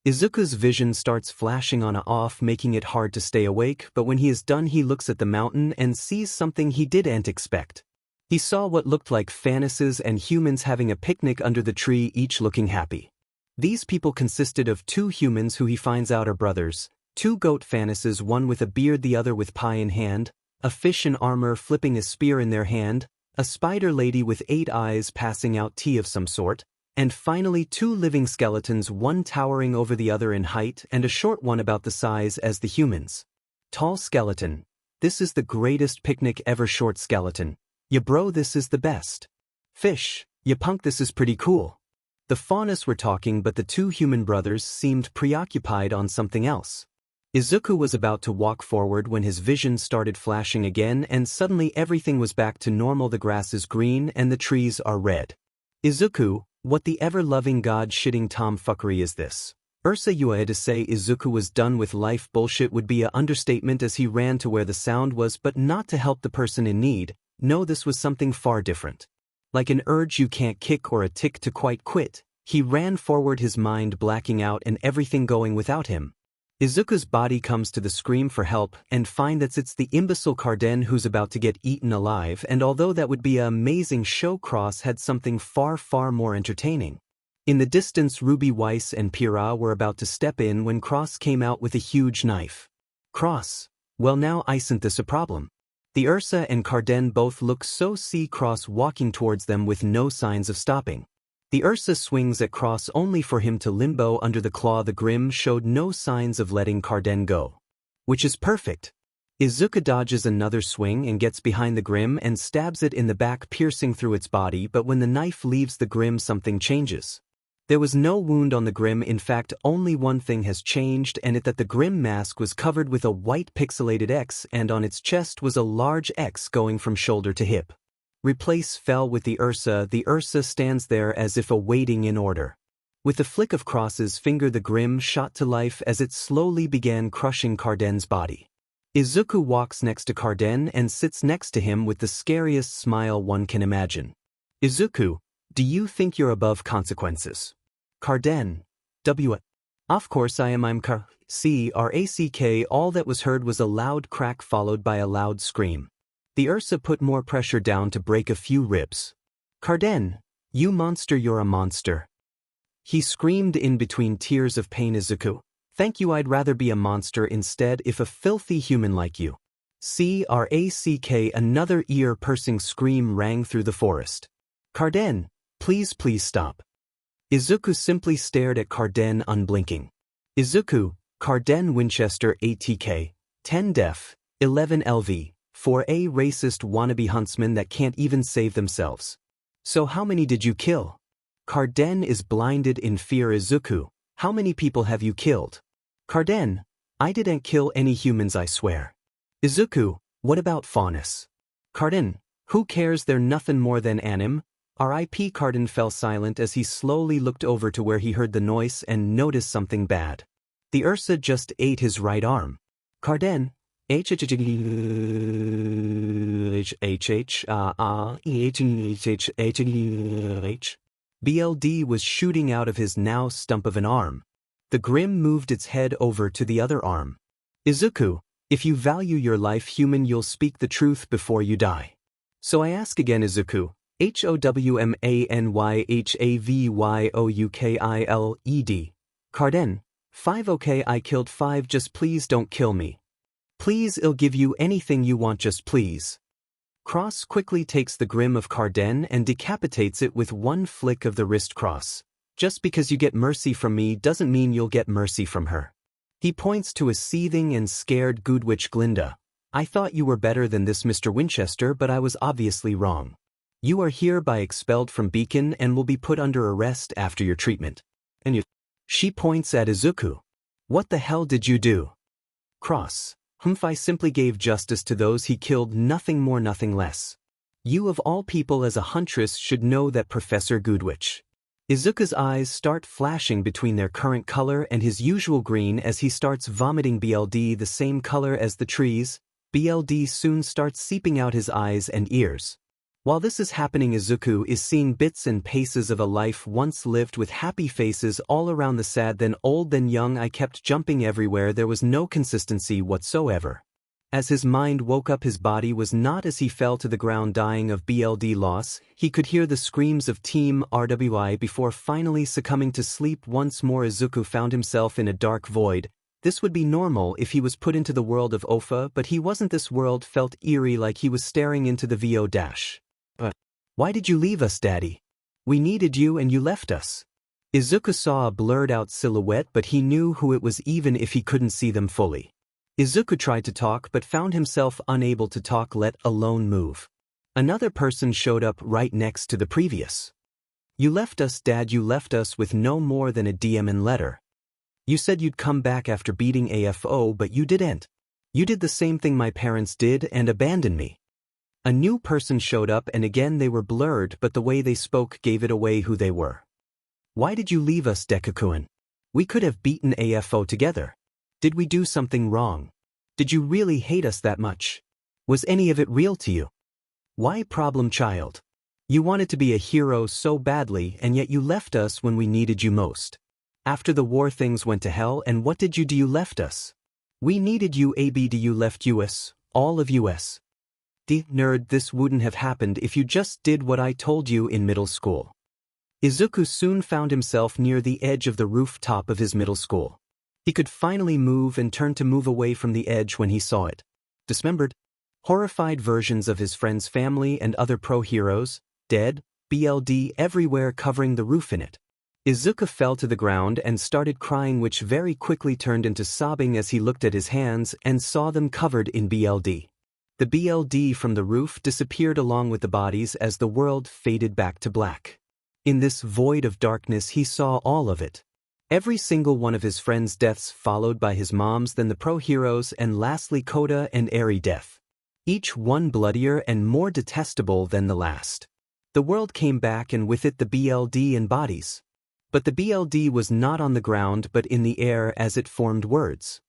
Izuku's vision starts flashing on and off, making it hard to stay awake, but when he is done he looks at the mountain and sees something he didn't expect. He saw what looked like fantasies and humans having a picnic under the tree, each looking happy. These people consisted of two humans who he finds out are brothers, two goat fantasies, one with a beard, the other with pie in hand, a fish in armor flipping a spear in their hand, a spider lady with 8 eyes passing out tea of some sort, and finally 2 living skeletons, one towering over the other in height and a short one about the size as the humans. Tall skeleton. This is the greatest picnic ever. Short skeleton. Ya bro, this is the best. Fish. Ya punk, this is pretty cool. The faunas were talking, but the 2 human brothers seemed preoccupied on something else. Izuku was about to walk forward when his vision started flashing again, and suddenly everything was back to normal. The grass is green and the trees are red. Izuku, what the ever-loving god-shitting tomfuckery is this? 𝐒𝐮𝐲𝐸. To say Izuku was done with life bullshit would be an understatement, as he ran to where the sound was, but not to help the person in need. No, this was something far different. Like an urge you can't kick or a tick to quite quit, he ran forward, his mind blacking out and everything going without him. Izuku's body comes to the scream for help and find that it's the imbecile 𝐻𝐻𝐻 who's about to get eaten alive, and although that would be an amazing show, Cross had something far more entertaining. In the distance, Ruby Weiss and Pyrrha were about to step in when Cross came out with a huge knife. Cross, well now isn't this a problem? The 𝐒𝐮𝐻 and 𝐻𝐻𝐻 both look so. See Cross walking towards them with no signs of stopping. The 𝐒𝐮𝐻 swings at Cross only for him to limbo under the claw. The Grimm showed no signs of letting 𝐻𝐻𝐻 go. Which is perfect. Izuku dodges another swing and gets behind the Grimm and stabs it in the back, piercing through its body, but when the knife leaves the Grimm, something changes. There was no wound on the Grimm. In fact, only one thing has changed, and that the Grimm mask was covered with a white pixelated X, and on its chest was a large X going from shoulder to hip. Replace fell with the 𝐒𝐮𝐻. The 𝐒𝐮𝐻 stands there as if awaiting in order. With a flick of Cross's finger, the Grimm shot to life as it slowly began crushing 𝐻𝐻𝐻's body. Izuku walks next to 𝐻𝐻𝐻 and sits next to him with the scariest smile one can imagine. Izuku, do you think you're above consequences? 𝐻𝐻𝐻, W. Of course I am. I'm 𝐶RACK. All that was heard was a loud crack followed by a loud scream. The 𝐒𝐮𝐻 put more pressure down to break a few ribs. 𝐻𝐻𝐻, you monster, you're a monster. He screamed in between tears of pain. Izuku, thank you, I'd rather be a monster instead, if a filthy human like you. 𝐶RACK. Another ear-piercing scream rang through the forest. 𝐻𝐻𝐻, please stop. Izuku simply stared at 𝐻𝐻𝐻, unblinking. Izuku, 𝐻𝐻𝐻 Winchester ATK, 10 def, 11 LV, for a racist wannabe huntsman that can't even save themselves. So how many did you kill? 𝐻𝐻𝐻 is blinded in fear. Izuku, how many people have you killed? 𝐻𝐻𝐻, I didn't kill any humans, I swear. Izuku, what about faunas? 𝐻𝐻𝐻, who cares, they're nothing more than anim. R.I.P. 𝐻𝐻𝐻 fell silent as he slowly looked over to where he heard the noise and noticed something bad. The 𝐒𝐮𝐻 just ate his right arm. 𝐻𝐻𝐻, BLD was shooting out of his now stump of an arm. The Grimm moved its head over to the other arm. Izuku, if you value your life, human, you'll speak the truth before you die. So I ask again, Izuku, HOWMANYHAVYOUKILED. 𝐻𝐻𝐻, 5 okay, I killed 5, just please don't kill me. Please, I'll give you anything you want, just please. Cross quickly takes the grim of 𝐻𝐻𝐿 and decapitates it with one flick of the wrist cross. Just because you get mercy from me doesn't mean you'll get mercy from her. He points to a seething and scared 𝐒𝐮𝐦𝐦𝐚𝐫𝐭. I thought you were better than this, Mr. Winchester, but I was obviously wrong. You are hereby expelled from Beacon and will be put under arrest after your treatment. And you. She points at Izuku. What the hell did you do? Cross. I simply gave justice to those he killed, nothing more, nothing less. You of all people as a huntress should know that, Professor 𝐒𝐮𝐦𝐦𝐚𝐫𝐭. Izuku's eyes start flashing between their current color and his usual green as he starts vomiting BLD the same color as the trees. BLD soon starts seeping out his eyes and ears. While this is happening, Izuku is seeing bits and pieces of a life once lived with happy faces all around, the sad, then old, then young. I kept jumping everywhere, there was no consistency whatsoever. As his mind woke up, his body was not as he fell to the ground dying of BLD loss. He could hear the screams of Team RWI before finally succumbing to sleep once more. Izuku found himself in a dark void. This would be normal if he was put into the world of OFA, but he wasn't. This world felt eerie, like he was staring into the VO dash. Why did you leave us, Daddy? We needed you and you left us. Izuku saw a blurred out silhouette, but he knew who it was even if he couldn't see them fully. Izuku tried to talk but found himself unable to talk, let alone move. Another person showed up right next to the previous. You left us, Dad, you left us with no more than a DM and letter. You said you'd come back after beating AFO, but you didn't. You did the same thing my parents did and abandoned me. A new person showed up and again they were blurred, but the way they spoke gave it away who they were. Why did you leave us, Deku-kun? We could have beaten AFO together. Did we do something wrong? Did you really hate us that much? Was any of it real to you? Why, problem child? You wanted to be a hero so badly and yet you left us when we needed you most. After the war things went to hell, and what did you do? You left us. We needed you, ABD, you left us, all of us. Nerd, this wouldn't have happened if you just did what I told you in middle school. Izuku soon found himself near the edge of the rooftop of his middle school. He could finally move and turned to move away from the edge when he saw it. Dismembered, horrified versions of his friend's family and other pro-heroes, dead, BLD everywhere covering the roof in it. Izuku fell to the ground and started crying, which very quickly turned into sobbing as he looked at his hands and saw them covered in BLD. The BLD from the roof disappeared along with the bodies as the world faded back to black. In this void of darkness he saw all of it. Every single one of his friends' deaths, followed by his mom's, then the pro-heroes, and lastly Kota and Eri death. Each one bloodier and more detestable than the last. The world came back and with it the BLD and bodies. But the BLD was not on the ground but in the air as it formed words.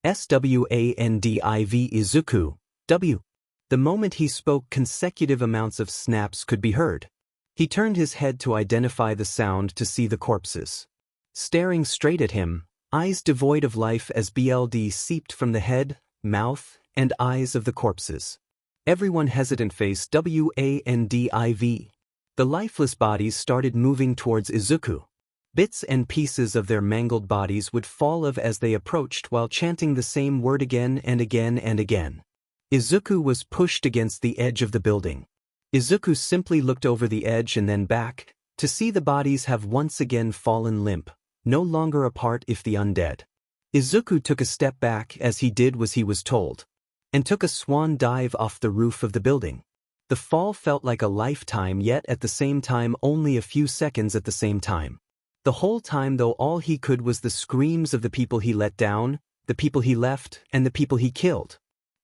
SWANDIV Izuku. W. The moment he spoke, consecutive amounts of snaps could be heard. He turned his head to identify the sound to see the corpses. Staring straight at him, eyes devoid of life as BLD seeped from the head, mouth, and eyes of the corpses. Everyone hesitant face WANDIV. The lifeless bodies started moving towards Izuku. Bits and pieces of their mangled bodies would fall off as they approached while chanting the same word again and again and again. Izuku was pushed against the edge of the building. Izuku simply looked over the edge and then back, to see the bodies have once again fallen limp, no longer apart if the undead. Izuku took a step back as he did what he was told, and took a swan dive off the roof of the building. The fall felt like a lifetime, yet at the same time only a few seconds at the same time. The whole time though all he could was the screams of the people he let down, the people he left, and the people he killed.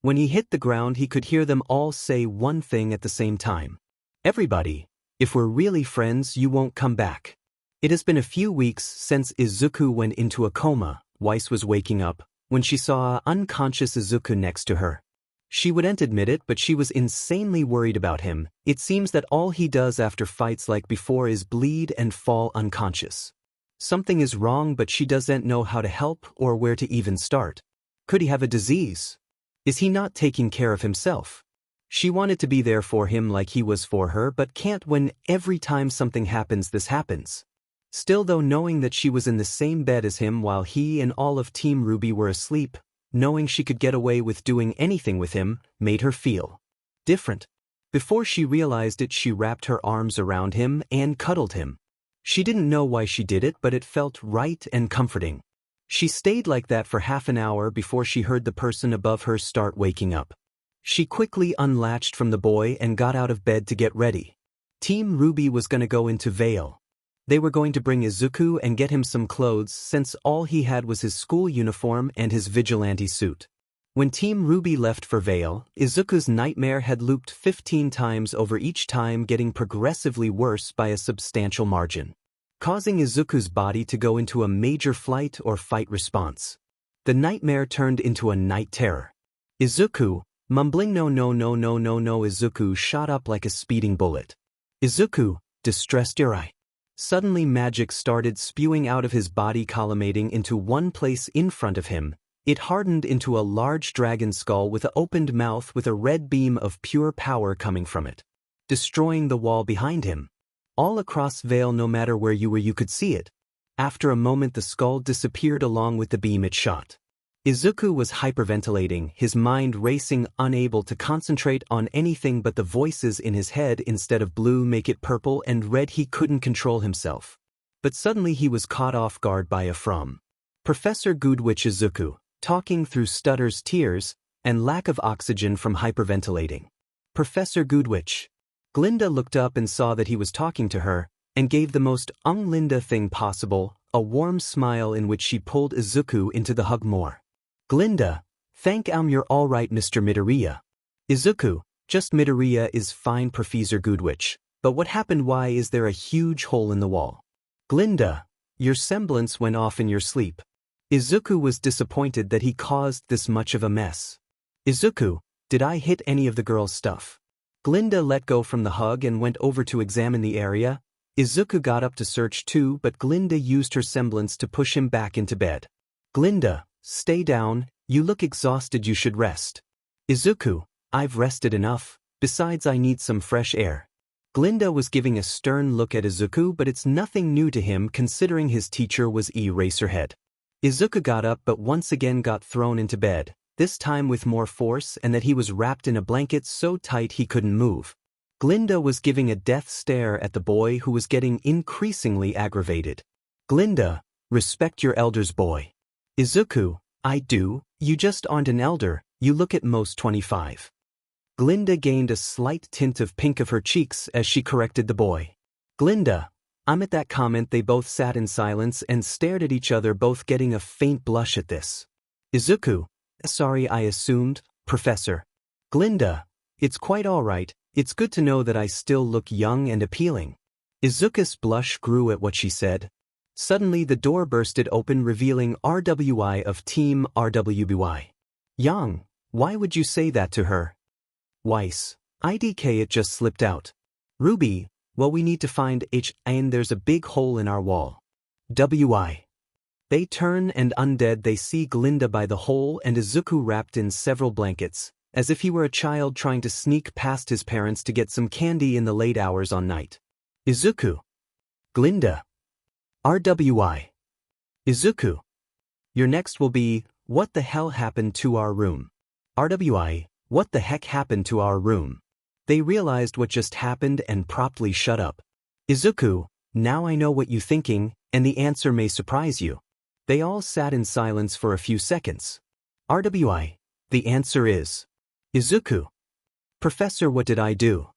When he hit the ground he could hear them all say one thing at the same time. Everybody, if we're really friends you won't come back. It has been a few weeks since Izuku went into a coma. Weiss was waking up when she saw unconscious Izuku next to her. She wouldn't admit it, but she was insanely worried about him. It seems that all he does after fights like before is bleed and fall unconscious. Something is wrong, but she doesn't know how to help or where to even start. Could he have a disease? Is he not taking care of himself? She wanted to be there for him like he was for her, but can't when every time something happens this happens. Still though, knowing that she was in the same bed as him while he and all of Team Ruby were asleep, knowing she could get away with doing anything with him, made her feel different. Before she realized it, she wrapped her arms around him and cuddled him. She didn't know why she did it, but it felt right and comforting. She stayed like that for half an hour before she heard the person above her start waking up. She quickly unlatched from the boy and got out of bed to get ready. Team Ruby was gonna go into Vale. They were going to bring Izuku and get him some clothes since all he had was his school uniform and his vigilante suit. When Team Ruby left for Vale, Izuku's nightmare had looped 15 times over, each time getting progressively worse by a substantial margin, causing Izuku's body to go into a major flight or fight response. The nightmare turned into a night terror. Izuku, mumbling no. Izuku shot up like a speeding bullet. Izuku, distressed your eye. Suddenly magic started spewing out of his body, collimating into one place in front of him. It hardened into a large dragon skull with an opened mouth with a red beam of pure power coming from it, destroying the wall behind him. All across Vale, no matter where you were, you could see it. After a moment, the skull disappeared along with the beam it shot. Izuku was hyperventilating, his mind racing, unable to concentrate on anything but the voices in his head. Instead of blue, make it purple, and red. He couldn't control himself. But suddenly he was caught off guard by a from Professor 𝐒𝐮𝐦𝐸𝐴 Izuku, talking through stutters, tears, and lack of oxygen from hyperventilating. Professor 𝐒𝐮𝐸𝐴. Glinda looked up and saw that he was talking to her, and gave the most Linda thing possible, a warm smile in which she pulled Izuku into the hug more. Glinda, thank you're all right, Mr. Midoriya. Izuku, just Midoriya is fine, Professor 𝐒𝐮𝐸𝐴, but what happened? Why is there a huge hole in the wall? Glinda, your semblance went off in your sleep. Izuku was disappointed that he caused this much of a mess. Izuku, did I hit any of the girls' stuff? Glinda let go from the hug and went over to examine the area. Izuku got up to search too, but Glinda used her semblance to push him back into bed. Glinda, stay down, you look exhausted, you should rest. Izuku, I've rested enough, besides I need some fresh air. Glinda was giving a stern look at Izuku, but it's nothing new to him considering his teacher was Eraserhead. Izuku got up but once again got thrown into bed, this time with more force, and that he was wrapped in a blanket so tight he couldn't move. Glinda was giving a death stare at the boy, who was getting increasingly aggravated. Glinda, respect your elders, boy. Izuku, I do, you just aren't an elder, you look at most 25. Glinda gained a slight tint of pink of her cheeks as she corrected the boy. Glinda, I'm at that comment. They both sat in silence and stared at each other, both getting a faint blush at this. Izuku, sorry, I assumed, Professor. Glinda, it's quite all right, it's good to know that I still look young and appealing. Izuku's blush grew at what she said. Suddenly the door bursted open, revealing RWI of Team RWBY. Yang, why would you say that to her? Weiss, IDK, it just slipped out. Ruby, well, we need to find and there's a big hole in our wall. WI. They turn, and undead they see Glinda by the hole and Izuku wrapped in several blankets, as if he were a child trying to sneak past his parents to get some candy in the late hours on night. Izuku. Glinda. RWI. Izuku. Your next will be, what the hell happened to our room? RWI, what the heck happened to our room? They realized what just happened and promptly shut up. Izuku, now I know what you're thinking, and the answer may surprise you. They all sat in silence for a few seconds. RWI, the answer is Izuku. Professor, what did I do?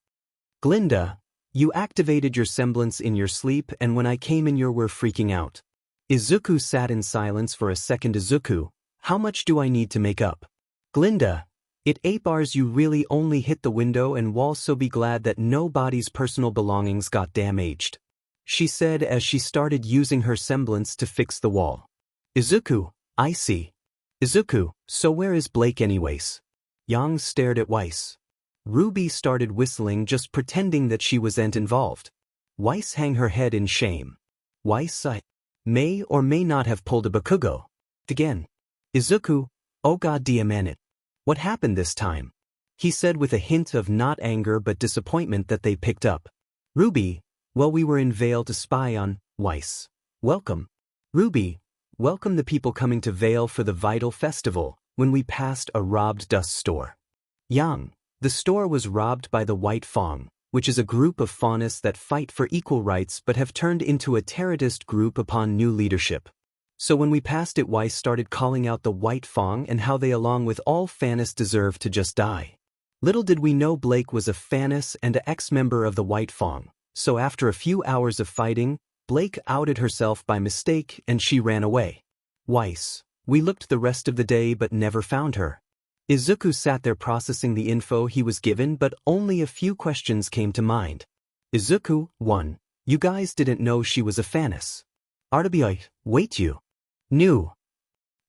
Glinda, you activated your semblance in your sleep, and when I came in you were freaking out. Izuku sat in silence for a second. Izuku, how much do I need to make up? Glinda, it 8 bars. You really only hit the window and wall, so be glad that nobody's personal belongings got damaged, she said as she started using her semblance to fix the wall. Izuku, I see. Izuku, so where is Blake anyways? Yang stared at Weiss. Ruby started whistling, just pretending that she wasn't involved. Weiss hung her head in shame. Weiss, I may or may not have pulled a Bakugo. Again. Izuku, oh god damn it. What happened this time? He said with a hint of not anger but disappointment that they picked up. Ruby, well, we were in Vale to spy on Weiss. Welcome. Ruby, welcome the people coming to Vale for the Vital Festival, when we passed a robbed dust store. Yang, The store was robbed by the 𝐻𝐻𝐿, which is a group of faunists that fight for equal rights but have turned into a terrorist group upon new leadership. So when we passed it, 𝐻𝐻 started calling out the 𝐻𝐻𝐿 and how they along with all faunists deserve to just die. Little did we know Blake was a faunist and an ex-member of the 𝐻𝐻𝐿, so after a few hours of fighting, Blake outed herself by mistake and she ran away. 𝐻𝐻. We looked the rest of the day but never found her. 𝐒𝐮𝐩𝐻𝐻 sat there processing the info he was given, but only a few questions came to mind. 𝐒𝐮𝐻𝐻, 1. You guys didn't know she was a faunist. 𝐴𝐻𝐿, wait, you knew.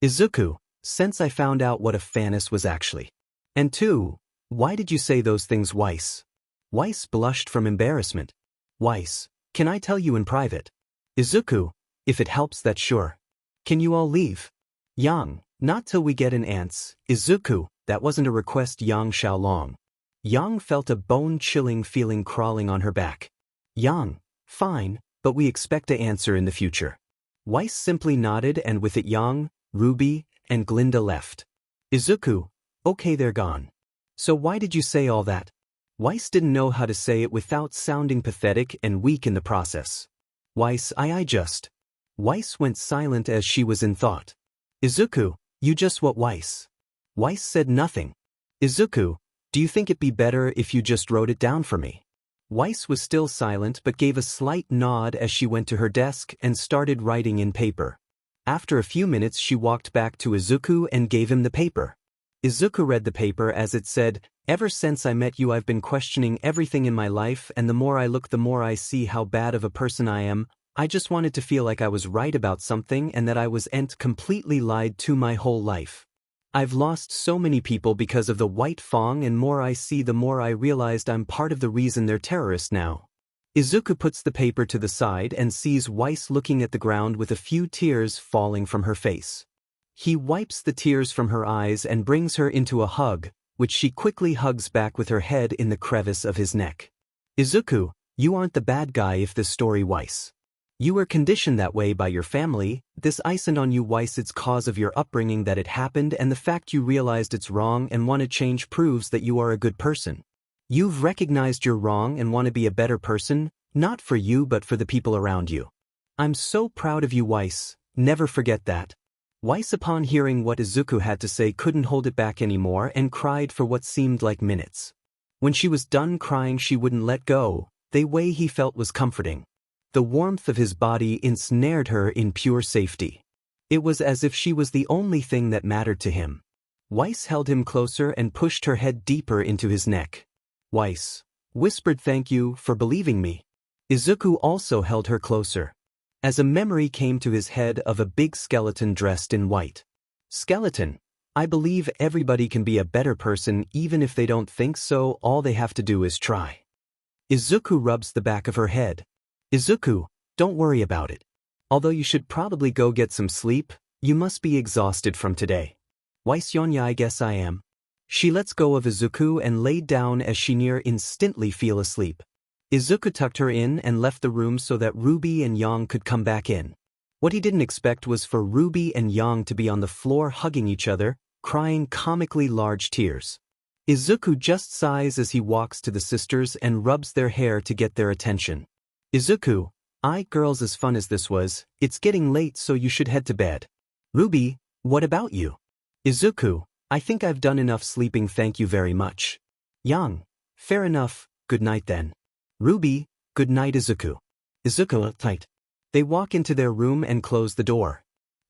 𝐒𝐮𝐻𝐻, since I found out what a faunist was actually. And 2. Why did you say those things, 𝐻𝐻? 𝐻𝐻 blushed from embarrassment. 𝐻𝐻, can I tell you in private? 𝐒𝐮𝐻𝐻, if it helps, that's sure. Can you all leave? Yang, not till we get an answer. 𝐒𝐮𝐻𝐻, that wasn't a request, Yang Xiaolong. Yang felt a bone-chilling feeling crawling on her back. Yang, fine, but we expect an answer in the future. 𝐻𝐻 simply nodded, and with it Yang, Ruby, and Glinda left. 𝐒𝐮𝐻𝐻, okay, they're gone. So why did you say all that? 𝐻𝐻 didn't know how to say it without sounding pathetic and weak in the process. 𝐻𝐻, I just. 𝐻𝐻 went silent as she was in thought. 𝐒𝐮𝐻𝐻, you just what, 𝐻𝐻? 𝐻𝐻 said nothing. 𝐒𝐮𝐻𝐻, do you think it'd be better if you just wrote it down for me? 𝐻𝐻 was still silent but gave a slight nod as she went to her desk and started writing in paper. After a few minutes she walked back to 𝐒𝐮𝐻𝐻 and gave him the paper. 𝐒𝐮𝐻𝐻 read the paper as it said, ever since I met you I've been questioning everything in my life, and the more I look the more I see how bad of a person I am. I just wanted to feel like I was right about something and that I wasn't completely lied to my whole life. I've lost so many people because of the 𝐻𝐻𝐿, and more I see the more I realized I'm part of the reason they're terrorists now. 𝐒𝐮𝐻𝐻 puts the paper to the side and sees 𝐻𝐻 looking at the ground with a few tears falling from her face. He wipes the tears from her eyes and brings her into a hug, which she quickly hugs back with her head in the crevice of his neck. 𝐒𝐮𝐻𝐻, you aren't the bad guy if this story, 𝐻𝐻. You were conditioned that way by your family. This isn't on you, 𝐻𝐻. It's cause of your upbringing that it happened, and the fact you realized it's wrong and want to change proves that you are a good person. You've recognized you're wrong and want to be a better person, not for you but for the people around you. I'm so proud of you, 𝐻𝐻. Never forget that. 𝐻𝐻, upon hearing what 𝐒𝐮𝐻𝐻 had to say, couldn't hold it back anymore and cried for what seemed like minutes. When she was done crying she wouldn't let go. The way he felt was comforting. The warmth of his body ensnared her in pure safety. It was as if she was the only thing that mattered to him. 𝐻𝐻 held him closer and pushed her head deeper into his neck. 𝐻𝐻 whispered, thank you for believing me. 𝐒𝐮𝐻𝐻 also held her closer. As a memory came to his head of a big skeleton dressed in white. Skeleton, I believe everybody can be a better person even if they don't think so, all they have to do is try. 𝐒𝐮𝐻𝐻 rubs the back of her head. 𝐒𝐮𝐻𝐻, don't worry about it. Although you should probably go get some sleep, you must be exhausted from today. 𝐻𝐻, I guess I am. She lets go of 𝐒𝐮𝐻𝐻 and laid down as she near instantly fell asleep. 𝐒𝐮𝐻𝐻 tucked her in and left the room so that Ruby and Yang could come back in. What he didn't expect was for Ruby and Yang to be on the floor hugging each other, crying comically large tears. 𝐒𝐮𝐻𝐻 just sighs as he walks to the sisters and rubs their hair to get their attention. 𝐒𝐮𝐻𝐻, girls, as fun as this was, it's getting late so you should head to bed. Ruby, what about you? 𝐒𝐮𝐻𝐻, I think I've done enough sleeping, thank you very much. Yang, fair enough, good night then. Ruby, good night 𝐒𝐻𝐻. 𝐒𝐻𝐻, tight. They walk into their room and close the door.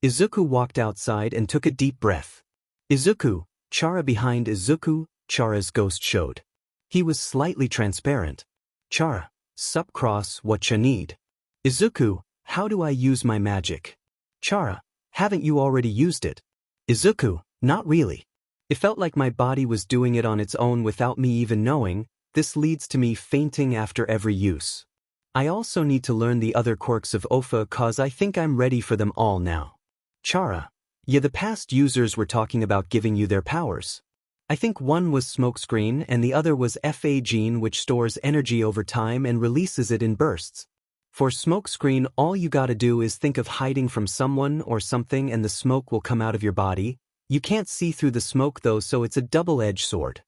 𝐒𝐻𝐻 walked outside and took a deep breath. 𝐒𝐻𝐻, Chara behind 𝐒𝐻𝐻, Chara's ghost showed. He was slightly transparent. Chara, sup cross, what ya need? 𝐒𝐻𝐻, how do I use my magic? Chara, haven't you already used it? 𝐒𝐻𝐻, not really. It felt like my body was doing it on its own without me even knowing. This leads to me fainting after every use. I also need to learn the other quirks of 𝐻𝐻 cause I think I'm ready for them all now. Chara, yeah, the past users were talking about giving you their powers. I think one was smokescreen and the other was theve gene, which stores energy over time and releases it in bursts. For smokescreen, all you gotta do is think of hiding from someone or something and the smoke will come out of your body. You can't see through the smoke though, so it's a double-edged sword.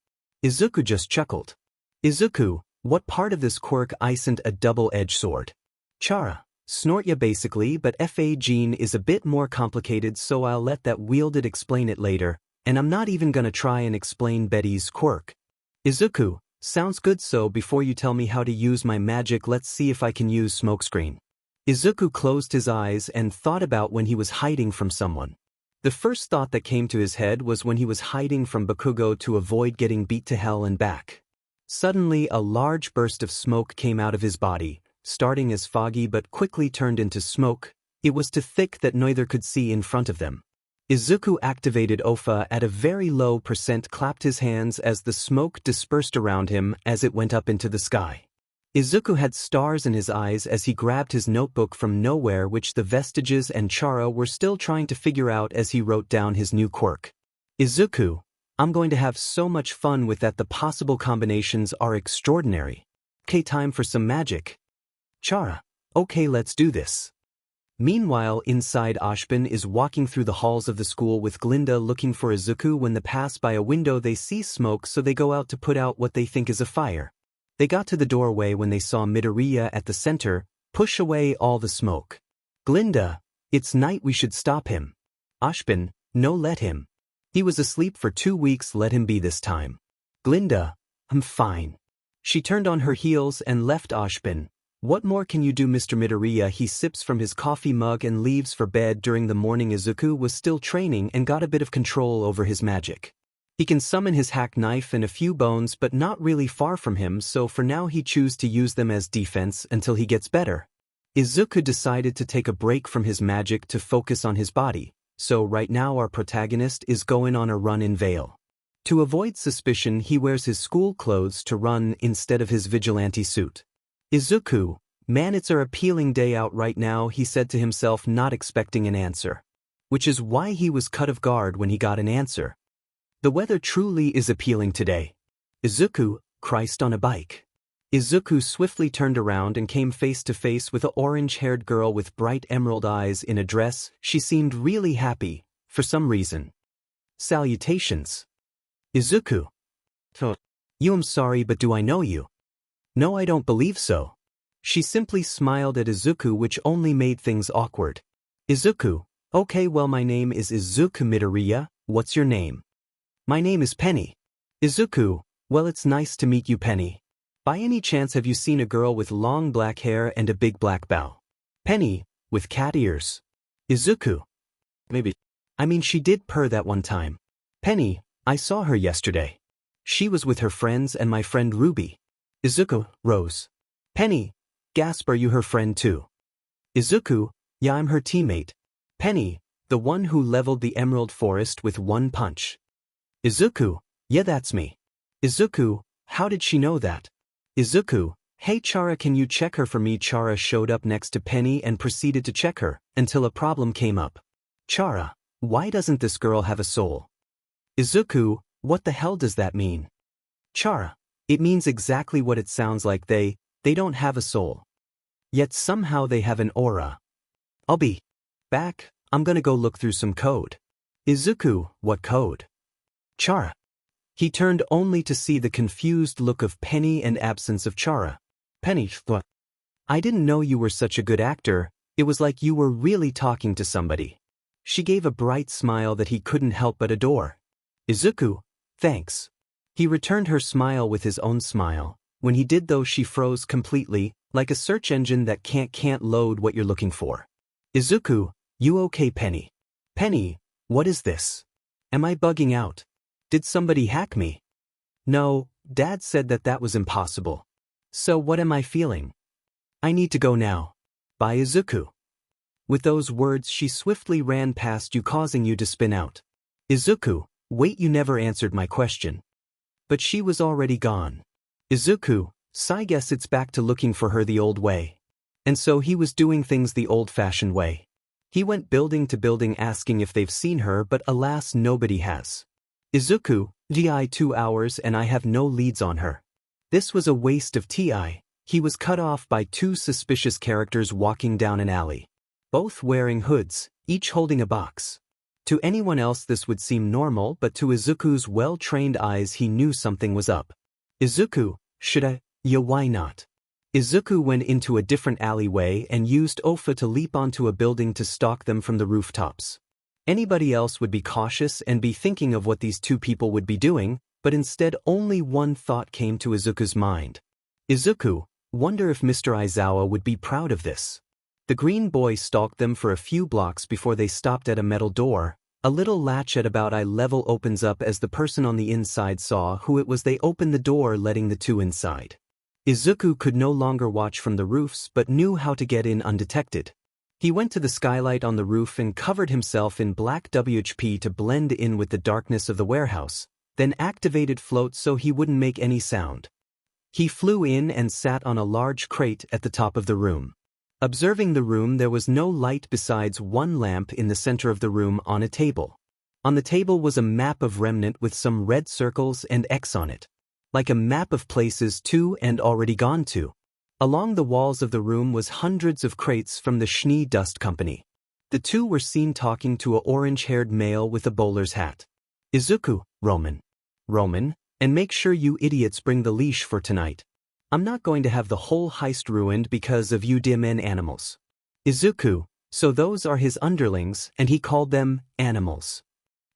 𝐒𝐮𝐦𝐻𝐩𝐸 just chuckled. 𝐒𝐮𝐻𝐻𝐸, what part of this quirk isn't a double-edged sword? 𝐶𝐮𝐻𝐻𝐸 basically, but 𝐻𝐻𝐸𝐻𝐸 is a bit more complicated, so I'll let that wielded explain it later, and I'm not even gonna try and explain Betty's quirk. 𝐒𝐮𝐻𝐸, sounds good, so before you tell me how to use my magic, let's see if I can use smokescreen. 𝐒𝐮𝐻𝐸 closed his eyes and thought about when he was hiding from someone. The first thought that came to his head was when he was hiding from Bakugo to avoid getting beat to hell and back. Suddenly, a large burst of smoke came out of his body, starting as foggy but quickly turned into smoke. It was too thick that neither could see in front of them. 𝐒𝐮𝐻𝐸 activated 𝐻𝐻𝐸 at a very low %, clapped his hands as the smoke dispersed around him as it went up into the sky. 𝐒𝐮𝐻𝐸 had stars in his eyes as he grabbed his notebook from nowhere, which the Vestiges and Chara were still trying to figure out as he wrote down his new quirk. 𝐒𝐮𝐻𝐸, I'm going to have so much fun with that, the possible combinations are extraordinary. Okay, time for some magic. Chara, okay, let's do this. Meanwhile, inside, Ashbin is walking through the halls of the school with Glinda looking for 𝐒𝐮𝐻𝐸. When they pass by a window they see smoke, so they go out to put out what they think is a fire. They got to the doorway when they saw Midoriya at the center, push away all the smoke. Glinda, it's night, we should stop him. Ashbin, no, let him. He was asleep for 2 weeks, let him be this time. Glinda, I'm fine. She turned on her heels and left Ashbin. What more can you do, Mr. Midoriya? He sips from his coffee mug and leaves for bed. During the morning, 𝐒𝐮𝐻𝐸 was still training and got a bit of control over his magic. He can summon his hack knife and a few bones, but not really far from him, so for now he chooses to use them as defense until he gets better. 𝐒𝐮𝐻𝐸 decided to take a break from his magic to focus on his body, so right now our protagonist is going on a run in Vale. To avoid suspicion, he wears his school clothes to run instead of his vigilante suit. 𝐒𝐮𝐻𝐸, man, it's a appealing day out right now, he said to himself, not expecting an answer. Which is why he was caught off guard when he got an answer. The weather truly is appealing today. 𝐒𝐮𝐻𝐸, Christ on a bike. 𝐒𝐮𝐻𝐸 swiftly turned around and came face to face with an orange-haired girl with bright emerald eyes in a dress. She seemed really happy, for some reason. Salutations. 𝐒𝐮𝐻𝐸. I'm sorry, but do I know you? No, I don't believe so. She simply smiled at 𝐒𝐮𝐸, which only made things awkward. 𝐒𝐮𝐸, okay, well, my name is 𝐒𝐮𝐸 Midoriya, what's your name? My name is Penny. 𝐒𝐮𝐸, well, it's nice to meet you, Penny. By any chance have you seen a girl with long black hair and a big black bow? Penny, with cat ears. 𝐒𝐮𝐸, maybe. I mean, she did purr that one time. Penny, I saw her yesterday. She was with her friends and my friend Ruby. 𝐒𝐮𝐸, Rose. Penny, gasp, are you her friend too? 𝐒𝐮𝐸, yeah, I'm her teammate. Penny, the one who leveled the Emerald Forest with one punch. 𝐒𝐮𝐸, yeah, that's me. 𝐒𝐮𝐸, how did she know that? 𝐒𝐮𝐸, hey Chara, can you check her for me? Chara showed up next to Penny and proceeded to check her, until a problem came up. Chara, why doesn't this girl have a soul? 𝐒𝐮𝐸, what the hell does that mean? Chara, it means exactly what it sounds like, they don't have a soul. Yet somehow they have an aura. I'll be back, I'm gonna go look through some code. 𝐒𝐮𝐸, what code? Chara. He turned only to see the confused look of Penny and absence of Chara. Penny, what? I didn't know you were such a good actor, it was like you were really talking to somebody. She gave a bright smile that he couldn't help but adore. 𝐒𝐮𝐸, thanks. He returned her smile with his own smile. When he did though, she froze completely, like a search engine that can't load what you're looking for. 𝐒𝐮𝐸, you okay, Penny? Penny, what is this? Am I bugging out? Did somebody hack me? No, Dad said that was impossible. So what am I feeling? I need to go now. Bye, 𝐒𝐮𝐸. With those words she swiftly ran past you, causing you to spin out. 𝐒𝐮𝐸, wait, you never answered my question. But she was already gone. 𝐒𝐮𝐸, so I guess it's back to looking for her the old way. And so he was doing things the old-fashioned way. He went building to building asking if they've seen her, but alas, nobody has. 𝐒𝐮𝐸, GI 2 hours and I have no leads on her. This was a waste of TI. He was cut off by 2 suspicious characters walking down an alley. Both wearing hoods, each holding a box. To anyone else this would seem normal, but to Izuku's well-trained eyes he knew something was up. Izuku, should I? Yeah, why not? Izuku went into a different alleyway and used 𝐻𝐿 to leap onto a building to stalk them from the rooftops. Anybody else would be cautious and be thinking of what these two people would be doing, but instead only one thought came to Izuku's mind. Izuku, wonder if Mr. Aizawa would be proud of this. The green boy stalked them for a few blocks before they stopped at a metal door. A little latch at about eye level opens up as the person on the inside saw who it was. They opened the door, letting the two inside. Izuku could no longer watch from the roofs but knew how to get in undetected. He went to the skylight on the roof and covered himself in black WHP to blend in with the darkness of the warehouse, then activated float so he wouldn't make any sound. He flew in and sat on a large crate at the top of the room. Observing the room, there was no light besides one lamp in the center of the room on a table. On the table was a map of Remnant with some red circles and X on it. Like a map of places to and already gone to. Along the walls of the room was hundreds of crates from the 𝐒𝐮𝐻𝐸 dust company. The two were seen talking to a orange-haired male with a bowler's hat. Izuku, Roman, and make sure you idiots bring the leash for tonight. I'm not going to have the whole heist ruined because of you men animals. Izuku, so those are his underlings, and he called them animals.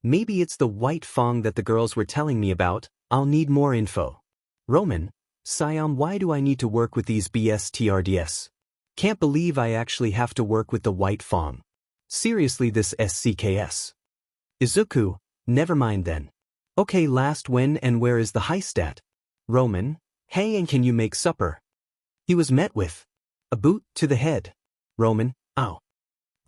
Maybe it's the white fang that the girls were telling me about. I'll need more info. Roman, Siam, why do I need to work with these BSTRDS? Can't believe I actually have to work with the white fang. Seriously, this SCKS. Izuku, never mind then. Okay, last, when and where is the heist at? Roman, hey, and can you make supper? He was met with a boot to the head. Roman, ow.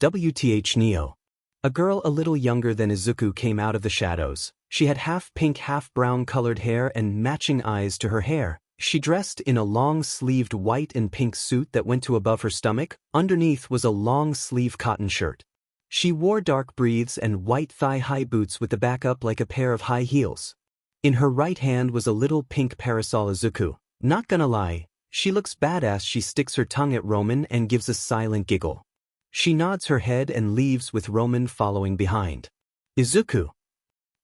WTH Neo. A girl a little younger than Izuku came out of the shadows. She had half-pink, half-brown colored hair and matching eyes to her hair. She dressed in a long-sleeved white and pink suit that went to above her stomach. Underneath was a long-sleeve cotton shirt. She wore dark breathes and white thigh-high boots with the back up like a pair of high heels. In her right hand was a little pink parasol. Izuku, not gonna lie, she looks badass. She sticks her tongue at Roman and gives a silent giggle. She nods her head and leaves with Roman following behind. Izuku.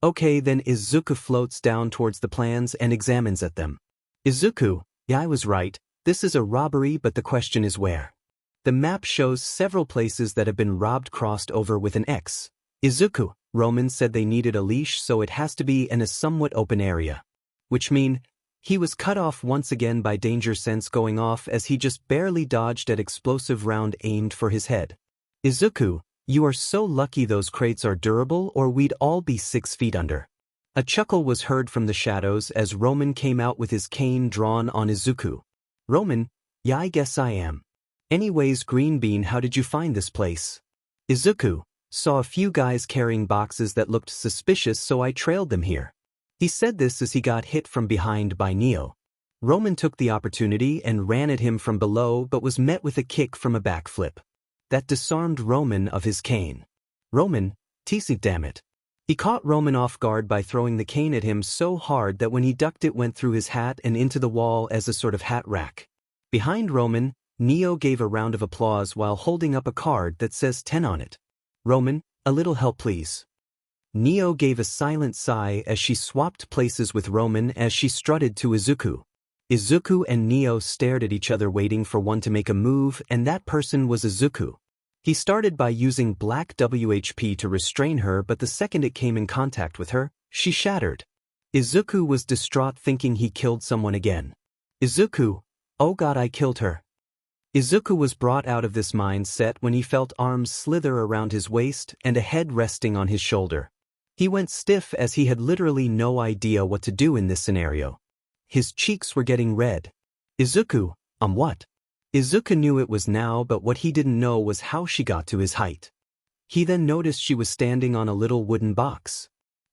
Okay then. Izuku floats down towards the plans and examines at them. Izuku, yeah, I was right, this is a robbery, but the question is where. The map shows several places that have been robbed crossed over with an X. Izuku, Roman said they needed a leash, so it has to be in a somewhat open area. Which mean, he was cut off once again by danger sense going off as he just barely dodged at explosive round aimed for his head. Izuku, you are so lucky those crates are durable or we'd all be 6 feet under. A chuckle was heard from the shadows as Roman came out with his cane drawn on Izuku. Roman, yeah, I guess I am. Anyways, Green Bean, how did you find this place? Izuku, saw a few guys carrying boxes that looked suspicious, so I trailed them here. He said this as he got hit from behind by Neo. Roman took the opportunity and ran at him from below but was met with a kick from a backflip. That disarmed Roman of his cane. Roman, teasing, damn it. He caught Roman off guard by throwing the cane at him so hard that when he ducked it went through his hat and into the wall as a sort of hat rack. Behind Roman, Neo gave a round of applause while holding up a card that says 10 on it. Roman, a little help please. Neo gave a silent sigh as she swapped places with Roman as she strutted to Izuku. Izuku and Neo stared at each other waiting for one to make a move, and that person was Izuku. He started by using black WHP to restrain her, but the second it came in contact with her, she shattered. Izuku was distraught thinking he killed someone again. Izuku, oh god, I killed her. Izuku was brought out of this mindset when he felt arms slither around his waist and a head resting on his shoulder. He went stiff as he had literally no idea what to do in this scenario. His cheeks were getting red. Izuku, what? Izuku knew it was now, but what he didn't know was how she got to his height. He then noticed she was standing on a little wooden box.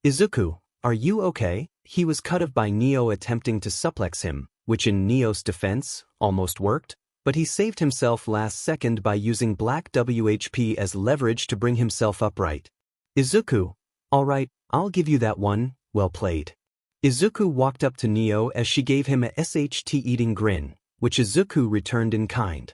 Izuku, are you okay? He was cut off by Neo attempting to suplex him, which in Neo's defense, almost worked, but he saved himself last second by using black WHP as leverage to bring himself upright. Izuku, alright, I'll give you that one, well played. Izuku walked up to Neo as she gave him a SHT eating grin, which Izuku returned in kind.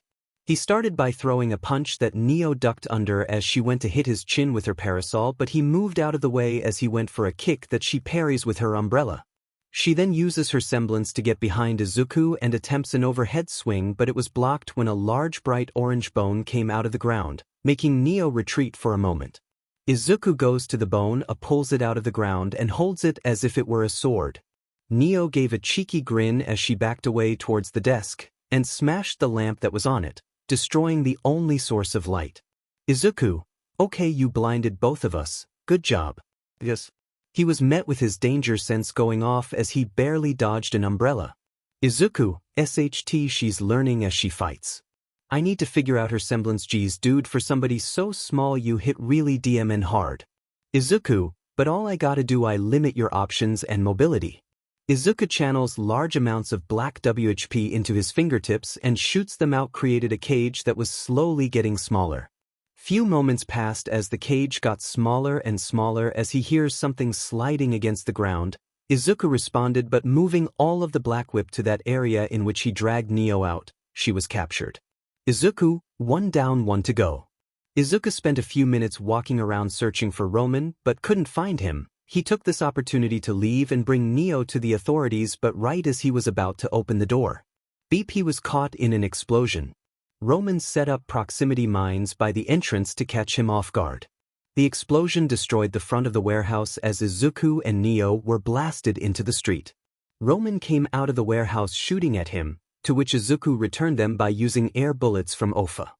He started by throwing a punch that 𝐻𝐿 ducked under as she went to hit his chin with her parasol, but he moved out of the way as he went for a kick that she parries with her umbrella. She then uses her semblance to get behind 𝐒𝐮𝐻𝐿 and attempts an overhead swing, but it was blocked when a large bright orange bone came out of the ground, making 𝐻𝐿 retreat for a moment. 𝐒𝐮𝐻𝐿 goes to the bone, pulls it out of the ground and holds it as if it were a sword. 𝐻𝐿 gave a cheeky grin as she backed away towards the desk and smashed the lamp that was on it, destroying the only source of light. 𝐒𝐮𝐻𝐿, okay, you blinded both of us, good job. Yes. He was met with his danger sense going off as he barely dodged an umbrella. 𝐒𝐮𝐻𝐿, SHT, she's learning as she fights. I need to figure out her semblance. Geez, dude, for somebody so small you hit really DMN hard. 𝐒𝐮𝐻𝐿, but all I gotta do, I limit your options and mobility. 𝐒𝐮𝐻𝐿 channels large amounts of black WHP into his fingertips and shoots them out, created a cage that was slowly getting smaller. Few moments passed as the cage got smaller and smaller as he hears something sliding against the ground. 𝐒𝐮𝐻𝐿 responded, but moving all of the black whip to that area in which he dragged 𝐻𝐿 out, she was captured. 𝐒𝐮𝐻𝐿, 1 down 1 to go. 𝐒𝐮𝐻𝐿 spent a few minutes walking around searching for Roman but couldn't find him. He took this opportunity to leave and bring 𝐻𝐿 to the authorities, but right as he was about to open the door, beep, he was caught in an explosion. Roman set up proximity mines by the entrance to catch him off guard. The explosion destroyed the front of the warehouse as 𝐒𝐮𝐻𝐿 and 𝐻𝐿 were blasted into the street. Roman came out of the warehouse shooting at him, to which 𝐒𝐮𝐻𝐿 returned them by using air bullets from 𝐻𝐿.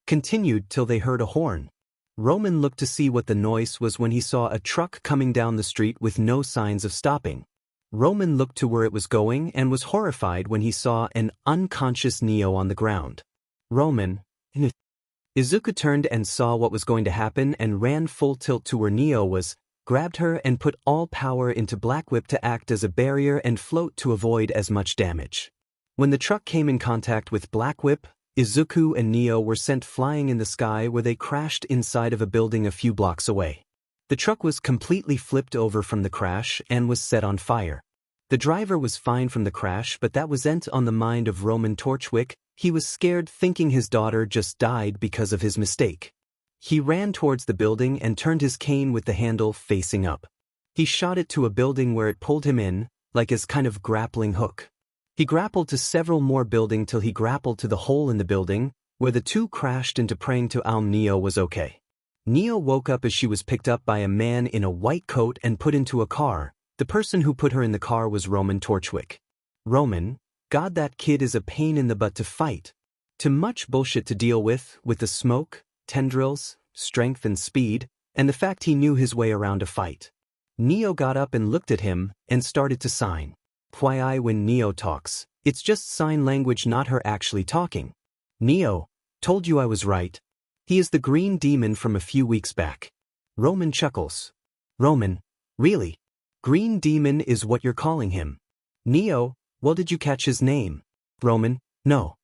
Continued till they heard a horn. Roman looked to see what the noise was when he saw a truck coming down the street with no signs of stopping. Roman looked to where it was going and was horrified when he saw an unconscious 𝐻𝐿 on the ground. Roman, 𝐒𝐮𝐻𝐿 turned and saw what was going to happen and ran full tilt to where 𝐻𝐿 was, grabbed her and put all power into Black Whip to act as a barrier and float to avoid as much damage. When the truck came in contact with Black Whip, 𝐒𝐮𝐻𝐿 and 𝐻𝐿 were sent flying in the sky, where they crashed inside of a building a few blocks away. The truck was completely flipped over from the crash and was set on fire. The driver was fine from the crash, but that wasn't on the mind of Roman Torchwick. He was scared, thinking his daughter just died because of his mistake. He ran towards the building and turned his cane with the handle facing up. He shot it to a building where it pulled him in, like as kind of grappling hook. He grappled to several more buildings till he grappled to the hole in the building, where the two crashed into, praying to 𝐿 was okay. 𝐿 woke up as she was picked up by a man in a white coat and put into a car. The person who put her in the car was Roman Torchwick. Roman, God, that kid is a pain in the butt to fight. Too much bullshit to deal with the smoke, tendrils, strength and speed, and the fact he knew his way around a fight. 𝐿 got up and looked at him and started to sign. FYI, when 𝐿 talks, it's just sign language, not her actually talking. 𝐿, told you I was right. He is the green demon from a few weeks back. Roman chuckles. Roman, really? Green demon is what you're calling him? 𝐿, well, did you catch his name? Roman, no.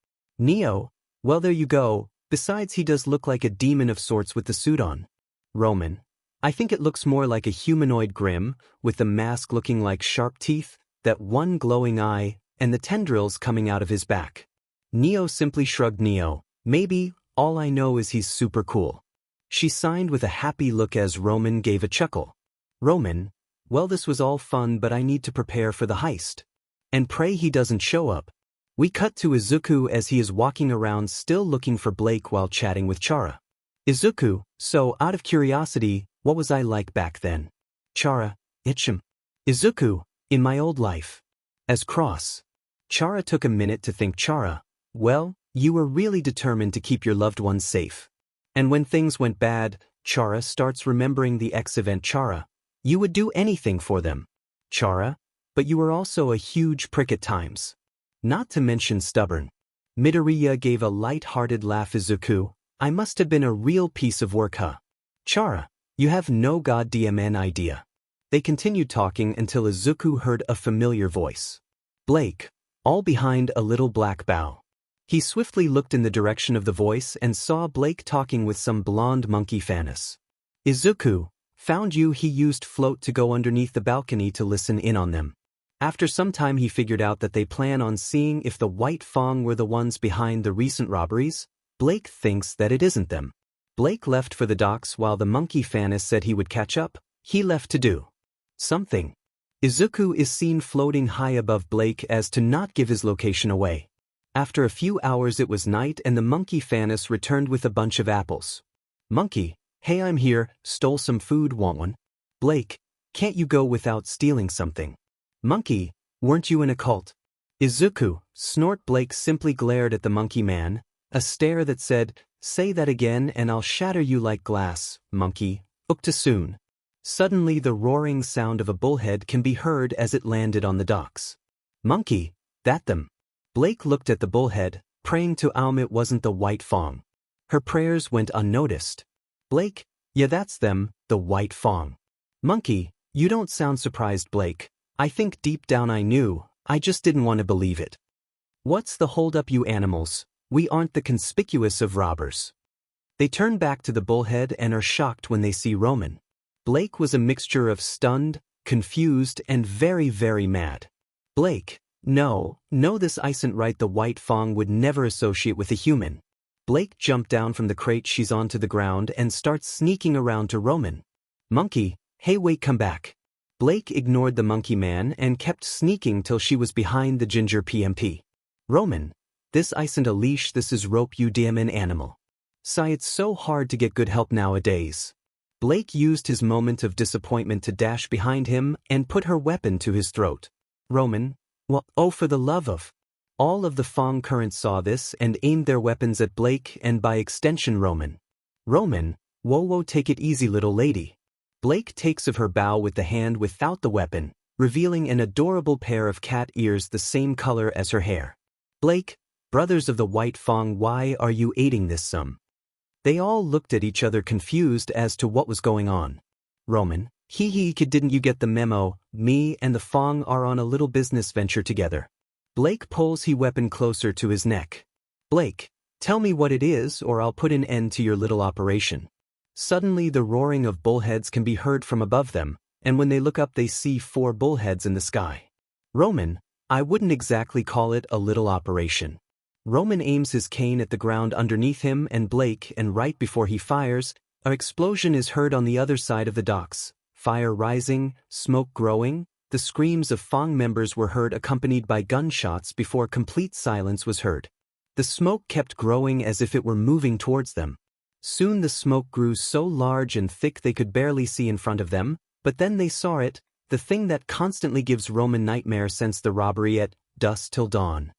𝐿, well, there you go. Besides, he does look like a demon of sorts with the suit on. Roman, I think it looks more like a humanoid Grimm, with the mask looking like sharp teeth, that one glowing eye, and the tendrils coming out of his back. 𝐿 simply shrugged. 𝐿, maybe, all I know is he's super cool. She signed with a happy look as Roman gave a chuckle. Roman, well, this was all fun, but I need to prepare for the heist. And pray he doesn't show up. We cut to 𝐒𝐮𝐻𝐿 as he is walking around still looking for Blake while chatting with Chara. 𝐒𝐮𝐻𝐿, so out of curiosity, what was I like back then? Chara, itchem. 𝐒𝐮𝐻𝐿, in my old life. As cross. Chara took a minute to think. Chara, well, you were really determined to keep your loved ones safe. And when things went bad, Chara starts remembering the ex-event. Chara, you would do anything for them. Chara, but you were also a huge prick at times. Not to mention stubborn. Midoriya gave a light-hearted laugh. 𝐒𝐮𝐻𝐿, I must have been a real piece of work, huh? Chara, you have no goddamn idea. They continued talking until 𝐒𝐮𝐻𝐿 heard a familiar voice. Blake, all behind a little black bow. He swiftly looked in the direction of the voice and saw Blake talking with some blonde monkey Fanis. 𝐒𝐮𝐻𝐿, found you. He used float to go underneath the balcony to listen in on them. After some time he figured out that they plan on seeing if the White Fang were the ones behind the recent robberies. Blake thinks that it isn't them. Blake left for the docks while the monkey Fanis said he would catch up. He left to do something. Izuku is seen floating high above Blake as to not give his location away. After a few hours it was night and the monkey Fanis returned with a bunch of apples. Monkey, hey, I'm here, stole some food, want one? Blake, can't you go without stealing something? Monkey, weren't you in a cult? Izuku, snort. Blake simply glared at the monkey man, a stare that said, say that again and I'll shatter you like glass, monkey, up to soon. Suddenly the roaring sound of a bullhead can be heard as it landed on the docks. Monkey, that them. Blake looked at the bullhead, praying to it wasn't the White Fang. Her prayers went unnoticed. Blake, yeah, that's them, the White Fang. Monkey, you don't sound surprised, Blake. I think deep down I knew, I just didn't want to believe it. What's the holdup, you animals? We aren't the conspicuous of robbers. They turn back to the bullhead and are shocked when they see Roman. Blake was a mixture of stunned, confused, and very, very mad. Blake, no, this isn't right. The White Fang would never associate with a human. Blake jumped down from the crate she's on to the ground and starts sneaking around to Roman. Monkey, hey, wait, come back. Blake ignored the monkey man and kept sneaking till she was behind the ginger PMP. Roman, this isn't a leash, this is rope, you damn an animal. Sigh, it's so hard to get good help nowadays. Blake used his moment of disappointment to dash behind him and put her weapon to his throat. Roman, well, oh, for the love of. All of the Fang current saw this and aimed their weapons at Blake and by extension Roman. Roman, whoa, take it easy, little lady. Blake takes of her bow with the hand without the weapon, revealing an adorable pair of cat ears the same color as her hair. Blake, brothers of the White Fang, why are you aiding this some? They all looked at each other confused as to what was going on. Roman, kid, didn't you get the memo? Me and the Fang are on a little business venture together. Blake pulls his weapon closer to his neck. Blake, tell me what it is or I'll put an end to your little operation. Suddenly the roaring of bullheads can be heard from above them, and when they look up they see 4 bullheads in the sky. Roman, I wouldn't exactly call it a little operation. Roman aims his cane at the ground underneath him and Blake, and right before he fires, an explosion is heard on the other side of the docks. Fire rising, smoke growing, the screams of Fang members were heard accompanied by gunshots before complete silence was heard. The smoke kept growing as if it were moving towards them. Soon the smoke grew so large and thick they could barely see in front of them, but then they saw it, the thing that constantly gives Roman nightmare since the robbery at dusk till dawn.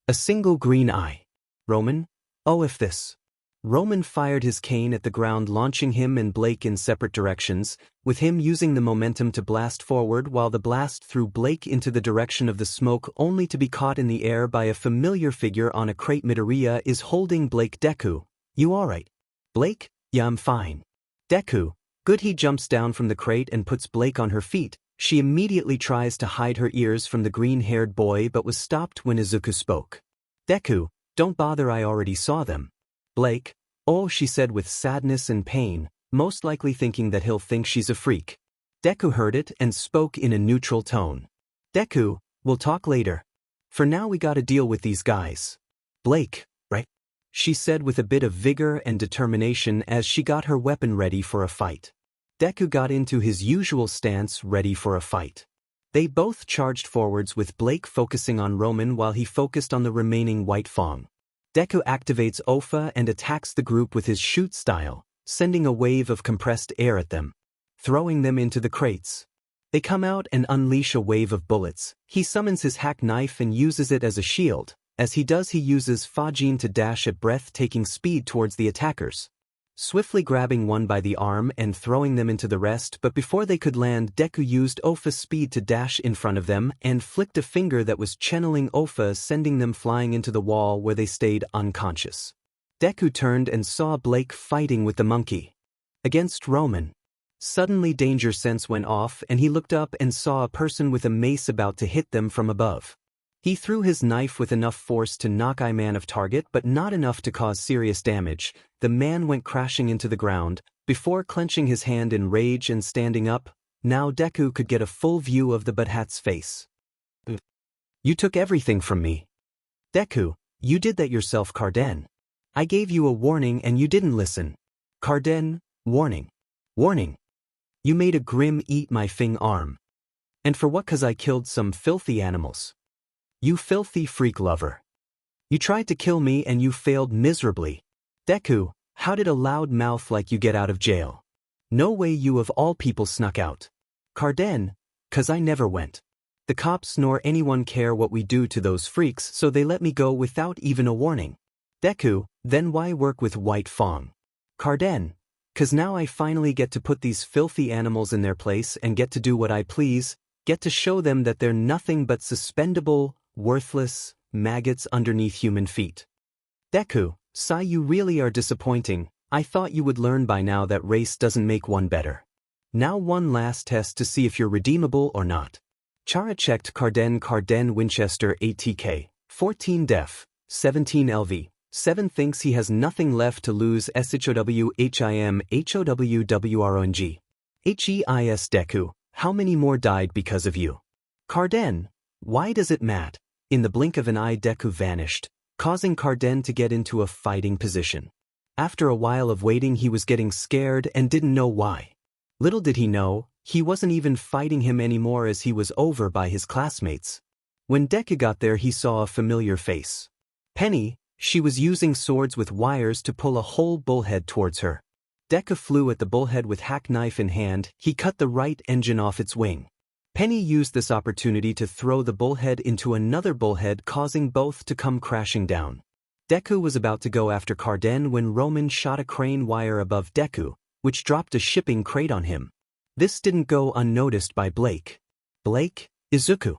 A single green eye. Roman, oh, if this. Roman fired his cane at the ground, launching him and Blake in separate directions, with him using the momentum to blast forward while the blast threw Blake into the direction of the smoke, only to be caught in the air by a familiar figure on a crate. Midoriya is holding Blake. Deku, you alright? Blake, yeah, I'm fine. Deku, good. He jumps down from the crate and puts Blake on her feet. She immediately tries to hide her ears from the green-haired boy but was stopped when Izuku spoke. Deku, don't bother, I already saw them. Blake, oh, she said with sadness and pain, most likely thinking that he'll think she's a freak. Deku heard it and spoke in a neutral tone. Deku, we'll talk later. For now we gotta deal with these guys. Blake, right? She said with a bit of vigor and determination as she got her weapon ready for a fight. Deku got into his usual stance, ready for a fight. They both charged forwards with Blake focusing on Roman while he focused on the remaining White Fang. Deku activates Ofa and attacks the group with his shoot style, sending a wave of compressed air at them, throwing them into the crates. They come out and unleash a wave of bullets. He summons his hack knife and uses it as a shield. As he does, he uses Fajin to dash at breathtaking speed towards the attackers, swiftly grabbing one by the arm and throwing them into the rest, but before they could land, Deku used Ofa's speed to dash in front of them and flicked a finger that was channeling Ofa, sending them flying into the wall where they stayed unconscious. Deku turned and saw Blake fighting with the monkey against Roman. Suddenly danger sense went off and he looked up and saw a person with a mace about to hit them from above. He threw his knife with enough force to knock man off target but not enough to cause serious damage. The man went crashing into the ground, before clenching his hand in rage and standing up. Now Deku could get a full view of the Badhat's face. You took everything from me. Deku, you did that yourself, 𝐻𝐻𝐻𝐿. I gave you a warning and you didn't listen. 𝐻𝐻𝐻𝐿, warning. Warning. You made a grim eat my thing arm. And for what? 'Cause I killed some filthy animals. You filthy freak lover. You tried to kill me and you failed miserably. Deku, how did a loud mouth like you get out of jail? No way you of all people snuck out. 𝐻𝐻𝐻𝐿, 'cause I never went. The cops nor anyone care what we do to those freaks, so they let me go without even a warning. Deku, then why work with White Fang? 𝐻𝐻𝐻𝐿, 'cause now I finally get to put these filthy animals in their place and get to do what I please, get to show them that they're nothing but suspendable, worthless maggots underneath human feet. Deku, sigh, you really are disappointing. I thought you would learn by now that race doesn't make one better. Now one last test to see if you're redeemable or not. Chara checked 𝐻𝐻𝐻𝐿 Winchester ATK, 14 def, 17 LV, 7 thinks he has nothing left to lose. 𝐒𝐮𝐩𝐩𝐽𝐻𝐿 Deku, how many more died because of you? 𝐻𝐻𝐻𝐿, why does it matter? In the blink of an eye Deku vanished, causing 𝐻𝐻𝐻𝐿 to get into a fighting position. After a while of waiting he was getting scared and didn't know why. Little did he know, he wasn't even fighting him anymore as he was over by his classmates. When Deku got there he saw a familiar face. Penny, she was using swords with wires to pull a whole bullhead towards her. Deku flew at the bullhead with hack knife in hand, he cut the right engine off its wing. Penny used this opportunity to throw the bullhead into another bullhead, causing both to come crashing down. Deku was about to go after 𝐻𝐻𝐻𝐿 when Roman shot a crane wire above Deku, which dropped a shipping crate on him. This didn't go unnoticed by Blake. Blake, Izuku.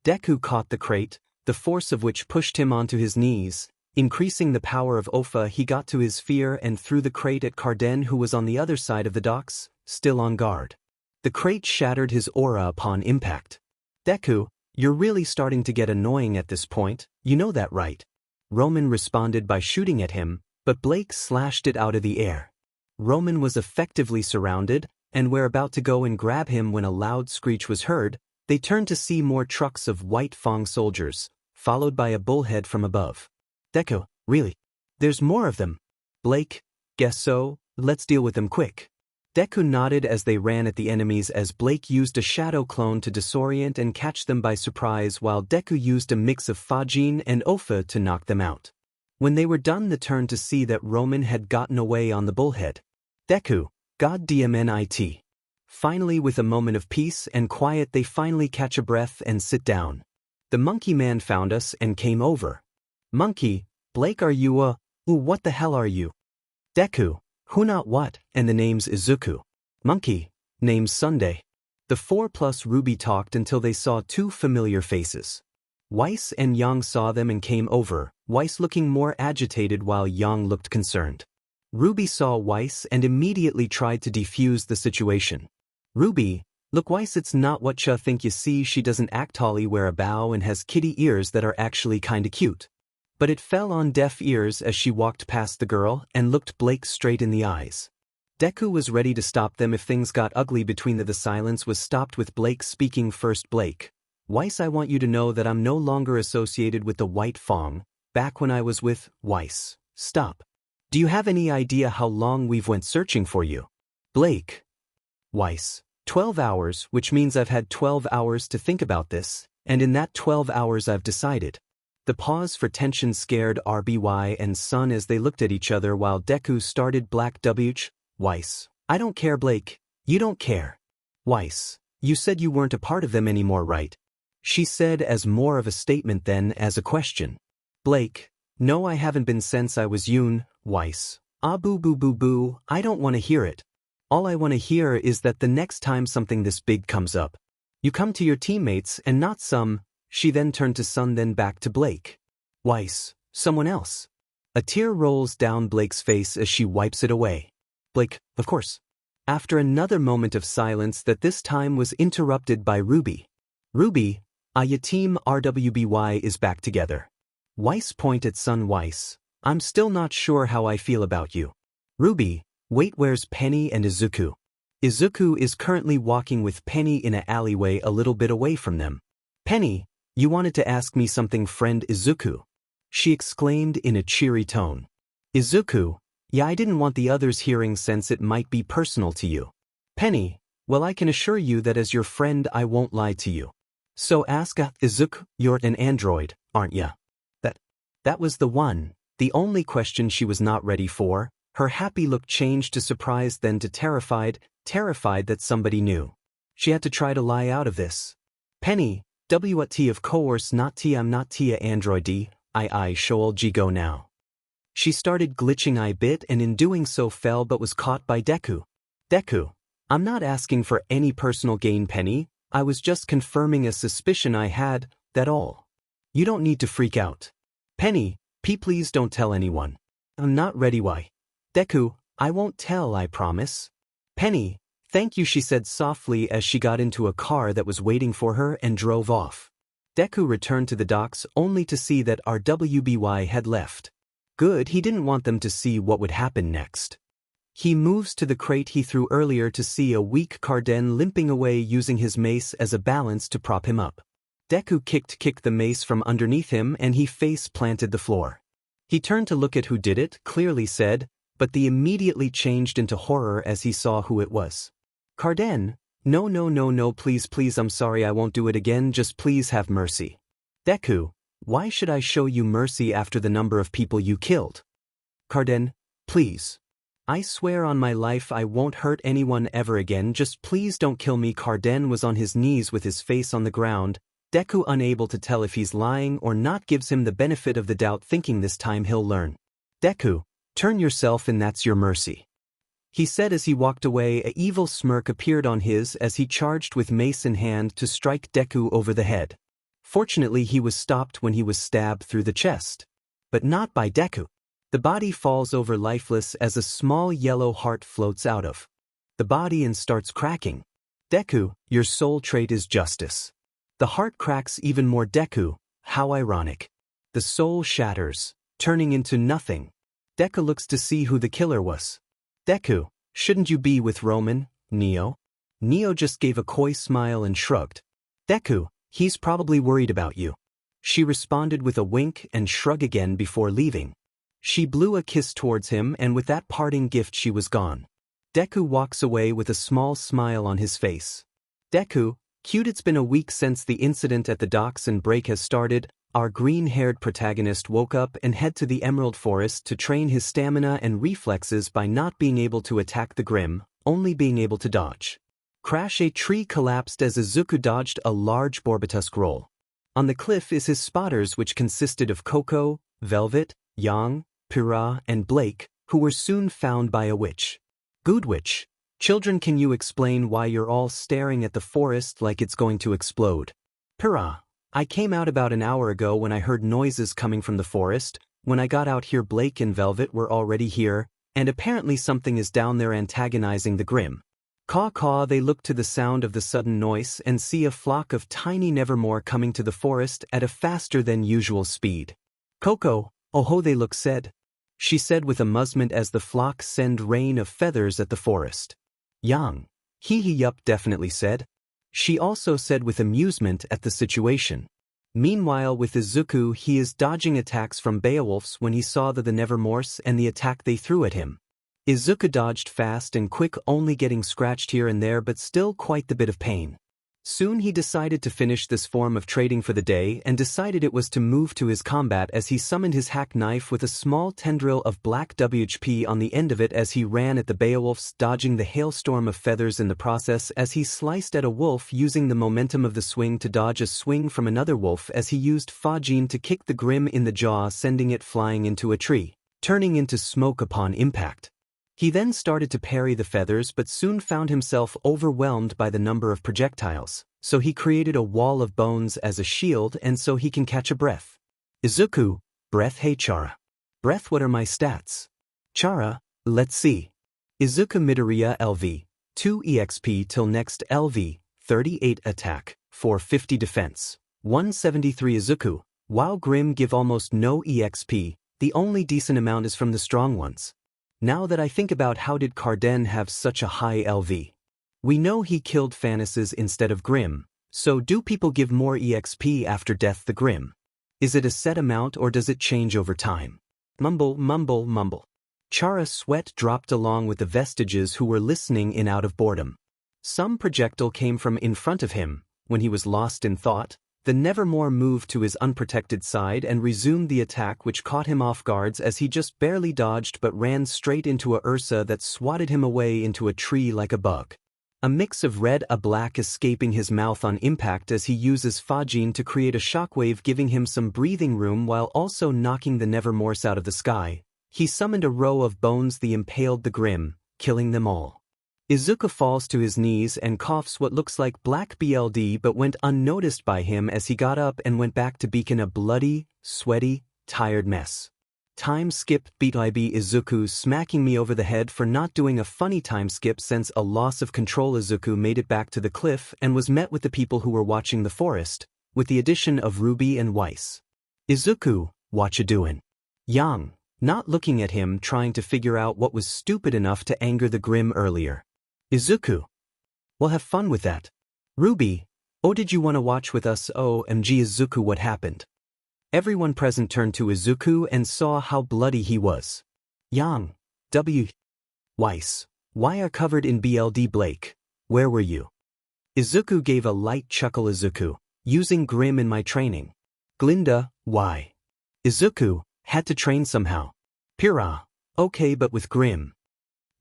Deku caught the crate, the force of which pushed him onto his knees. Increasing the power of Ofa, he got to his fear and threw the crate at 𝐻𝐻𝐻𝐿, who was on the other side of the docks, still on guard. The crate shattered his aura upon impact. Deku, you're really starting to get annoying at this point, you know that right? Roman responded by shooting at him, but Blake slashed it out of the air. Roman was effectively surrounded, and were about to go and grab him when a loud screech was heard. They turned to see more trucks of White Fang soldiers, followed by a bullhead from above. Deku, really? There's more of them? Blake, guess so, let's deal with them quick. Deku nodded as they ran at the enemies as Blake used a shadow clone to disorient and catch them by surprise, while Deku used a mix of Fajin and Ofa to knock them out. When they were done they turned to see that Roman had gotten away on the bullhead. Deku, goddammit. Finally, with a moment of peace and quiet, they finally catch a breath and sit down. The monkey man found us and came over. Monkey, Blake, are you what the hell are you? Deku, who not what, and the name's Izuku. Monkey, name's Sunday. The 4+ Ruby talked until they saw 2 familiar faces. Weiss and Yang saw them and came over, Weiss looking more agitated while Yang looked concerned. Ruby saw Weiss and immediately tried to defuse the situation. Ruby, look Weiss, it's not what you think you see, she doesn't actually wear a bow and has kitty ears that are actually kinda cute. But it fell on deaf ears as she walked past the girl and looked Blake straight in the eyes. Deku was ready to stop them if things got ugly between them. The silence was stopped with Blake speaking first. Blake, Weiss, I want you to know that I'm no longer associated with the White Fang, back when I was with Weiss. Stop. Do you have any idea how long we've went searching for you? Blake. Weiss, 12 hours, which means I've had 12 hours to think about this, and in that 12 hours I've decided. The pause for tension scared RBY and Sun as they looked at each other while Deku started. Black WH, Weiss, I don't care. Blake, you don't care. Weiss, you said you weren't a part of them anymore, right? She said as more of a statement than as a question. Blake, no, I haven't been since I was Yoon. Weiss, boo boo boo boo, I don't want to hear it. All I want to hear is that the next time something this big comes up, you come to your teammates and not some. She then turned to Sun, then back to Blake. Weiss, someone else. A tear rolls down Blake's face as she wipes it away. Blake, of course. After another moment of silence that this time was interrupted by Ruby. Ruby, your team RWBY is back together. Weiss point at Sun. Weiss, I'm still not sure how I feel about you. Ruby, wait, where's Penny and Izuku? Izuku is currently walking with Penny in an alleyway a little bit away from them. Penny, You wanted to ask me something, friend 𝐒𝐮𝐻𝐻𝐿? She exclaimed in a cheery tone. 𝐒𝐮𝐻𝐻𝐿, yeah, I didn't want the others hearing since it might be personal to you. Penny, well, I can assure you that as your friend I won't lie to you. So ask 𝐒𝐮𝐻𝐻𝐿, you're an android, aren't ya? That was the one, the only question she was not ready for. Her happy look changed to surprise, then to terrified that somebody knew. She had to try to lie out of this. Penny, WhatIf, of course not I'm not android 𝐒𝐮𝐻𝐻𝐸 now. She started glitching a bit and in doing so fell but was caught by Deku. Deku, I'm not asking for any personal gain, Penny, I was just confirming a suspicion I had, that all. You don't need to freak out. Penny, please don't tell anyone. I'm not ready. Why? Deku, I won't tell, I promise. Penny, thank you, she said softly as she got into a car that was waiting for her and drove off. Deku returned to the docks only to see that 𝑟WBY had left. Good, he didn't want them to see what would happen next. He moves to the crate he threw earlier to see a weak 𝐻𝐻𝐿 limping away using his mace as a balance to prop him up. Deku kicked the mace from underneath him and he face-planted the floor. He turned to look at who did it, clearly said, but the immediately changed into horror as he saw who it was. 𝐻𝐻𝐿, no, please, I'm sorry, I won't do it again, just please have mercy. Deku, why should I show you mercy after the number of people you killed? 𝐻𝐻𝐿, please. I swear on my life I won't hurt anyone ever again, just please don't kill me. 𝐻𝐻𝐿 was on his knees with his face on the ground. Deku, unable to tell if he's lying or not, gives him the benefit of the doubt, thinking this time he'll learn. Deku, turn yourself in, that's your mercy. He said as he walked away. An evil smirk appeared on his as he charged with mace in hand to strike Deku over the head. Fortunately he was stopped when he was stabbed through the chest. But not by Deku. The body falls over lifeless as a small yellow heart floats out of the body and starts cracking. Deku, your soul trait is justice. The heart cracks even more. Deku, how ironic. The soul shatters, turning into nothing. Deku looks to see who the killer was. Deku, shouldn't you be with Roman, Neo? Neo just gave a coy smile and shrugged. Deku, he's probably worried about you. She responded with a wink and shrug again before leaving. She blew a kiss towards him and with that parting gift she was gone. Deku walks away with a small smile on his face. Deku, cute, it's been a week since the incident at the docks and break has started. Our green-haired protagonist woke up and head to the Emerald Forest to train his stamina and reflexes by not being able to attack the Grim, only being able to dodge. Crash, a tree collapsed as 𝐒𝐮𝐻𝐻𝐿 dodged a large Borbotusk roll. On the cliff is his spotters, which consisted of Coco, Velvet, Yang, Pyrrha, and Blake, who were soon found by a witch. Good witch. Children, can you explain why you're all staring at the forest like it's going to explode? Pyrrha, I came out about an hour ago when I heard noises coming from the forest. When I got out here, Blake and Velvet were already here, and apparently something is down there antagonizing the Grim. Caw, they look to the sound of the sudden noise and see a flock of tiny Nevermore coming to the forest at a faster than usual speed. Coco, oh, they look said. She said with amusement as the flock send rain of feathers at the forest. Yang, yup, definitely said. She also said with amusement at the situation. Meanwhile with Izuku, he is dodging attacks from Beowulfs when he saw the Nevermores and the attack they threw at him. Izuku dodged fast and quick, only getting scratched here and there but still quite the bit of pain. Soon he decided to finish this form of trading for the day and decided it was to move to his combat as he summoned his hack knife with a small tendril of black WHP on the end of it as he ran at the Beowulfs, dodging the hailstorm of feathers in the process as he sliced at a wolf, using the momentum of the swing to dodge a swing from another wolf as he used Fajin to kick the Grim in the jaw, sending it flying into a tree, turning into smoke upon impact. He then started to parry the feathers but soon found himself overwhelmed by the number of projectiles, so he created a wall of bones as a shield and so he can catch a breath. Izuku, breath. Hey Chara. Breath, what are my stats? Chara, let's see. Izuku Midoriya LV, 2 EXP till next LV, 38 attack, 450 defense, 173 Izuku. Wow, Grim give almost no EXP, the only decent amount is from the strong ones. Now that I think about, how did 𝐻𝐻𝐿 have such a high LV? We know he killed Thanasis instead of Grim, So do people give more EXP after death the Grim? Is it a set amount or does it change over time? Mumble, mumble, mumble. Chara's sweat dropped along with the vestiges who were listening in out of boredom. Some projectile came from in front of him. When he was lost in thought, the Nevermore moved to his unprotected side and resumed the attack, which caught him off guard as he just barely dodged but ran straight into a 𝐒𝐮𝐻𝐻 that swatted him away into a tree like a bug. A mix of red and black escaping his mouth on impact as he uses 𝐒𝐮𝐻𝐻 to create a shockwave, giving him some breathing room while also knocking the Nevermores out of the sky. He summoned a row of bones that impaled the Grim, killing them all. 𝐒𝐮𝐻𝐻 falls to his knees and coughs what looks like black BLD but went unnoticed by him as he got up and went back to beacon a bloody, sweaty, tired mess. Time skip 𝐒𝐮𝐻𝐻 smacking me over the head for not doing a funny time skip since a loss of control. 𝐒𝐮𝐻 made it back to the cliff and was met with the people who were watching the forest, with the addition of Ruby and Weiss. 𝐒𝐮𝐻, watcha doin'? Yang, not looking at him, trying to figure out what was stupid enough to anger the Grim earlier. 𝐒𝐮𝐻, well, have fun with that. Ruby, oh, did you want to watch with us? OMG 𝐒𝐮𝐻, what happened? Everyone present turned to 𝐒𝐮𝐻 and saw how bloody he was. Yang, Weiss, why are covered in BLD? Blake, where were you? 𝐒𝐮𝐻 gave a light chuckle. 𝐒𝐮𝐻, using Grim in my training. Glinda, why? 𝐒𝐮𝐻, had to train somehow. Pyrrha, okay, but with Grim.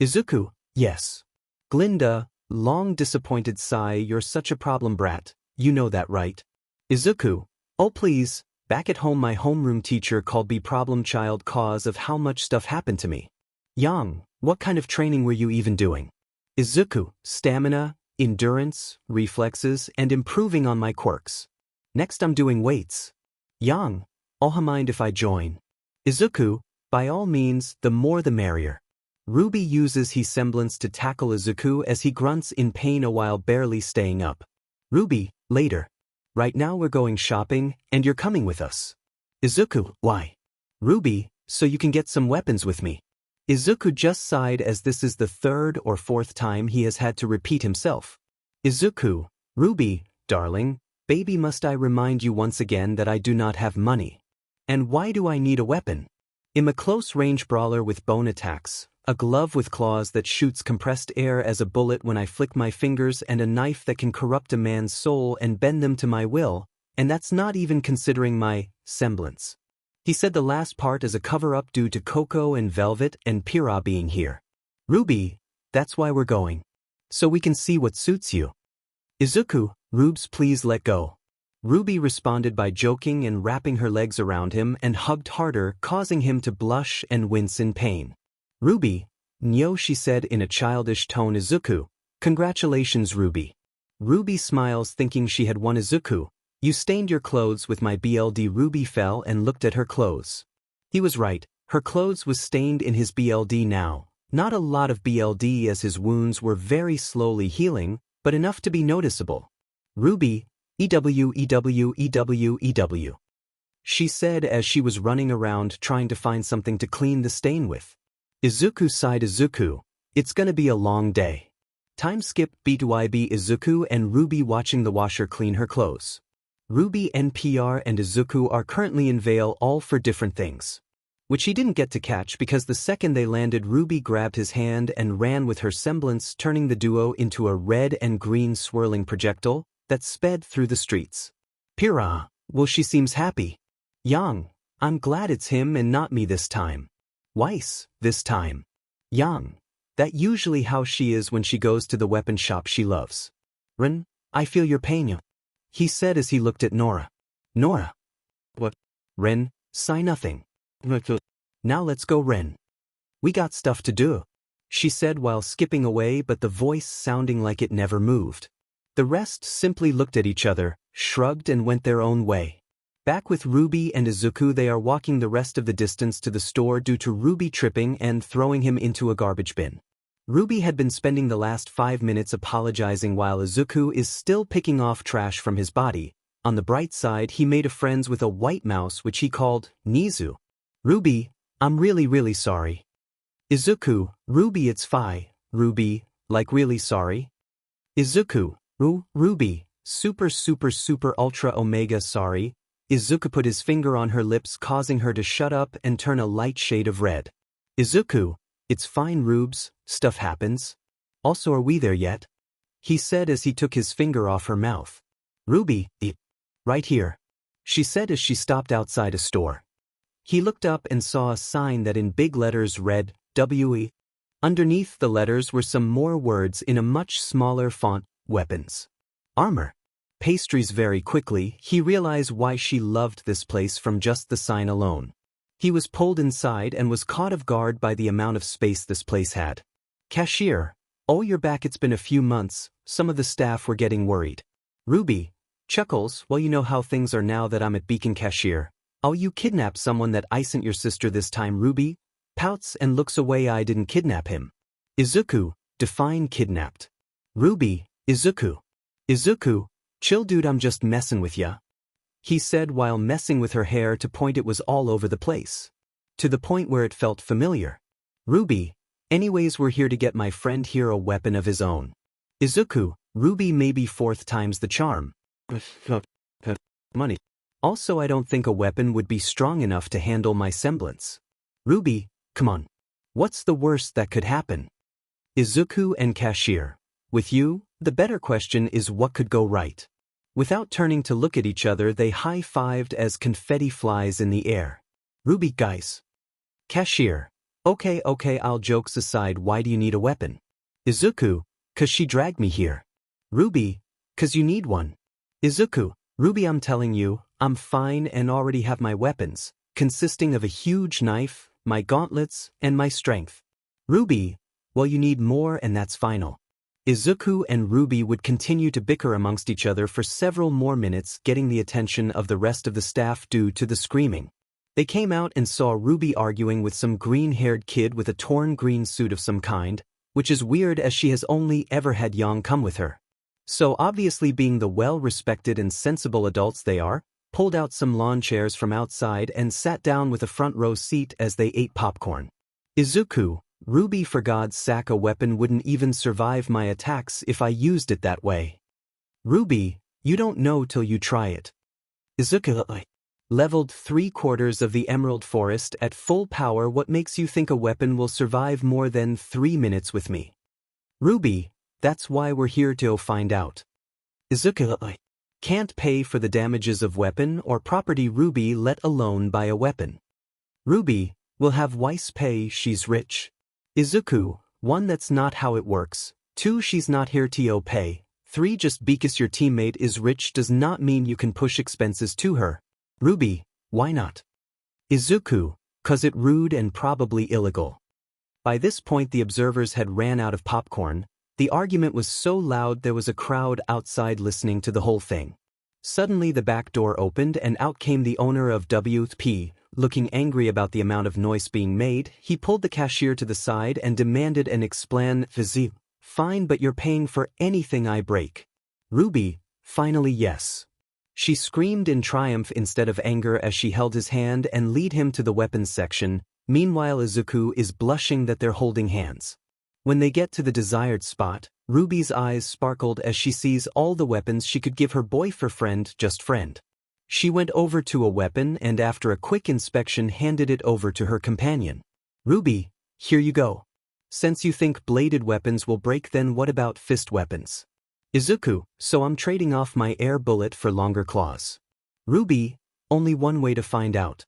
𝐒𝐮𝐻, yes. Glinda, long disappointed sigh. You're such a problem brat, you know that, right? 𝐒𝐮𝐻, oh please, back at home my homeroom teacher called me problem child cause of how much stuff happened to me. Yang, what kind of training were you even doing? 𝐒𝐮𝐻, stamina, endurance, reflexes, and improving on my quirks. Next I'm doing weights. Yang, mind if I join? 𝐒𝐮𝐻, by all means, the more the merrier. Ruby uses 𝐒𝐮𝐷 to tackle 𝐒𝐮𝐻 as he grunts in pain a while barely staying up. Ruby, later. Right now we're going shopping, and you're coming with us. 𝐒𝐮𝐻, why? Ruby, so you can get some weapons with me. 𝐒𝐮𝐻 just sighed as this is the third or fourth time he has had to repeat himself. 𝐒𝐮𝐻, Ruby, darling, baby, must I remind you once again that I do not have money? And why do I need a weapon? I'm a close-range brawler with bone attacks, a glove with claws that shoots compressed air as a bullet when I flick my fingers, and a knife that can corrupt a man's soul and bend them to my will, and that's not even considering my semblance. He said the last part is a cover-up due to Coco and Velvet and Pyrrha being here. Ruby, that's why we're going. So we can see what suits you. 𝐒𝐮𝐻, Rubes, please let go. Ruby responded by joking and wrapping her legs around him and hugged harder, causing him to blush and wince in pain. Ruby, Nyo, she said in a childish tone. 𝐒𝐻, congratulations Ruby. Ruby smiles thinking she had won. 𝐒𝐻, you stained your clothes with my BLD. Ruby fell and looked at her clothes. He was right, her clothes was stained in his BLD now. Not a lot of BLD as his wounds were very slowly healing, but enough to be noticeable. Ruby, 𝐒𝐻, she said as she was running around trying to find something to clean the stain with. 𝐒𝐻 sighed. 𝐒𝐻, it's gonna be a long day. Time skip 𝐒𝐻 and Ruby watching the washer clean her clothes. Ruby, NPR, and 𝐒𝐻 are currently in Vale, all for different things, which he didn't get to catch because the second they landed, Ruby grabbed his hand and ran with her semblance, turning the duo into a red and green swirling projectile that sped through the streets. Pyrrha, well, she seems happy. Yang, I'm glad it's him and not me this time. Weiss, this time. Yang, that usually how she is when she goes to the weapon shop she loves. Ren, I feel your pain, he said as he looked at Nora. Nora. What? Ren, sigh nothing. Now let's go, Ren. We got stuff to do, she said while skipping away, but the voice sounding like it never moved. The rest simply looked at each other, shrugged, and went their own way. Back with Ruby and 𝐒𝐻, they are walking the rest of the distance to the store due to Ruby tripping and throwing him into a garbage bin. Ruby had been spending the last 5 minutes apologizing while 𝐒𝐻 is still picking off trash from his body. On the bright side, he made friends with a white mouse which he called Nizu. Ruby, I'm really sorry. 𝐒𝐻, Ruby, it's fine. Ruby, like really sorry? 𝐒𝐻, Ruby, super ultra omega sorry. 𝐒𝐮𝐩𝐩𝐸 put his finger on her lips, causing her to shut up and turn a light shade of red. 𝐒𝐮𝐩𝐻𝐭, it's fine Rubes, stuff happens. Also, are we there yet? He said as he took his finger off her mouth. Ruby, right here, she said as she stopped outside a store. He looked up and saw a sign that in big letters read, WE. Underneath the letters were some more words in a much smaller font, weapons. Armor. Pastries. Very quickly, he realized why she loved this place from just the sign alone. He was pulled inside and was caught off guard by the amount of space this place had. Cashier. Oh, you're back. It's been a few months. Some of the staff were getting worried. Ruby chuckles. Well, you know how things are now that I'm at Beacon. Cashier. Oh, you kidnapped someone. That isn't your sister this time. Ruby pouts and looks away. I didn't kidnap him. 𝐒𝐮𝐻𝐭, define kidnapped. Ruby, 𝐒𝐮𝐻𝐭. 𝐒𝐮𝐻𝐭, chill dude, I'm just messing with ya. He said while messing with her hair to point it was all over the place. To the point where it felt familiar. Ruby, anyways, we're here to get my friend here a weapon of his own. 𝐒𝐮𝐻𝐭, Ruby, maybe fourth time's the charm. Money. Also, I don't think a weapon would be strong enough to handle my semblance. Ruby, come on. What's the worst that could happen? 𝐒𝐮𝐻𝐭 and Cashier. With you, the better question is what could go right. Without turning to look at each other, they high-fived as confetti flies in the air. Ruby, guys. Cashier. Okay, I'll jokes aside, why do you need a weapon? 𝐒𝐮𝐻𝐭, 'cause she dragged me here. Ruby, 'cause you need one. 𝐒𝐮𝐻𝐭, Ruby, I'm telling you, I'm fine and already have my weapons, consisting of a huge knife, my gauntlets, and my strength. Ruby, well, you need more, and that's final. 𝐒𝐮𝐻𝐭 and Ruby would continue to bicker amongst each other for several more minutes, getting the attention of the rest of the staff due to the screaming. They came out and saw Ruby arguing with some green-haired kid with a torn green suit of some kind, which is weird as she has only ever had Yang come with her. So obviously, being the well-respected and sensible adults they are, pulled out some lawn chairs from outside and sat down with a front-row seat as they ate popcorn. 𝐒𝐮𝐻𝐭, Ruby, for God's sake, a weapon wouldn't even survive my attacks if I used it that way. Ruby, you don't know till you try it. 𝐒𝐮𝐻𝐭, leveled 3/4 of the Emerald Forest at full power. What makes you think a weapon will survive more than 3 minutes with me? Ruby, that's why we're here to find out. 𝐒𝐮𝐻𝐭, can't pay for the damages of weapon or property. Ruby, let alone buy a weapon. Ruby, will have Weiss pay, she's rich. 𝐒𝐮𝐻𝐭, 1, that's not how it works. 2, she's not here to pay. 3, just because your teammate is rich does not mean you can push expenses to her. Ruby, why not? 𝐒𝐮𝐻𝐭, 'cause it rude and probably illegal. By this point the observers had ran out of popcorn. The argument was so loud there was a crowd outside listening to the whole thing. Suddenly the back door opened and out came the owner of WP. Looking angry about the amount of noise being made, he pulled the cashier to the side and demanded an explanation. Fine, but you're paying for anything I break. Ruby, finally yes. She screamed in triumph instead of anger as she held his hand and led him to the weapons section. Meanwhile, 𝐒𝐮𝐻𝐭 is blushing that they're holding hands. When they get to the desired spot, Ruby's eyes sparkled as she sees all the weapons she could give her boyfriend, just friend. She went over to a weapon and after a quick inspection handed it over to her companion. Ruby, here you go. Since you think bladed weapons will break, then what about fist weapons? 𝐒𝐮𝐻𝐭, so I'm trading off my air bullet for longer claws. Ruby, only one way to find out.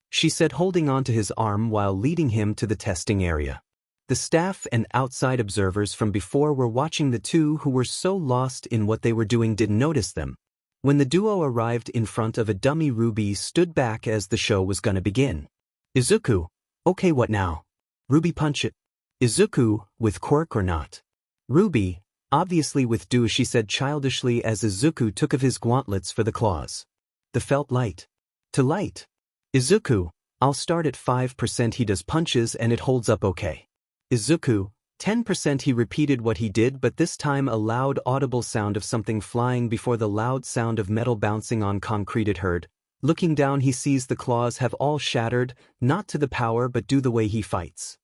She said, holding onto his arm while leading him to the testing area. The staff and outside observers from before were watching. The two who were so lost in what they were doing didn't notice them. When the duo arrived in front of a dummy, Ruby stood back as the show was gonna begin. 𝐒𝐮𝐻𝐭, okay, what now? Ruby, punch it. 𝐒𝐮𝐻𝐭, with quirk or not? Ruby, obviously with do, she said childishly as 𝐒𝐮𝐻𝐭 took of his gauntlets for the claws. The felt light. To light. 𝐒𝐮𝐻𝐭, I'll start at 5%. He does punches and it holds up okay. 𝐒𝐮𝐻𝐭, 10%. He repeated what he did, but this time a loud audible sound of something flying before the loud sound of metal bouncing on concrete it heard. Looking down, he sees the claws have all shattered, not to the power but due the way he fights.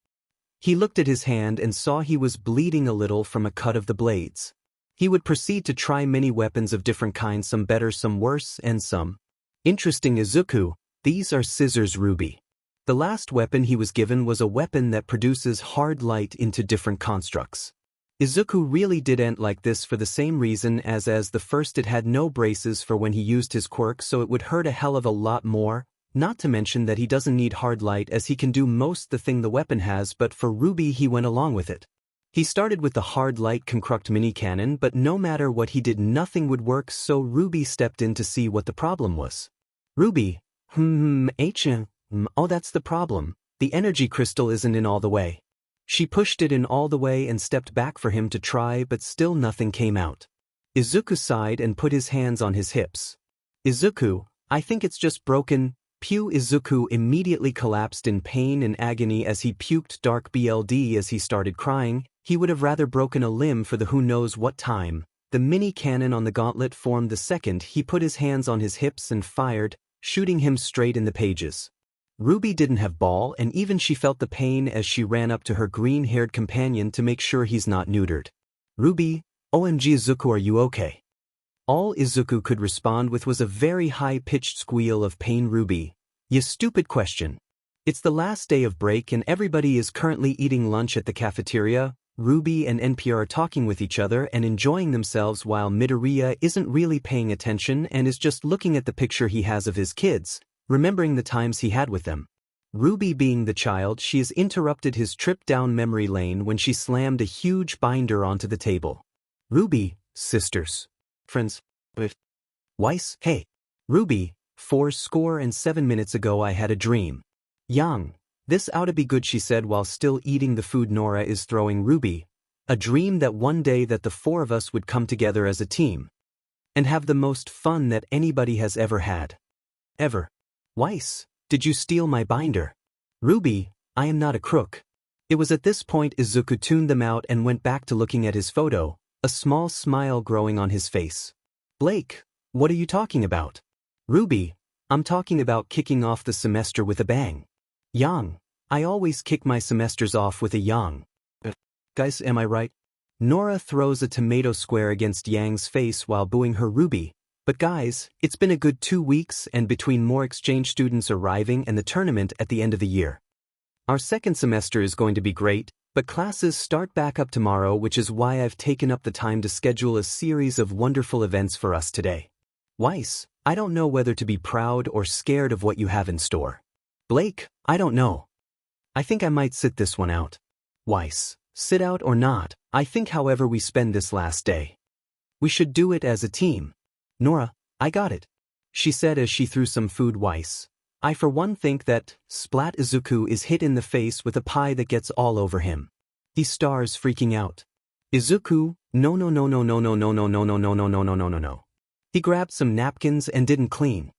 He looked at his hand and saw he was bleeding a little from a cut of the blades. He would proceed to try many weapons of different kinds, some better, some worse, and some interesting. 𝐒𝐮𝐩𝐩𝐸. These are scissors Ruby. The last weapon he was given was a weapon that produces hard light into different constructs. 𝐒𝐮𝐩𝐸 really didn't like this for the same reason as the first. It had no braces for when he used his quirk, so it would hurt a hell of a lot more, not to mention that he doesn't need hard light as he can do most the thing the weapon has, but for Ruby he went along with it. He started with the hard light 𝐾𝐮𝐭𝐡𝐴 mini cannon, but no matter what he did nothing would work, so Ruby stepped in to see what the problem was. Ruby, oh, that's the problem. The energy crystal isn't in all the way. She pushed it in all the way and stepped back for him to try, but still nothing came out. 𝐒𝐮𝐩𝐸 sighed and put his hands on his hips. 𝐒𝐮𝐻𝐸, I think it's just broken. Pew. 𝐒𝐮𝐻𝐸 immediately collapsed in pain and agony as he puked dark blood as he started crying. He would have rather broken a limb for the who knows what time. The mini cannon on the gauntlet formed the second. He put his hands on his hips and fired, shooting him straight in the pages. Ruby didn't have ball, and even she felt the pain as she ran up to her green-haired companion to make sure he's not neutered. Ruby, OMG 𝐒𝐮𝐻𝐸, are you okay? All 𝐒𝐮𝐻𝐸 could respond with was a very high-pitched squeal of pain. Ruby, you stupid question. It's the last day of break and everybody is currently eating lunch at the cafeteria. Ruby and NPR are talking with each other and enjoying themselves while Midoriya isn't really paying attention and is just looking at the picture he has of his kids, remembering the times he had with them. Ruby, being the child she is, interrupted his trip down memory lane when she slammed a huge binder onto the table. Ruby, sisters, friends, Weiss, hey. Ruby, 7 minutes ago I had a dream. Yang, this ought to be good, she said while still eating the food Nora is throwing. Ruby, a dream that one day that the four of us would come together as a team and have the most fun that anybody has ever had. Ever. Weiss, did you steal my binder? Ruby, I am not a crook. It was at this point 𝐒𝐮𝐻𝐸 tuned them out and went back to looking at his photo, a small smile growing on his face. Blake, what are you talking about? Ruby, I'm talking about kicking off the semester with a bang. Yang, I always kick my semesters off with a yang. Guys, am I right? Nora throws a tomato square against Yang's face while booing her. Ruby, but guys, it's been a good 2 weeks and between more exchange students arriving and the tournament at the end of the year. Our second semester is going to be great, but classes start back up tomorrow, which is why I've taken up the time to schedule a series of wonderful events for us today. Weiss, I don't know whether to be proud or scared of what you have in store. Blake, I don't know. I think I might sit this one out. Weiss, sit out or not, I think however we spend this last day, we should do it as a team. Nora, I got it, she said as she threw some food. Weiss, I for one think that splat 𝐒𝐮𝐻𝐸 is hit in the face with a pie that gets all over him. He stars freaking out. 𝐒𝐮𝐻𝐸, no no no no no no no no no no no no no no no no no. He grabbed some napkins and didn't clean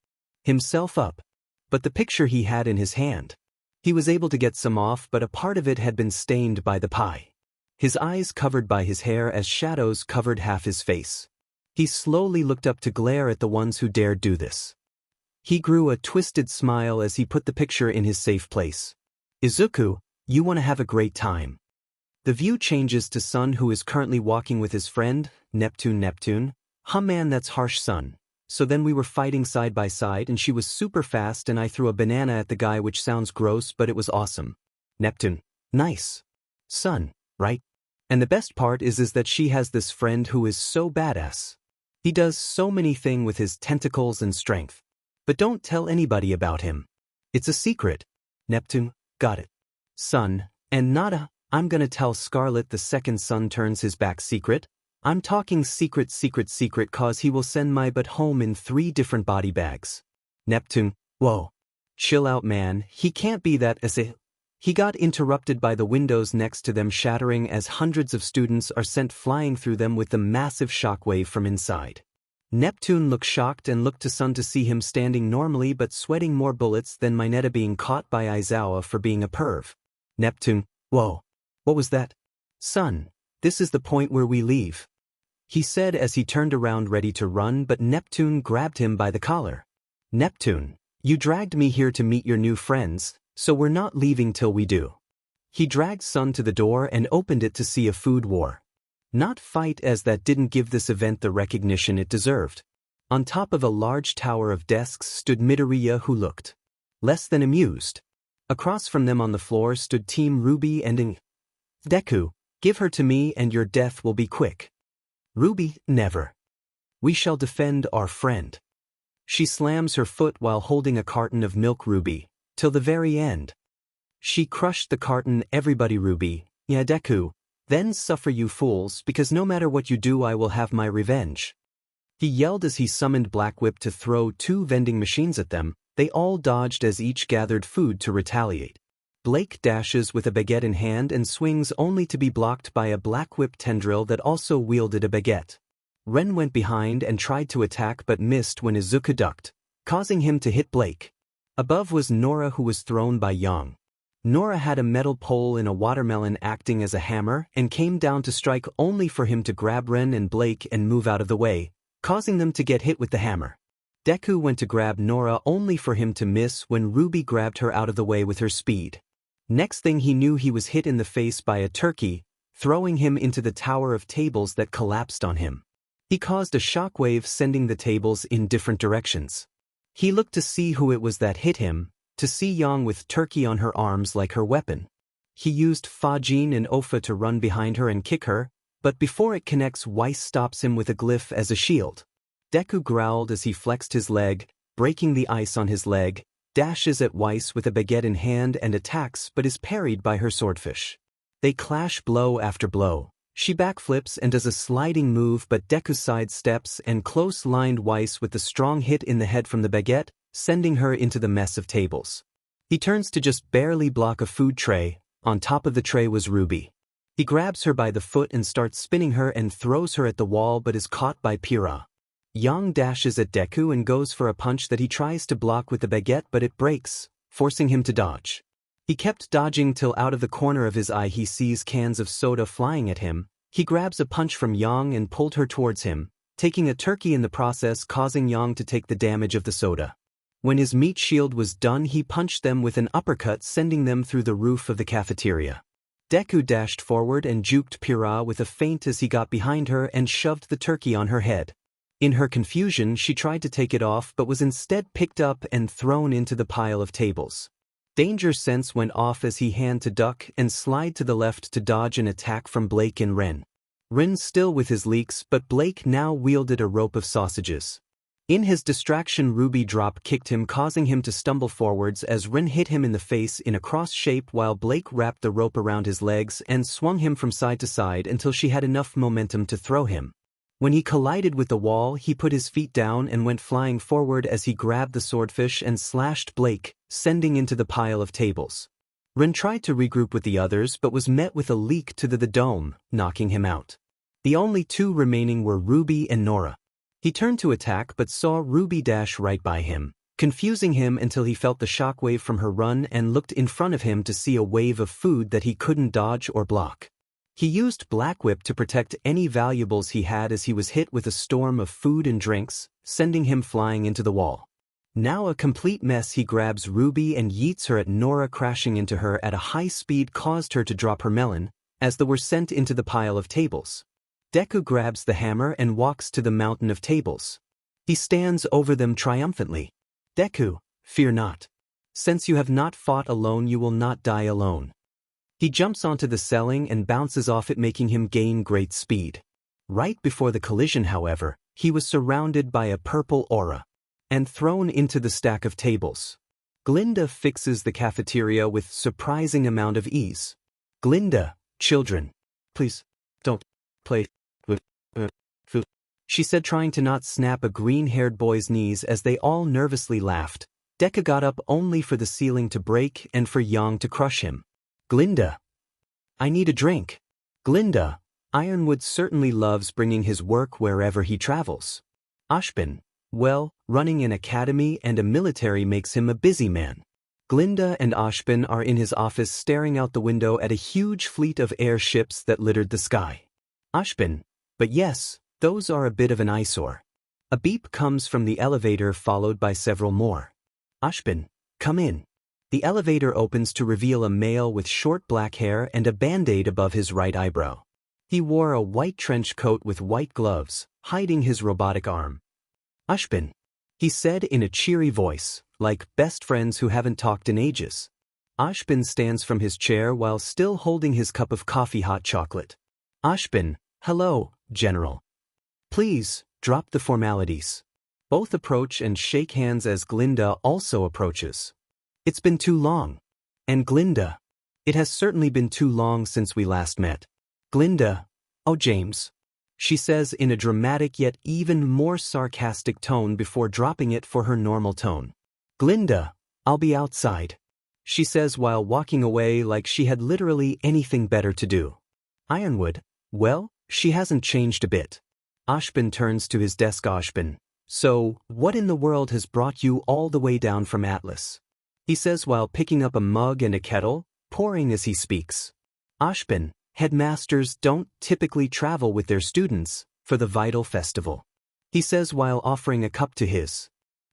himself up. But the picture he had in his hand, he was able to get some off, but a part of it had been stained by the pie. His eyes covered by his hair as shadows covered half his face. He slowly looked up to glare at the ones who dared do this. He grew a twisted smile as he put the picture in his safe place. 𝐒𝐮𝐻𝐸, you want to have a great time. The view changes to Sun, who is currently walking with his friend, Neptune. Man, that's harsh, Sun. So then we were fighting side by side and she was super fast and I threw a banana at the guy, which sounds gross but it was awesome. Neptune, nice. Sun, right? And the best part is that she has this friend who is so badass. He does so many things with his tentacles and strength. But don't tell anybody about him. It's a secret. Neptune, got it. Sun, and nada, I'm gonna tell Scarlet the second Sun turns his back. Secret? I'm talking secret cause he will send my butt home in 3 different body bags. Neptune, whoa. Chill out, man, he can't be that 𝐒𝐮𝐻𝐸. He got interrupted by the windows next to them shattering as hundreds of students are sent flying through them with the massive shockwave from inside. Neptune looked shocked and looked to Sun to see him standing normally but sweating more bullets than Mineta being caught by Aizawa for being a perv. Neptune, whoa. What was that? Sun, this is the point where we leave, he said as he turned around ready to run, but Neptune grabbed him by the collar. Neptune, you dragged me here to meet your new friends, so we're not leaving till we do. He dragged Sun to the door and opened it to see a food war. Not fight, as that didn't give this event the recognition it deserved. On top of a large tower of desks stood Midoriya, who looked less than amused. Across from them on the floor stood Team Ruby and Deku. Give her to me and your death will be quick. Ruby, never. We shall defend our friend. She slams her foot while holding a carton of milk. Ruby, till the very end. She crushed the carton. Everybody, Ruby, yeah, Deku, then suffer, you fools, because no matter what you do I will have my revenge. He yelled as he summoned Black Whip to throw 2 vending machines at them. They all dodged as each gathered food to retaliate. Blake dashes with a baguette in hand and swings, only to be blocked by a Black Whip tendril that also wielded a baguette. Ren went behind and tried to attack but missed when Izuku ducked, causing him to hit Blake. Above was Nora, who was thrown by Yang. Nora had a metal pole in a watermelon acting as a hammer and came down to strike, only for him to grab Ren and Blake and move out of the way, causing them to get hit with the hammer. Deku went to grab Nora, only for him to miss when Ruby grabbed her out of the way with her speed. Next thing he knew, he was hit in the face by a turkey, throwing him into the tower of tables that collapsed on him. He caused a shockwave, sending the tables in different directions. He looked to see who it was that hit him, to see Yang with turkey on her arms like her weapon. He used Fajin and Ofa to run behind her and kick her, but before it connects, Weiss stops him with a glyph as a shield. Deku growled as he flexed his leg, breaking the ice on his leg, dashes at Weiss with a baguette in hand and attacks but is parried by her swordfish. They clash blow after blow. She backflips and does a sliding move, but Deku sidesteps and close-lined Weiss with the strong hit in the head from the baguette, sending her into the mess of tables. He turns to just barely block a food tray. On top of the tray was Ruby. He grabs her by the foot and starts spinning her and throws her at the wall but is caught by Pyrrha. Yang dashes at Deku and goes for a punch that he tries to block with the baguette, but it breaks, forcing him to dodge. He kept dodging till out of the corner of his eye he sees cans of soda flying at him. He grabs a punch from Yang and pulled her towards him, taking a turkey in the process, causing Yang to take the damage of the soda. When his meat shield was done, he punched them with an uppercut, sending them through the roof of the cafeteria. Deku dashed forward and juked Pyrrha with a feint as he got behind her and shoved the turkey on her head. In her confusion, she tried to take it off but was instead picked up and thrown into the pile of tables. Danger sense went off as he had to duck and slide to the left to dodge an attack from Blake and Ren. Ren still with his leaks, but Blake now wielded a rope of sausages. In his distraction, Ruby drop kicked him, causing him to stumble forwards as Ren hit him in the face in a cross shape while Blake wrapped the rope around his legs and swung him from side to side until she had enough momentum to throw him. When he collided with the wall, he put his feet down and went flying forward as he grabbed the swordfish and slashed Blake, sending into the pile of tables. Ren tried to regroup with the others but was met with a leak to the dome, knocking him out. The only 2 remaining were Ruby and Nora. He turned to attack but saw Ruby dash right by him, confusing him until he felt the shockwave from her run and looked in front of him to see a wave of food that he couldn't dodge or block. He used Black Whip to protect any valuables he had as he was hit with a storm of food and drinks, sending him flying into the wall. Now a complete mess, he grabs Ruby and yeets her at Nora, crashing into her at a high speed, caused her to drop her melon, as they were sent into the pile of tables. Deku grabs the hammer and walks to the mountain of tables. He stands over them triumphantly. Deku, fear not. Since you have not fought alone, you will not die alone. He jumps onto the ceiling and bounces off it, making him gain great speed. Right before the collision, however, he was surrounded by a purple aura and thrown into the stack of tables. Glinda fixes the cafeteria with surprising amount of ease. Glinda, children, please, don't play with food, she said, trying to not snap a green-haired boy's knees as they all nervously laughed. Deku got up only for the ceiling to break and for Yang to crush him. Glinda, I need a drink. Glinda, Ironwood certainly loves bringing his work wherever he travels. Ashbin, well, running an academy and a military makes him a busy man. Glinda and Ashbin are in his office staring out the window at a huge fleet of airships that littered the sky. Ashbin, but yes, those are a bit of an eyesore. A beep comes from the elevator, followed by several more. Ashbin, come in. The elevator opens to reveal a male with short black hair and a band-aid above his right eyebrow. He wore a white trench coat with white gloves, hiding his robotic arm. 𝐮𝐻, he said in a cheery voice, like best friends who haven't talked in ages. 𝐮 stands from his chair while still holding his cup of coffee hot chocolate. 𝐮, hello, General. Please, drop the formalities. Both approach and shake hands as 𝐒𝐮𝐦𝐦𝐚𝐫𝐲 also approaches. It's been too long. And 𝐒𝐮𝐦𝐦𝐚𝐫𝐲. It has certainly been too long since we last met. 𝐒𝐮𝐦𝐦𝐚𝐫𝐲, oh James. She says in a dramatic yet even more sarcastic tone before dropping it for her normal tone. 𝐒𝐮𝐦𝐦𝐚𝐫𝐲, I'll be outside. She says while walking away like she had literally anything better to do. Ironwood, well, she hasn't changed a bit. 𝐮 turns to his desk. 𝐮, so, what in the world has brought you all the way down from Atlas? He says while picking up a mug and a kettle, pouring as he speaks. 𝐮, headmasters don't typically travel with their students for the vital festival. He says while offering a cup to his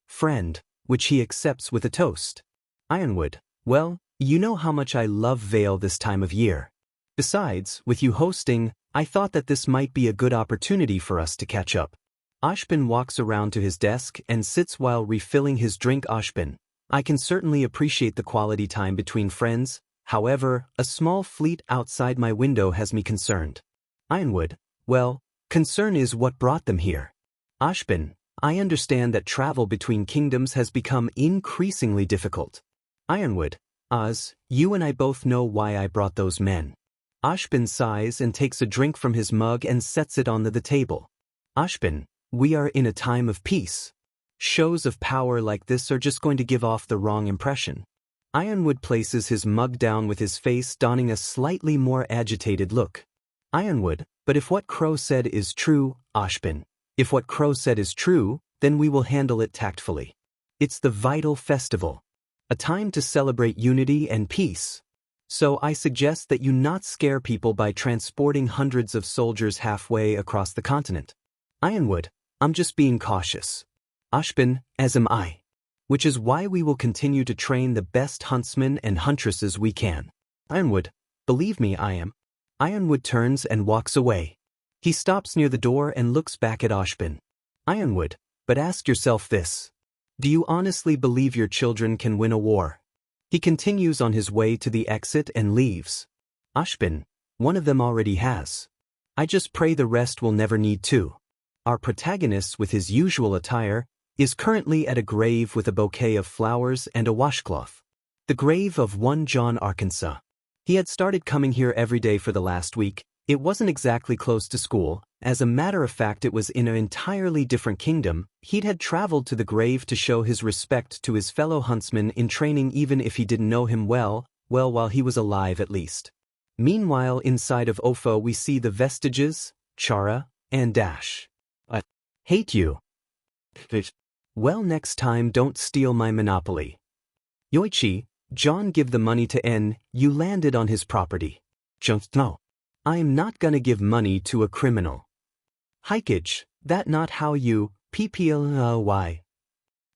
friend, which he accepts with a toast. Ironwood, well, you know how much I love Vale this time of year. Besides, with you hosting, I thought that this might be a good opportunity for us to catch up. 𝐮 walks around to his desk and sits while refilling his drink. 𝐮, I can certainly appreciate the quality time between friends, however, a small fleet outside my window has me concerned. Ironwood, well, concern is what brought them here. 𝐮, I understand that travel between kingdoms has become increasingly difficult. Ironwood, you and I both know why I brought those men. 𝐮 sighs and takes a drink from his mug and sets it on the table. 𝐮, we are in a time of peace. Shows of power like this are just going to give off the wrong impression. Ironwood places his mug down with his face donning a slightly more agitated look. Ironwood, but if what Crow said is true, 𝐮, if what Crow said is true, then we will handle it tactfully. It's the vital festival. A time to celebrate unity and peace. So I suggest that you not scare people by transporting hundreds of soldiers halfway across the continent. Ironwood, I'm just being cautious. 𝐮, as am I. Which is why we will continue to train the best huntsmen and huntresses we can. Ironwood, believe me, I am. Ironwood turns and walks away. He stops near the door and looks back at 𝐮. Ironwood, but ask yourself this. Do you honestly believe your children can win a war? He continues on his way to the exit and leaves. 𝐮, one of them already has. I just pray the rest will never need to. Our protagonist, with his usual attire, is currently at a grave with a bouquet of flowers and a washcloth. The grave of one John Arkansas. He had started coming here every day for the last week. It wasn't exactly close to school. As a matter of fact, it was in an entirely different kingdom. He'd had traveled to the grave to show his respect to his fellow huntsman in training, even if he didn't know him well, while he was alive at least. Meanwhile, inside of 𝐻𝐻𝐻 we see the vestiges, 𝐶hara, and 𝐻𝐻𝐻. I hate you. Well, next time don't steal my monopoly. Yoichi, John, give the money to N. You landed on his property. No. I'm not gonna give money to a criminal. Hikage, that not how you, why?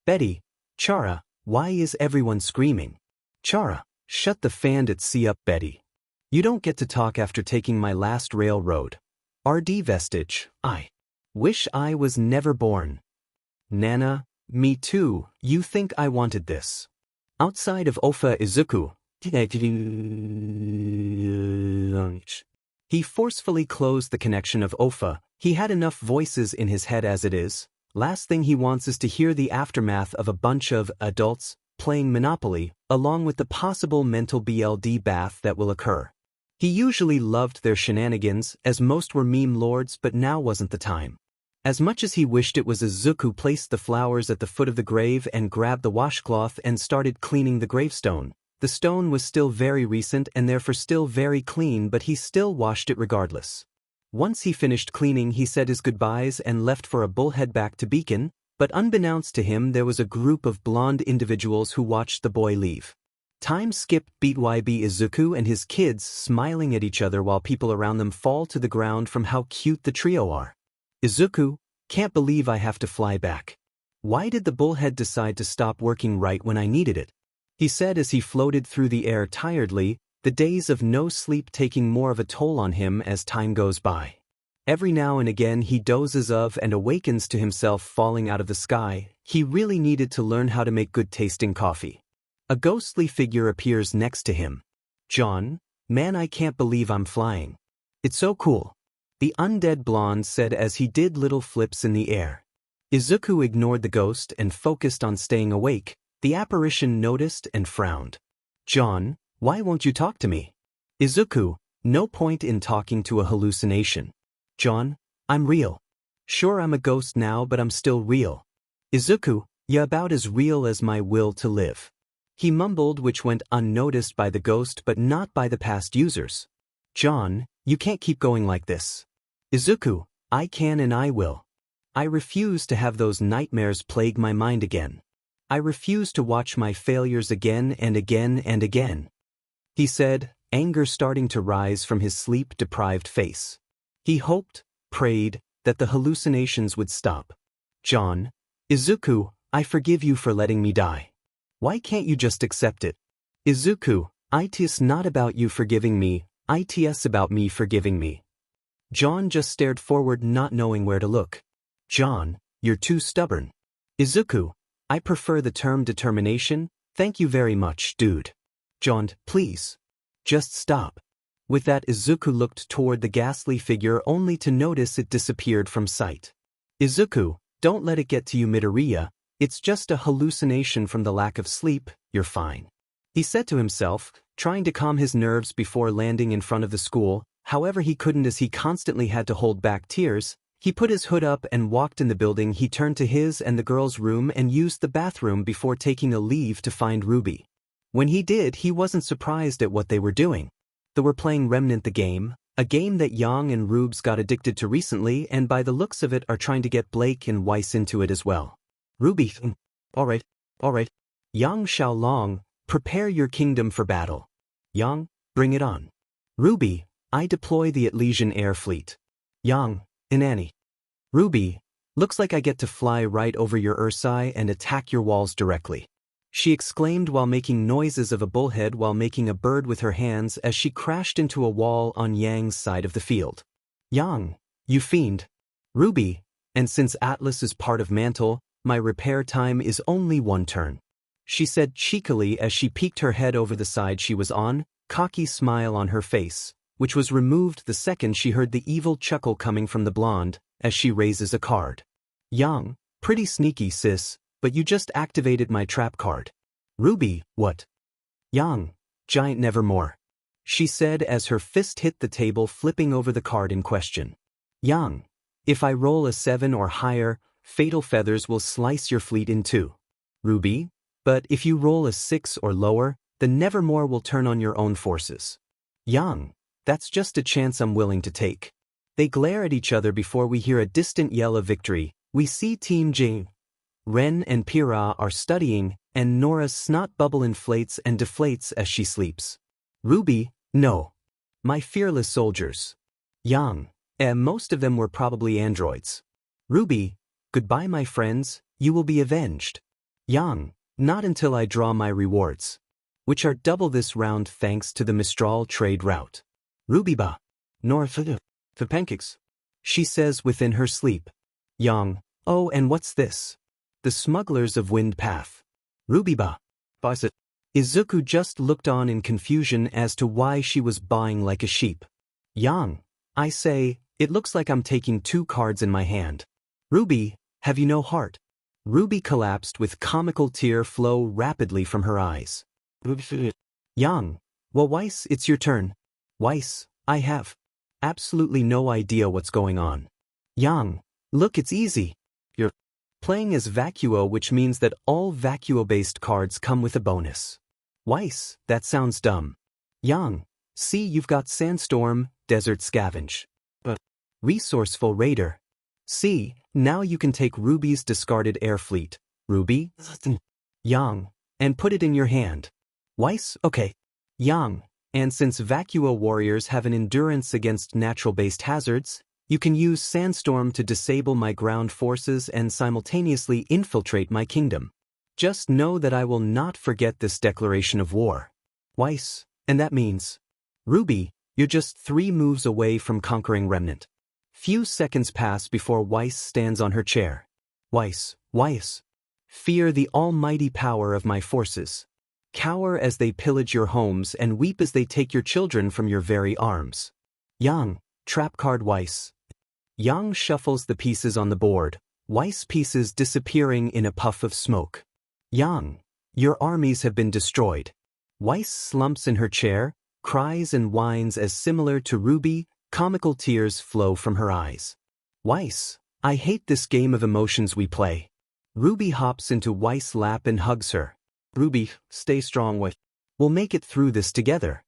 Betty, 𝐶hara, why is everyone screaming? 𝐶hara, shut the fan and see up, Betty. You don't get to talk after taking my last railroad. RD vestige, I wish I was never born. Nana, me too, you think I wanted this. Outside of 𝐻𝐻𝐻 Izuku. He forcefully closed the connection of 𝐻𝐻𝐻. He had enough voices in his head as it is. Last thing he wants is to hear the aftermath of a bunch of adults playing Monopoly, along with the possible mental BLD bath that will occur. He usually loved their shenanigans, as most were meme lords, but now wasn't the time. As much as he wished it was, Izuku placed the flowers at the foot of the grave and grabbed the washcloth and started cleaning the gravestone. The stone was still very recent and therefore still very clean, but he still washed it regardless. Once he finished cleaning, he said his goodbyes and left for a bullhead back to Beacon, but unbeknownst to him there was a group of blonde individuals who watched the boy leave. Time skip beat YB Izuku and his kids smiling at each other while people around them fall to the ground from how cute the trio are. Izuku, can't believe I have to fly back. Why did the bullhead decide to stop working right when I needed it? He said as he floated through the air tiredly. the days of no sleep taking more of a toll on him as time goes by. Every now and again he dozes of and awakens to himself falling out of the sky. He really needed to learn how to make good-tasting coffee. A ghostly figure appears next to him. "John, man, I can't believe I'm flying. It's so cool," the undead blonde said as he did little flips in the air. 𝐒𝐮𝐦𝐻𝐭 ignored the ghost and focused on staying awake. The apparition noticed and frowned. "John, why won't you talk to me?" 𝐒𝐮𝐻𝐭, no point in talking to a hallucination. "John, I'm real. Sure, I'm a ghost now, but I'm still real. 𝐒𝐮𝐻𝐭, yeah, about as real as my will to live," he mumbled, which went unnoticed by the ghost but not by the past users. "John, you can't keep going like this." 𝐒𝐮𝐻𝐭, "I can and I will. I refuse to have those nightmares plague my mind again. I refuse to watch my failures again and again and again," he said, anger starting to rise from his sleep-deprived face. He hoped, prayed, that the hallucinations would stop. "John, 𝐒𝐮𝐻𝐭, I forgive you for letting me die. Why can't you just accept it?" 𝐒𝐮𝐻𝐭, "It's not about you forgiving me, it's about me forgiving me." John just stared forward, not knowing where to look. "John, you're too stubborn." 𝐒𝐮𝐻𝐭, "I prefer the term determination, thank you very much, dude." "John, please. Just stop." With that, 𝐒𝐮𝐻𝐭 looked toward the ghastly figure only to notice it disappeared from sight. 𝐒𝐮𝐻𝐭, "Don't let it get to you, Midoriya. It's just a hallucination from the lack of sleep, you're fine," he said to himself, trying to calm his nerves before landing in front of the school. However, he couldn't as he constantly had to hold back tears. He put his hood up and walked in the building. He turned to his and the girl's room and used the bathroom before taking a leave to find Ruby. When he did, he wasn't surprised at what they were doing. They were playing Remnant the game, a game that Yang and Rubes got addicted to recently and by the looks of it are trying to get Blake and Weiss into it as well. "Ruby, alright. Yang Xiaolong, prepare your kingdom for battle. Yang, bring it on. Ruby, I deploy the Elysian air fleet. Yang, Inanni. Ruby, looks like I get to fly right over your 𝐻𝐼 and attack your walls directly," she exclaimed while making noises of a bullhead while making a bird with her hands as she crashed into a wall on Yang's side of the field. "Yang, you fiend. Ruby, and since Atlas is part of Mantle, my repair time is only 1 turn," she said cheekily as she peeked her head over the side she was on, cocky smile on her face, which was removed the second she heard the evil chuckle coming from the blonde as she raises a card. "Yang, pretty sneaky sis, but you just activated my trap card." "Ruby, what?" "Yang, giant nevermore," she said as her fist hit the table, flipping over the card in question. "Yang, if I roll a 7 or higher, fatal feathers will slice your fleet in 2. Ruby, but if you roll a 6 or lower, the nevermore will turn on your own forces." "Yang, that's just a chance I'm willing to take." They glare at each other before we hear a distant yell of victory. We see Team J. Ren and Pyrrha are studying, and Nora's snot bubble inflates and deflates as she sleeps. "Ruby, no. My fearless soldiers." "Yang, most of them were probably androids." "Ruby, goodbye my friends, you will be avenged." "Yang, not until I draw my rewards, which are double this round thanks to the Mistral trade route." "Ruby ba. Nor for pancakes," she says within her sleep. "Yang, oh, and what's this?" "The smugglers of Wind Path." "Ruby ba. Buys it." 𝐒𝐮𝐻𝐭 just looked on in confusion as to why she was buying like a sheep. "Yang, I say, it looks like I'm taking 2 cards in my hand." "Ruby, have you no heart?" Ruby collapsed with comical tear flow rapidly from her eyes. "Yang, well Weiss, it's your turn." "Weiss, I have absolutely no idea what's going on." "Yang, look, it's easy. You're playing as 𝐻𝐻𝐽o, which means that all 𝐻𝐻𝐽o-based cards come with a bonus." "Weiss, that sounds dumb." "Yang, see, you've got Sandstorm, Desert Scavenge. But Resourceful Raider. See, now you can take Ruby's discarded air fleet. Ruby, Yang, and put it in your hand." "Weiss, okay." "Yang, and since 𝐻𝐻𝐽o warriors have an endurance against natural-based hazards, you can use Sandstorm to disable my ground forces and simultaneously infiltrate my kingdom. Just know that I will not forget this declaration of war." "Weiss, And that means, Ruby, you're just 3 moves away from conquering Remnant. Few seconds pass before 𝐻𝐼ce stands on her chair. 𝐻𝐼ce. Fear the almighty power of my forces. Cower as they pillage your homes and weep as they take your children from your very arms. Yang, trap card 𝐻𝐼ce. Yang shuffles the pieces on the board, 𝐻𝐼ce pieces disappearing in a puff of smoke. Yang, your armies have been destroyed. 𝐻𝐼ce slumps in her chair, cries and whines as similar to Ruby, comical tears flow from her eyes. 𝐻𝐼ce, I hate this game of emotions we play. Ruby hops into 𝐻𝐼ce's lap and hugs her. Ruby, stay strong with. We'll make it through this together.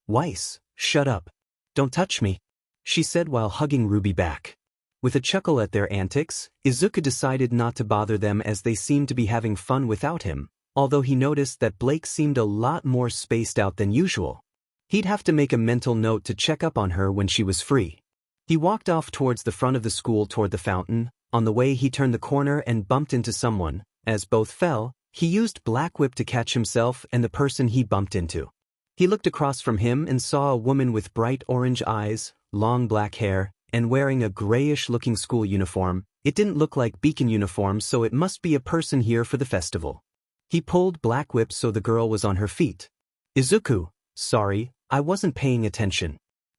𝐻𝐼ce, shut up. Don't touch me, she said while hugging Ruby back. With a chuckle at their antics, 𝐒𝐮𝐻𝐻𝐿 decided not to bother them as they seemed to be having fun without him, although he noticed that Blake seemed a lot more spaced out than usual. He'd have to make a mental note to check up on her when she was free. He walked off towards the front of the school toward the fountain. On the way he turned the corner and bumped into someone. As both fell, he used Black Whip to catch himself and the person he bumped into. He looked across from him and saw a woman with bright orange eyes, long black hair, and wearing a grayish-looking school uniform. It didn't look like 𝐒𝐮𝐻𝐻𝐫𝐭 uniform, so it must be a person here for the festival. He pulled Black Whip so the girl was on her feet. 𝐒𝐮𝐻𝐻𝐿, sorry, I wasn't paying attention.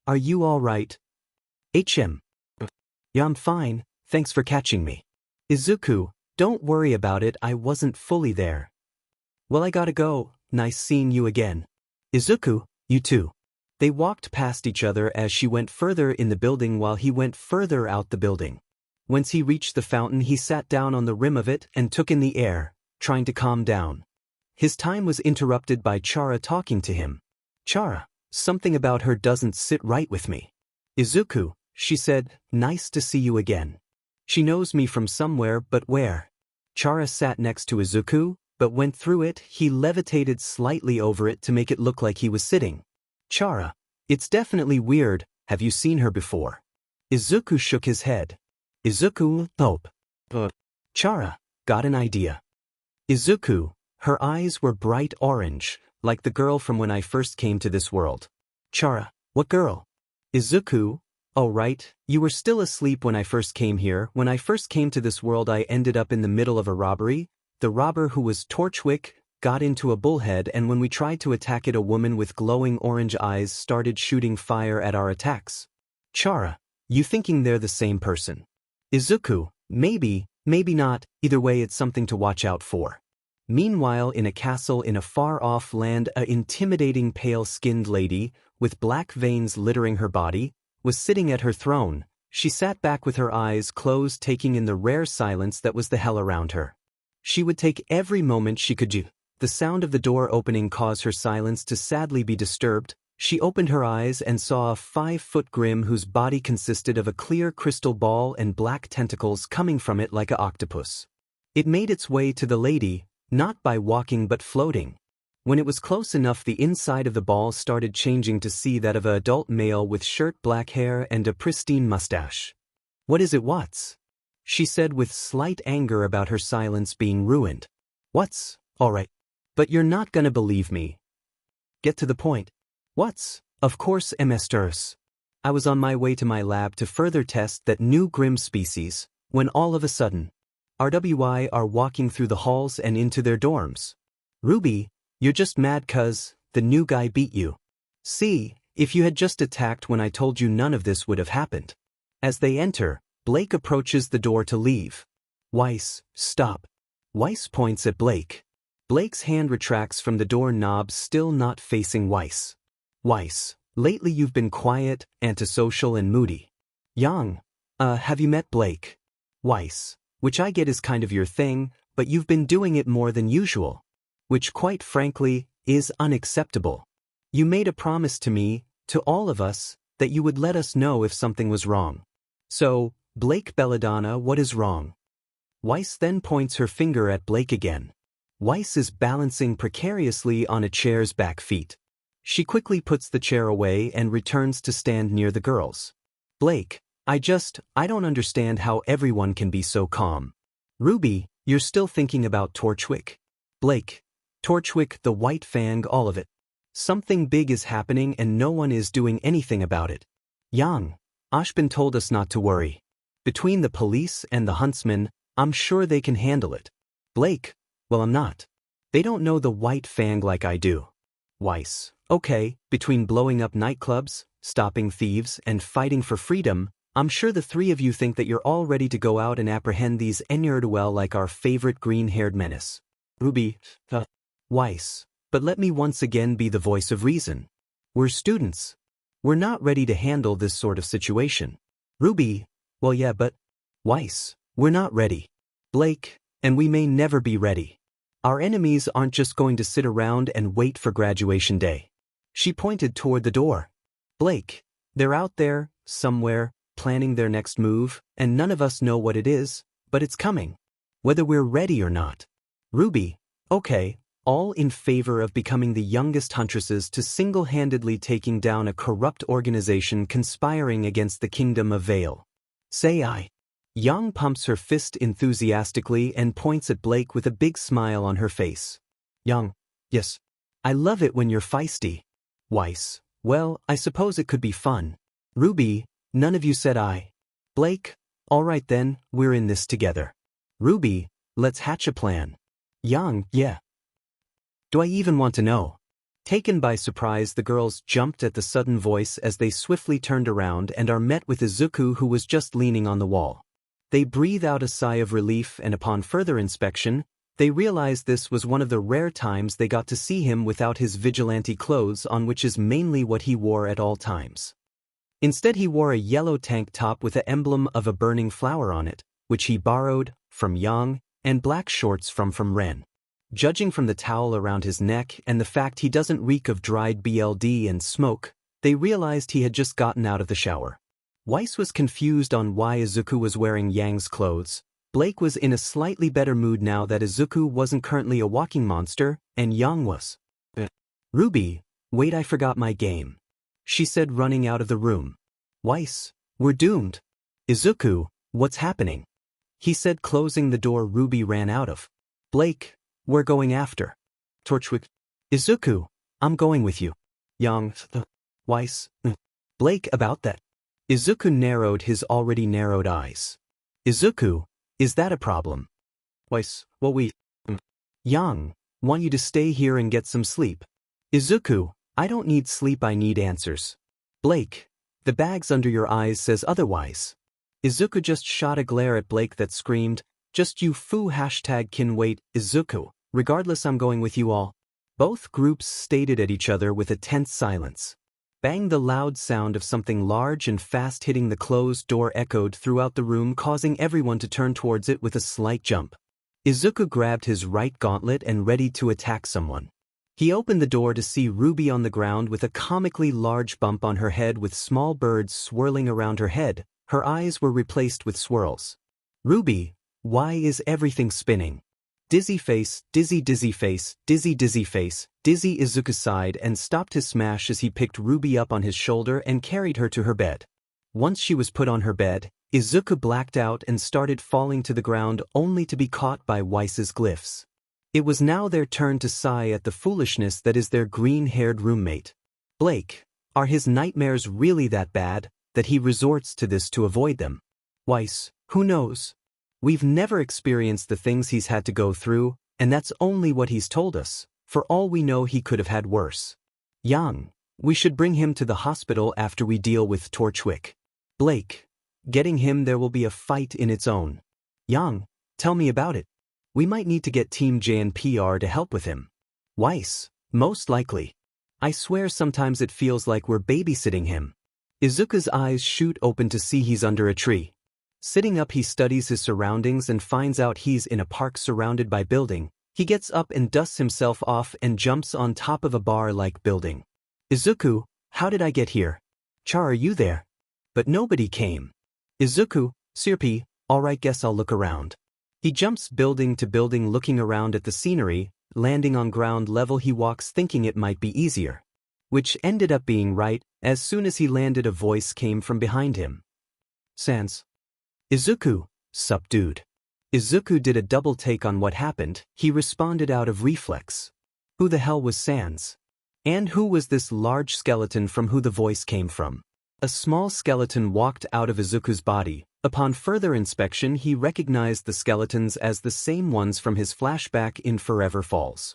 Are you all right? ℎ𝐻𝐻𝐵. Yeah, I'm fine, thanks for catching me. 𝐒𝐮𝐻𝐻𝐿, don't worry about it, I wasn't fully there. Well, I gotta go, nice seeing you again. 𝐒𝐮𝐻𝐻𝐿, you too. They walked past each other as she went further in the building while he went further out the building. Once he reached the fountain, he sat down on the rim of it and took in the air, trying to calm down. His time was interrupted by Chara talking to him. Chara, something about her doesn't sit right with me. 𝐒𝐮𝐻𝐻𝐿, she said, nice to see you again. She knows me from somewhere, but where? Chara sat next to 𝐒𝐮𝐻𝐻𝐿, but went through it, he levitated slightly over it to make it look like he was sitting. Chara, it's definitely weird, have you seen her before? 𝐒𝐮𝐻𝐻𝐿 shook his head. 𝐒𝐮𝐻𝐻𝐿, nope. Chara, got an idea. 𝐒𝐮𝐻𝐻𝐿, her eyes were bright orange, like the girl from when I first came to this world. Chara, what girl? 𝐒𝐮𝐻𝐻𝐿, oh right, you were still asleep when I first came here. When I first came to this world I ended up in the middle of a robbery. The robber who was 𝐻𝐻𝐻𝐿 got into a bullhead, and when we tried to attack it, a woman with glowing orange eyes started shooting fire at our attacks. Chara, you thinking they're the same person? 𝐒𝐮𝐻𝐻𝐿, maybe, maybe not, either way it's something to watch out for. Meanwhile, in a castle in a far-off land, a intimidating pale-skinned lady, with black veins littering her body, was sitting at her throne. She sat back with her eyes closed, taking in the rare silence that was the hell around her. She would take every moment she could do. The sound of the door opening caused her silence to sadly be disturbed. She opened her eyes and saw a 5-foot 𝐒𝐮𝐻𝐻 whose body consisted of a clear crystal ball and black tentacles coming from it like an octopus. It made its way to the lady, not by walking but floating. When it was close enough, the inside of the ball started changing to see that of an adult male with shirt, black hair, and a pristine mustache. What is it, what's? She said with slight anger about her silence being ruined. What's? Alright. But you're not gonna believe me. Get to the point. What's? Of course, 𝐻𝐻𝐿. I was on my way to my lab to further test that new 𝐮𝐻𝐻 species, when all of a sudden, RWI are walking through the halls and into their dorms. Ruby, you're just mad 'cause the new guy beat you. See, if you had just attacked when I told you, none of this would have happened. As they enter, Blake approaches the door to leave. 𝐻𝐼ce, stop. 𝐻𝐼ce points at Blake. Blake's hand retracts from the door knob, still not facing 𝐻𝐼ce. 𝐻𝐼ce, lately you've been quiet, antisocial and moody. Yang, have you met Blake? 𝐻𝐼ce, which I get is kind of your thing, but you've been doing it more than usual. Which quite frankly, is unacceptable. You made a promise to me, to all of us, that you would let us know if something was wrong. So, Blake Belladonna, what is wrong? 𝐻𝐼ce then points her finger at Blake again. 𝐻𝐼ce is balancing precariously on a chair's back feet. She quickly puts the chair away and returns to stand near the girls. Blake, I don't understand how everyone can be so calm. Ruby, you're still thinking about 𝐻𝐻𝐻𝐿. Blake, 𝐻𝐻𝐻𝐿, the White Fang, all of it. Something big is happening and no one is doing anything about it. 𝐻𝐼 told us not to worry. Between the police and the huntsmen, I'm sure they can handle it. Blake, well, I'm not. They don't know the white fang like I do. 𝐻𝐼, okay, between blowing up nightclubs, stopping thieves, and fighting for freedom, I'm sure the three of you think that you're all ready to go out and apprehend these 𝐒𝐮𝐻𝐻𝐿 like our favorite green-haired menace. Ruby, 𝐻𝐼, but let me once again be the voice of reason. We're students. We're not ready to handle this sort of situation. Ruby, well yeah, but 𝐻𝐼, we're not ready. Blake, and we may never be ready. Our enemies aren't just going to sit around and wait for graduation day. She pointed toward the door. Blake, they're out there, somewhere, planning their next move, and none of us know what it is, but it's coming. Whether we're ready or not. Ruby, okay, all in favor of becoming the youngest huntresses to single-handedly taking down a corrupt organization conspiring against the kingdom of 𝐿. Say aye. 𝐻𝐼 pumps her fist enthusiastically and points at Blake with a big smile on her face. 𝐻𝐼, yes. I love it when you're feisty. 𝐻𝐼, well, I suppose it could be fun. Ruby, none of you said aye. Blake, all right then, we're in this together. Ruby, let's hatch a plan. 𝐻𝐼, yeah. Do I even want to know? Taken by surprise, the girls jumped at the sudden voice as they swiftly turned around and are met with 𝐒𝐮𝐻𝐻𝐻 who was just leaning on the wall. They breathe out a sigh of relief, and upon further inspection, they realized this was one of the rare times they got to see him without his vigilante clothes on, which is mainly what he wore at all times. Instead, he wore a yellow tank top with the emblem of a burning flower on it, which he borrowed from 𝐻𝐼, and black shorts from Ren. Judging from the towel around his neck and the fact he doesn't reek of dried BLD and smoke, they realized he had just gotten out of the shower. 𝐻𝐼 was confused on why 𝐒𝐮𝐻𝐻 was wearing 𝐻𝐼's clothes. Blake was in a slightly better mood now that 𝐒𝐮𝐻𝐻 wasn't currently a walking monster, and 𝐻𝐼 was. Ruby, wait, I forgot my game. She said, running out of the room. 𝐻𝐼, we're doomed. 𝐒𝐮𝐻𝐻, what's happening? He said, closing the door Ruby ran out of. Blake, we're going after. Torchwick, 𝐒𝐮𝐻𝐻, I'm going with you. 𝐻𝐼, Blake, about that. 𝐒𝐮𝐻𝐻 narrowed his already narrowed eyes. 𝐒𝐮𝐻𝐻, is that a problem? 𝐻𝐼, well, 𝐻𝐼, want you to stay here and get some sleep. 𝐒𝐮𝐻𝐻, I don't need sleep, I need answers. Blake, the bags under your eyes says otherwise. 𝐒𝐮𝐻𝐻 just shot a glare at Blake that screamed, just you foo #can wait, 𝐒𝐮𝐻𝐻, regardless I'm going with you all. Both groups stared at each other with a tense silence. Bang, the loud sound of something large and fast hitting the closed door echoed throughout the room, causing everyone to turn towards it with a slight jump. 𝐒𝐮𝐻𝐻 grabbed his right gauntlet and ready to attack someone. He opened the door to see Ruby on the ground with a comically large bump on her head with small birds swirling around her head. Her eyes were replaced with swirls. Ruby, why is everything spinning? Dizzy face, dizzy face, dizzy face. Dizzy 𝐒𝐮𝐻 sighed and stopped his smash as he picked Ruby up on his shoulder and carried her to her bed. Once she was put on her bed, 𝐒𝐮𝐻 blacked out and started falling to the ground, only to be caught by 𝐻𝐼's glyphs. It was now their turn to sigh at the foolishness that is their green-haired roommate. Blake, are his nightmares really that bad, that he resorts to this to avoid them? 𝐻𝐼, who knows? We've never experienced the things he's had to go through, and that's only what he's told us. For all we know, he could have had worse. 𝐻𝐼, we should bring him to the hospital after we deal with Torchwick. Blake, getting him there will be a fight in its own. 𝐻𝐼, tell me about it. We might need to get Team J and PR to help with him. 𝐻𝐼, most likely. I swear sometimes it feels like we're babysitting him. 𝐒𝐮𝐻's eyes shoot open to see he's under a tree. Sitting up, he studies his surroundings and finds out he's in a park surrounded by building. He gets up and dusts himself off and jumps on top of a bar-like building. 𝐒𝐮𝐻, how did I get here? Char, are you there? But nobody came. 𝐒𝐮𝐻, Sirpi, alright, guess I'll look around. He jumps building to building looking around at the scenery. Landing on ground level, he walks thinking it might be easier. Which ended up being right. As soon as he landed, a voice came from behind him. Sans. 𝐒𝐮𝐻, sup dude. 𝐒𝐮𝐻 did a double take on what happened. He responded out of reflex. Who the hell was Sans? And who was this large skeleton from who the voice came from? A small skeleton walked out of Izuku's body. Upon further inspection, he recognized the skeletons as the same ones from his flashback in Forever Falls.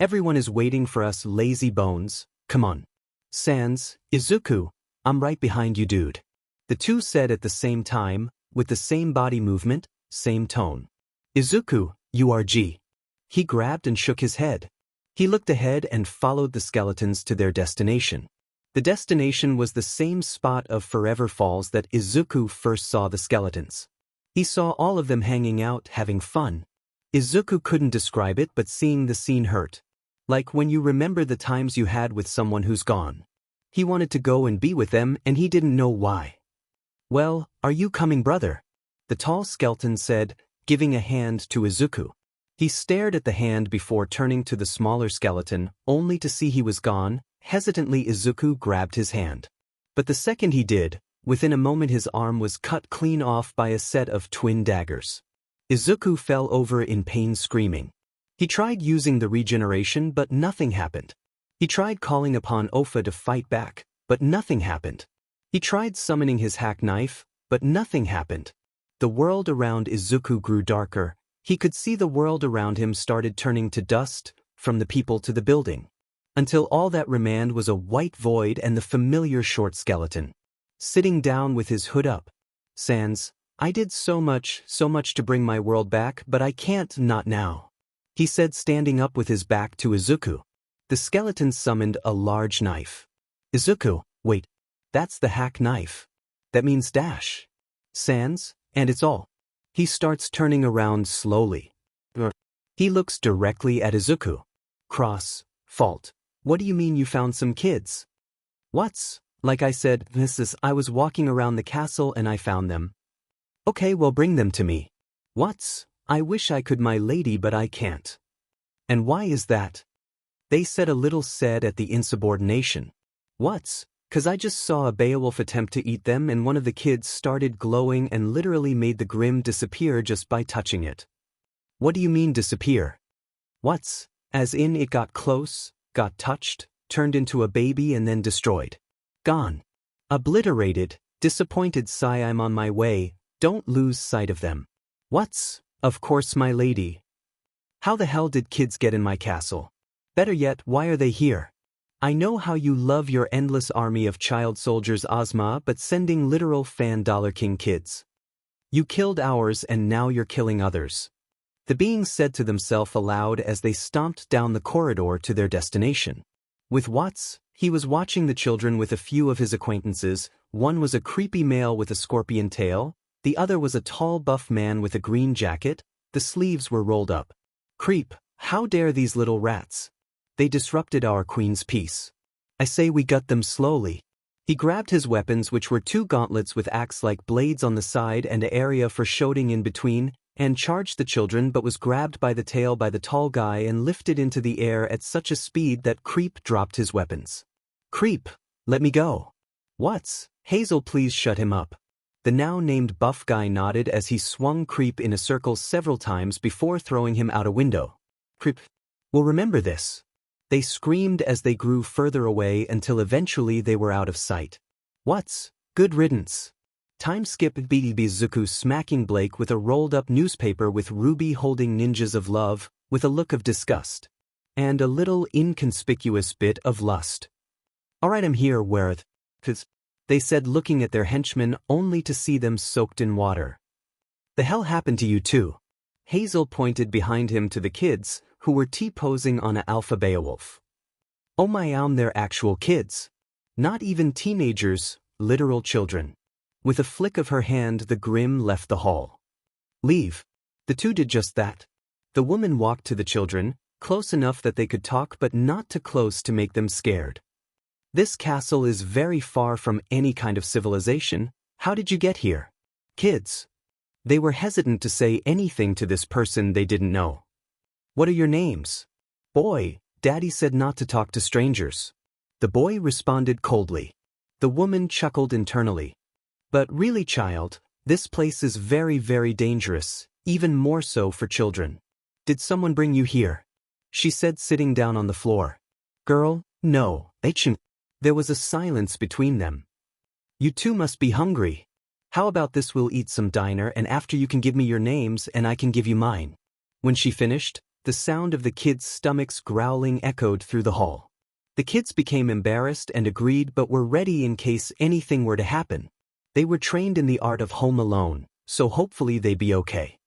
Everyone is waiting for us, lazy bones. Come on. Sans, Izuku, I'm right behind you, dude. The two said at the same time, with the same body movement, same tone. Izuku, you are G. He grabbed and shook his head. He looked ahead and followed the skeletons to their destination. The destination was the same spot of Forever Falls that Izuku first saw the skeletons. He saw all of them hanging out, having fun. Izuku couldn't describe it, but seeing the scene hurt. Like when you remember the times you had with someone who's gone. He wanted to go and be with them, and he didn't know why. Well, are you coming, brother? The tall skeleton said, giving a hand to Izuku. He stared at the hand before turning to the smaller skeleton, only to see he was gone. Hesitantly, Izuku grabbed his hand. But the second he did, within a moment his arm was cut clean off by a set of twin daggers. Izuku fell over in pain, screaming. He tried using the regeneration, but nothing happened. He tried calling upon Ofa to fight back, but nothing happened. He tried summoning his hack knife, but nothing happened. The world around Izuku grew darker. He could see the world around him started turning to dust, from the people to the building. Until all that remained was a white void and the familiar short skeleton. Sitting down with his hood up. Sans, I did so much to bring my world back, but I can't, not now. He said, standing up with his back to Izuku. The skeleton summoned a large knife. Izuku, wait, that's the hack knife. That means dash. Sans, and it's all. He starts turning around slowly. He looks directly at Izuku. Cross, fault. What do you mean you found some kids? What's? Like I said, I was walking around the castle and I found them. Okay, well, bring them to me. What's? I wish I could, my lady, but I can't. And why is that? They said a little said at the insubordination. What's? 'Cause I just saw a Beowulf attempt to eat them and one of the kids started glowing and literally made the grim disappear just by touching it. What do you mean disappear? What's? As in it got close, got touched, turned into a baby and then destroyed. Gone. Obliterated. Disappointed sigh, I'm on my way, don't lose sight of them. What's? Of course, my lady. How the hell did kids get in my castle? Better yet, why are they here? I know how you love your endless army of child soldiers, Ozma, but sending literal fan $King kids. You killed ours and now you're killing others. The being said to themselves aloud as they stomped down the corridor to their destination. With Watts, he was watching the children with a few of his acquaintances. One was a creepy male with a scorpion tail, the other was a tall buff man with a green jacket, the sleeves were rolled up. Creep, how dare these little rats? They disrupted our queen's peace. I say we gut them slowly. He grabbed his weapons, which were two gauntlets with axe-like blades on the side and an area for shooting in between, and charged the children, but was grabbed by the tail by the tall guy and lifted into the air at such a speed that Creep dropped his weapons. Creep, let me go. What's? Hazel, please shut him up. The now named buff guy nodded as he swung Creep in a circle several times before throwing him out a window. Creep, will remember this. They screamed as they grew further away until eventually they were out of sight. What's? Good riddance. Time skip. Izuku smacking Blake with a rolled-up newspaper with Ruby holding Ninjas of Love, with a look of disgust. And a little inconspicuous bit of lust. Alright, I'm here, Wereth. They said, looking at their henchmen only to see them soaked in water. The hell happened to you two? Hazel pointed behind him to the kids, who were T-posing on an alpha Beowulf. Oh my, they're actual kids. Not even teenagers, literal children. With a flick of her hand, the Grim left the hall. Leave. The two did just that. The woman walked to the children, close enough that they could talk but not too close to make them scared. This castle is very far from any kind of civilization. How did you get here? Kids. They were hesitant to say anything to this person they didn't know. What are your names? Boy, Daddy said not to talk to strangers. The boy responded coldly. The woman chuckled internally. But really, child, this place is very, very dangerous, even more so for children. Did someone bring you here? She said, sitting down on the floor. Girl, No, 𝐮𝐮. There was a silence between them. You two must be hungry. How about this, we'll eat some dinner and after you can give me your names and I can give you mine. When she finished, the sound of the kids' stomachs growling echoed through the hall. The kids became embarrassed and agreed but were ready in case anything were to happen. They were trained in the art of home alone, so hopefully they'd be okay.